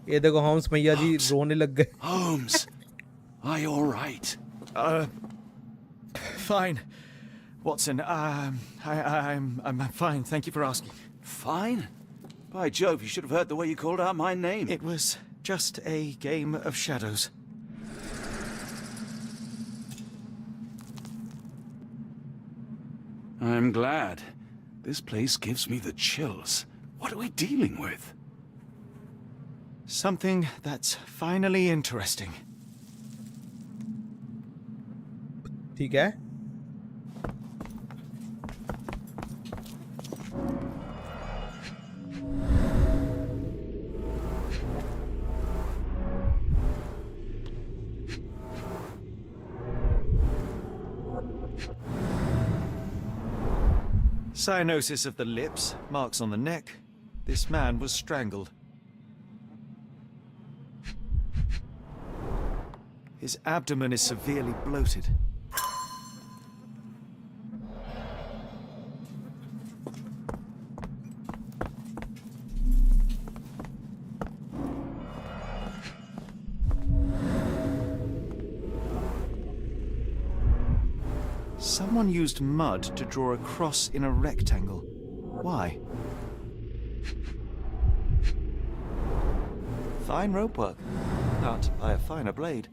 ये देखो होम्स भैया जी रोने लग गए। Holmes, are you all right? Fine. Watson, I'm fine. Thank you for asking. Fine? By Jove, you should have heard the way you called out my name. It was just a game of shadows. I'm glad. This place gives me the chills. What are we dealing with? Something that's finally interesting. ठीक है। Cyanosis of the lips, marks on the neck. This man was strangled. His abdomen is severely bloated. Someone used mud to draw a cross in a rectangle. Why? Fine rope work, cut by a finer blade.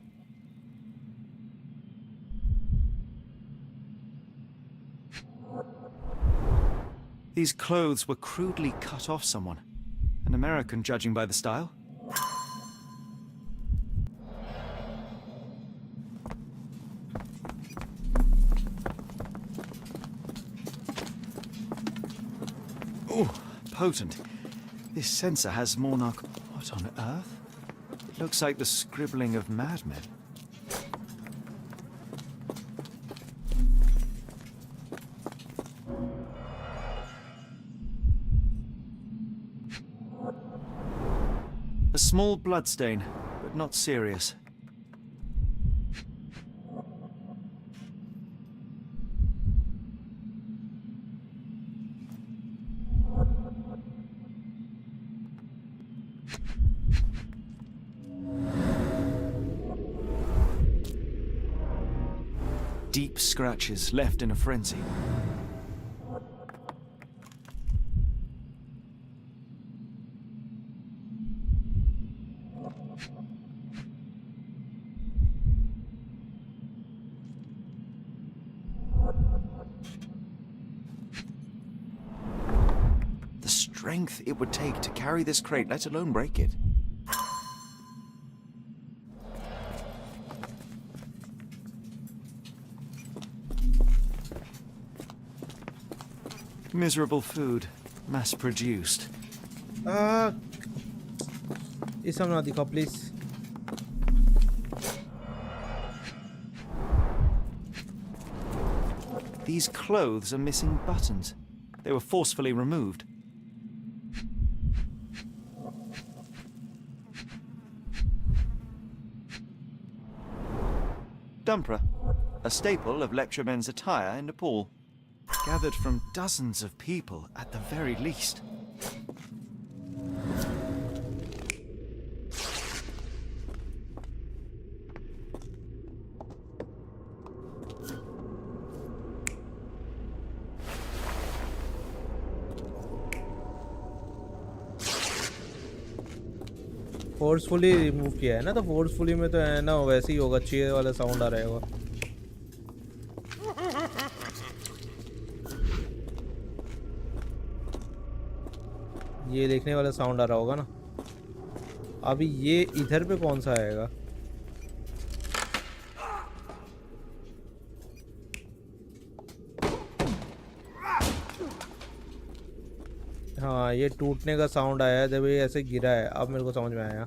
These clothes were crudely cut off someone. An American, judging by the style. Oh, potent. This sensor has more narc... What on earth? It looks like the scribbling of madmen. A small bloodstain, but not serious. Deep scratches left in a frenzy. The strength it would take to carry this crate, let alone break it. Miserable food, mass-produced. ये सब ना दिखाओ please. These clothes are missing buttons. They were forcefully removed. Dumpra, a staple of lecturemen's attire in Nepal. Gathered from dozens of people at the very least. Forcefully remove किया है ना, तो forcefully में तो है ना वैसे ही होगा, चेयर वाला साउंड आ रहा होगा। ये देखने वाला साउंड आ रहा होगा ना। अभी ये इधर पे कौन सा आएगा? हाँ ये टूटने का साउंड आया है, जब ये ऐसे गिरा है, अब मेरे को समझ में आया।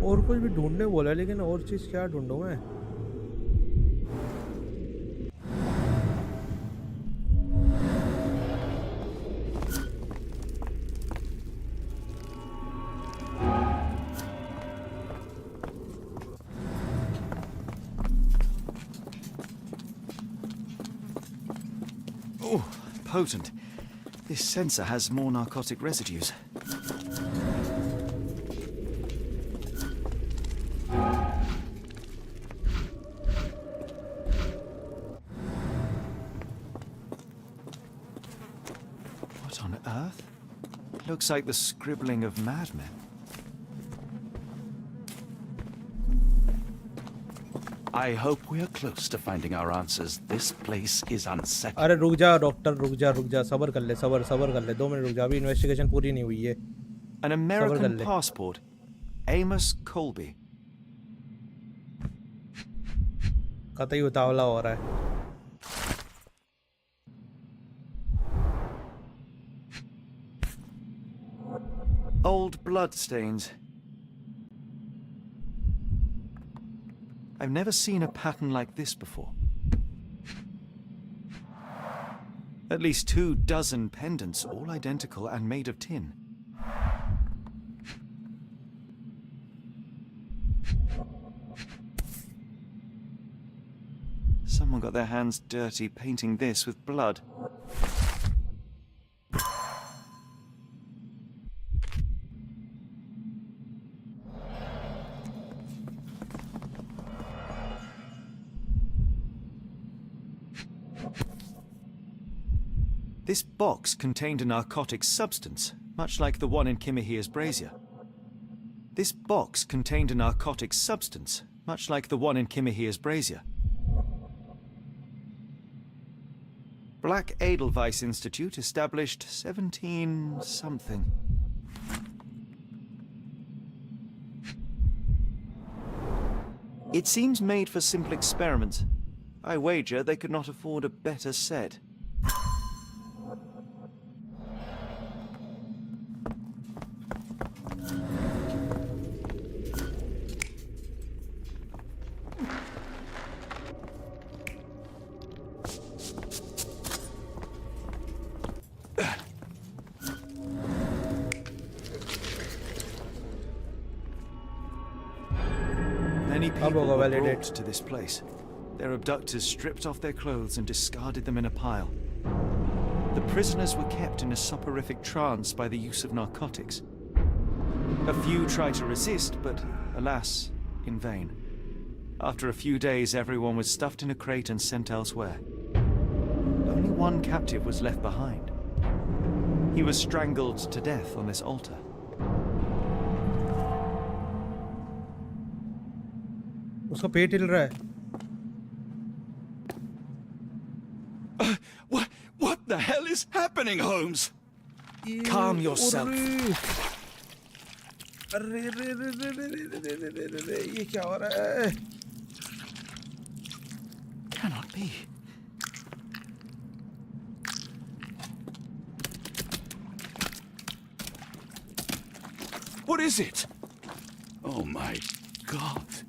और कुछ भी ढूंढने बोला है, लेकिन और चीज़ क्या ढूंढूं मैं? Oh, potent. This sensor has more narcotic residues. What on earth? Looks like the scribbling of madmen. I hope we are close to finding our answers. This place is unsettling. अरे रुक जा डॉक्टर, रुक जा, सबर कर ले, सबर कर ले, 2 मिनट रुक जा, अभी इन्वेस्टिगेशन पूरी नहीं हुई है। An American passport. Amos Colby. कतई उतावला हो रहा है। Old blood stains. I've never seen a pattern like this before. At least 24 pendants, all identical and made of tin. Someone got their hands dirty painting this with blood. This box contained a narcotic substance, much like the one in 𝐸𝐫𝐲𝐻𝐵𝐻𝑆 brazier. This box contained a narcotic substance, much like the one in 𝐸𝐸𝐲𝐻𝐵𝐻𝑆 brazier. Black Edelweiss Institute, established 17-something. It seems made for simple experiments. I wager they could not afford a better set. Many people were brought to this place. Their abductors stripped off their clothes and discarded them in a pile. The prisoners were kept in a soporific trance by the use of narcotics. A few tried to resist, but alas, in vain. After a few days, everyone was stuffed in a crate and sent elsewhere. Only one captive was left behind. He was strangled to death on this altar. उसका पेट हिल रहा है। What the hell is happening, Holmes? Calm yourself. अरे रे रे रे रे रे रे रे रे रे रे, ये क्या हो रहा है? Cannot be. What is it? Oh my God.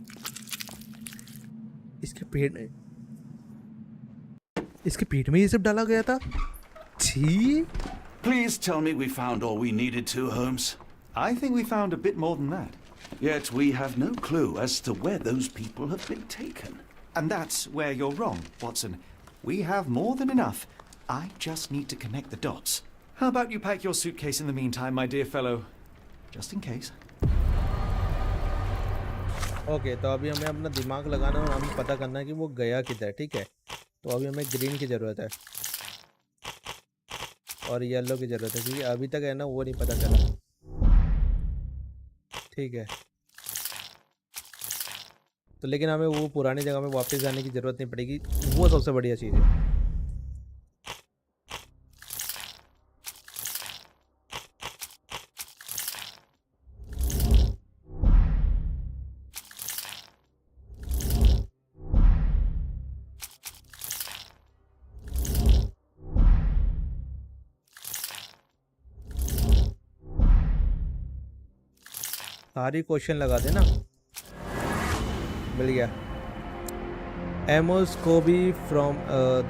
इसके पेट में ये सब डाला गया था। छी। Please tell me we found all we needed to, Holmes. I think we found a bit more than that. Yet we have no clue as to where those people have been taken. And that's where you're wrong, Watson. We have more than enough. I just need to connect the dots. How about you pack your suitcase in the meantime, my dear fellow? Just in case. Okay, तो अभी हमें अपना दिमाग लगाना और हमें पता करना है कि वो गया किधर, ठीक है। तो अभी हमें ग्रीन की ज़रूरत है और येलो की ज़रूरत है, क्योंकि अभी तक है ना वो नहीं पता चला, ठीक है। तो लेकिन हमें वो पुरानी जगह में वापस जाने की ज़रूरत नहीं पड़ेगी, वो सबसे बढ़िया चीज़ है। सारी क्वेश्चन लगा देना। मिल गया। Amos Kobe from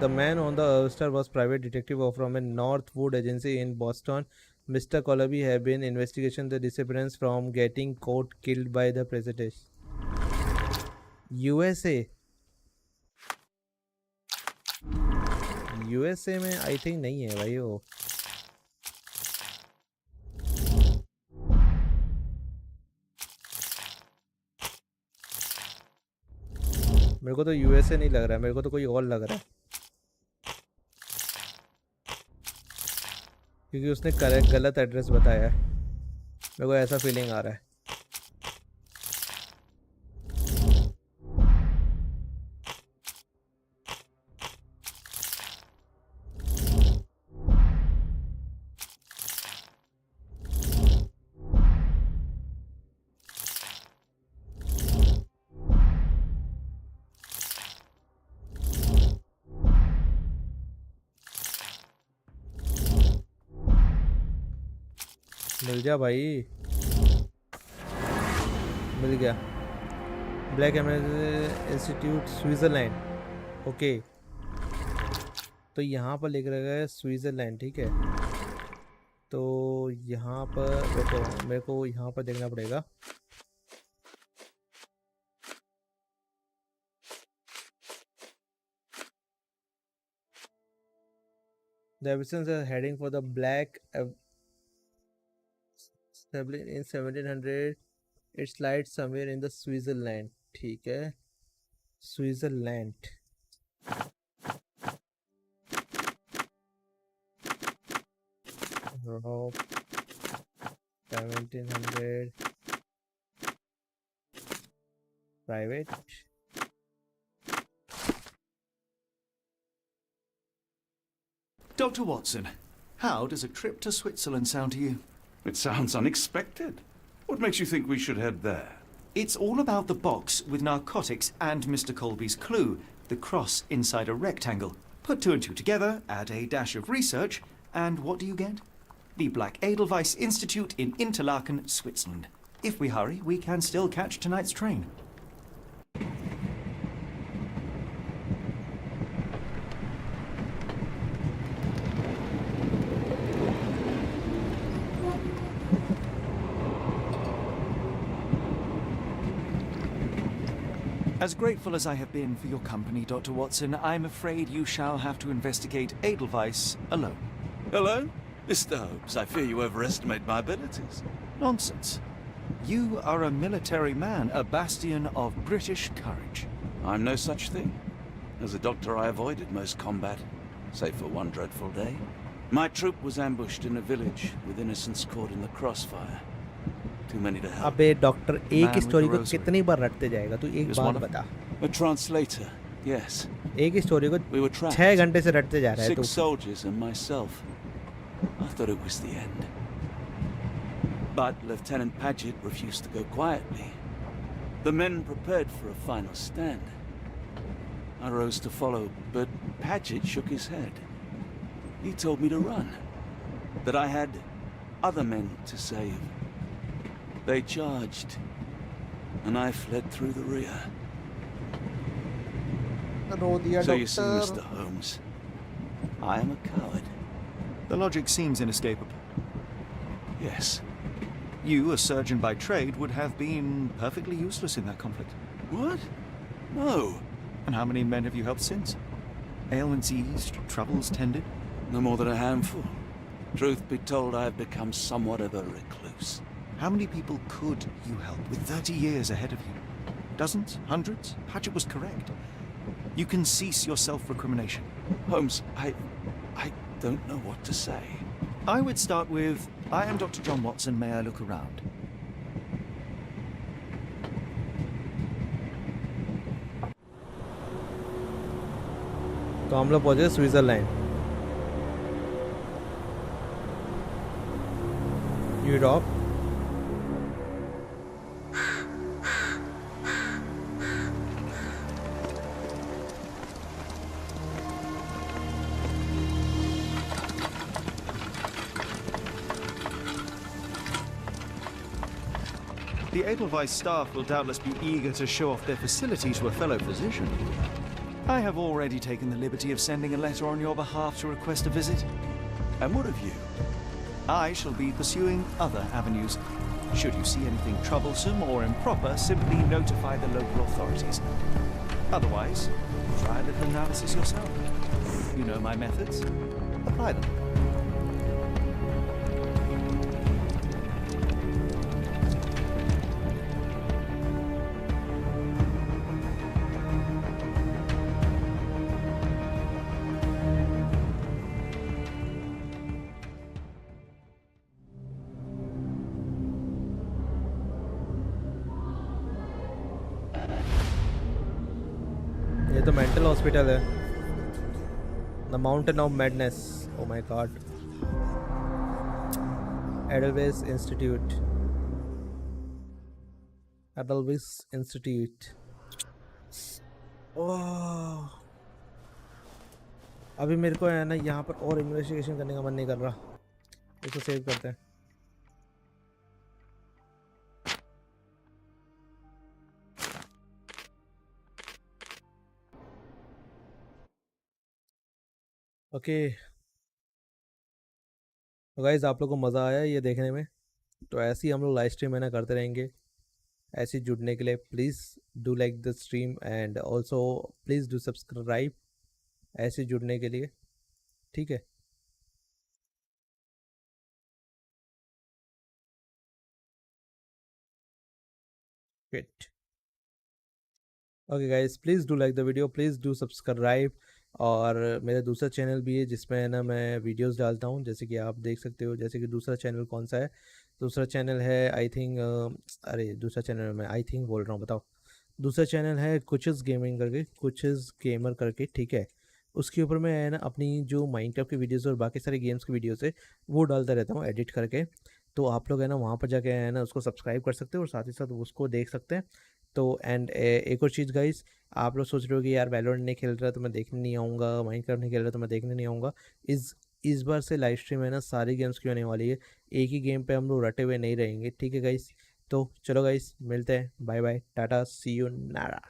the man on the Ulster was private detective from a Northwood agency in Boston. Mr. Colby have been investigation the disappearance from getting caught killed by the president. USA में I think नहीं है भाई वो। मेरे को तो USA नहीं लग रहा है, मेरे को तो कोई और लग रहा है, क्योंकि उसने करेक्ट गलत एड्रेस बताया है। मेरे को ऐसा फीलिंग आ रहा है। मिल जा भाई, मिल गया। Black institute Switzerland, okay. तो यहाँ पर लिख रहा है स्विट्जरलैंड, ठीक है। तो यहाँ पर देखो, मेरे को यहाँ पर देखना पड़ेगा। The Abyssinians are heading for the Black in 1700. It's light somewhere in the Switzerland, ठीक है। Switzerland, Rock 1700 private. Dr. Watson, how does a trip to Switzerland sound to you? It sounds unexpected. What makes you think we should head there? It's all about the box with narcotics and Mr. Colby's clue, the cross inside a rectangle. Put two and two together, add a dash of research, and what do you get? The Black Edelweiss Institute in Interlaken, Switzerland. If we hurry, we can still catch tonight's train. As grateful as I have been for your company, Dr. Watson, I'm afraid you shall have to investigate Edelweiss alone. Hello? Mr. Holmes, I fear you overestimate my abilities. Nonsense. You are a military man, a bastion of British courage. I'm no such thing. As a doctor, I avoided most combat, save for one dreadful day. My troop was ambushed in a village with innocents caught in the crossfire. Too many to help. अबे doctor एक Man with story the को rosary. कितनी बार रटते जाएगा तू? एक He was बात one of बता। A translator, yes. एक स्टोरी को We were trapped. 6 घंटे से रटते जा रहा है 6 तू। soldiers and myself. I thought it was the end. But Lieutenant Paget refused to go quietly. The men prepared for a final stand. I rose to follow, but Paget shook his head. He told me to run, that I had other men to save. They charged, and I fled through the rear. So you see, Mr. Holmes, I am a coward. The logic seems inescapable. Yes. You, a surgeon by trade, would have been perfectly useless in that conflict. What? No. And how many men have you helped since? Ailments eased, troubles tended? No more than a handful. Truth be told, I have become somewhat of a recluse. How many people could you help with 30 years ahead of you? Dozens? Hundreds? Paget was correct. You can cease your self-recrimination. Holmes, I don't know what to say. I would start with, I am Dr. John Watson, may I look around? तो हम लोग पहुंचे Switzerland. Europe. The Edelweiss staff will doubtless be eager to show off their facility to a fellow physician. I have already taken the liberty of sending a letter on your behalf to request a visit. And what of you? I shall be pursuing other avenues. Should you see anything troublesome or improper, simply notify the local authorities. Otherwise, try a little analysis yourself. You know my methods. Apply them. ये तो mental hospital है। The mountain of madness. Oh my God. Edelweiss institute. Edelweiss institute. Oh, अभी मेरे को है ना यहाँ पर और इन्वेस्टिगेशन करने का मन नहीं कर रहा। इसको सेव करते हैं। ओके तो गाइज, आप लोग को मज़ा आया ये देखने में? तो ऐसे ही हम लोग लाइव स्ट्रीम है ना करते रहेंगे। ऐसे जुड़ने के लिए please do like the stream and also please do subscribe ऐसे जुड़ने के लिए, ठीक है? Fit okay guys, please do like the video, please do subscribe. और मेरा दूसरा चैनल भी है जिसमें है ना मैं वीडियोस डालता हूँ, जैसे कि आप देख सकते हो। जैसे कि दूसरा चैनल कौन सा है? दूसरा चैनल है आई थिंक अरे दूसरा चैनल मैं आई थिंक बोल रहा हूँ, बताओ। दूसरा चैनल है कुचेस गेमिंग करके, कुचेस गेमर करके, ठीक है? उसके ऊपर मैं है ना अपनी जो माइनक्राफ्ट की वीडियोज़ और बाकी सारे गेम्स की वीडियोज़ है वो डालता रहता हूँ एडिट करके। तो आप लोग है ना वहाँ पर जाके है ना उसको सब्सक्राइब कर सकते हो और साथ ही साथ उसको देख सकते हैं। तो एंड एक और चीज़ गाइस, आप लोग सोच रहे हो कि यार वैलोरेंट नहीं खेल रहा तो मैं देखने नहीं आऊँगा, माइनक्राफ्ट नहीं खेल रहा तो मैं देखने नहीं आऊँगा। इस बार से लाइव स्ट्रीम है ना सारी गेम्स की होने वाली है। एक ही गेम पे हम लोग रटे हुए नहीं रहेंगे, ठीक है गाइस? तो चलो गाइस, मिलते हैं, bye bye, tata, see you, नारा।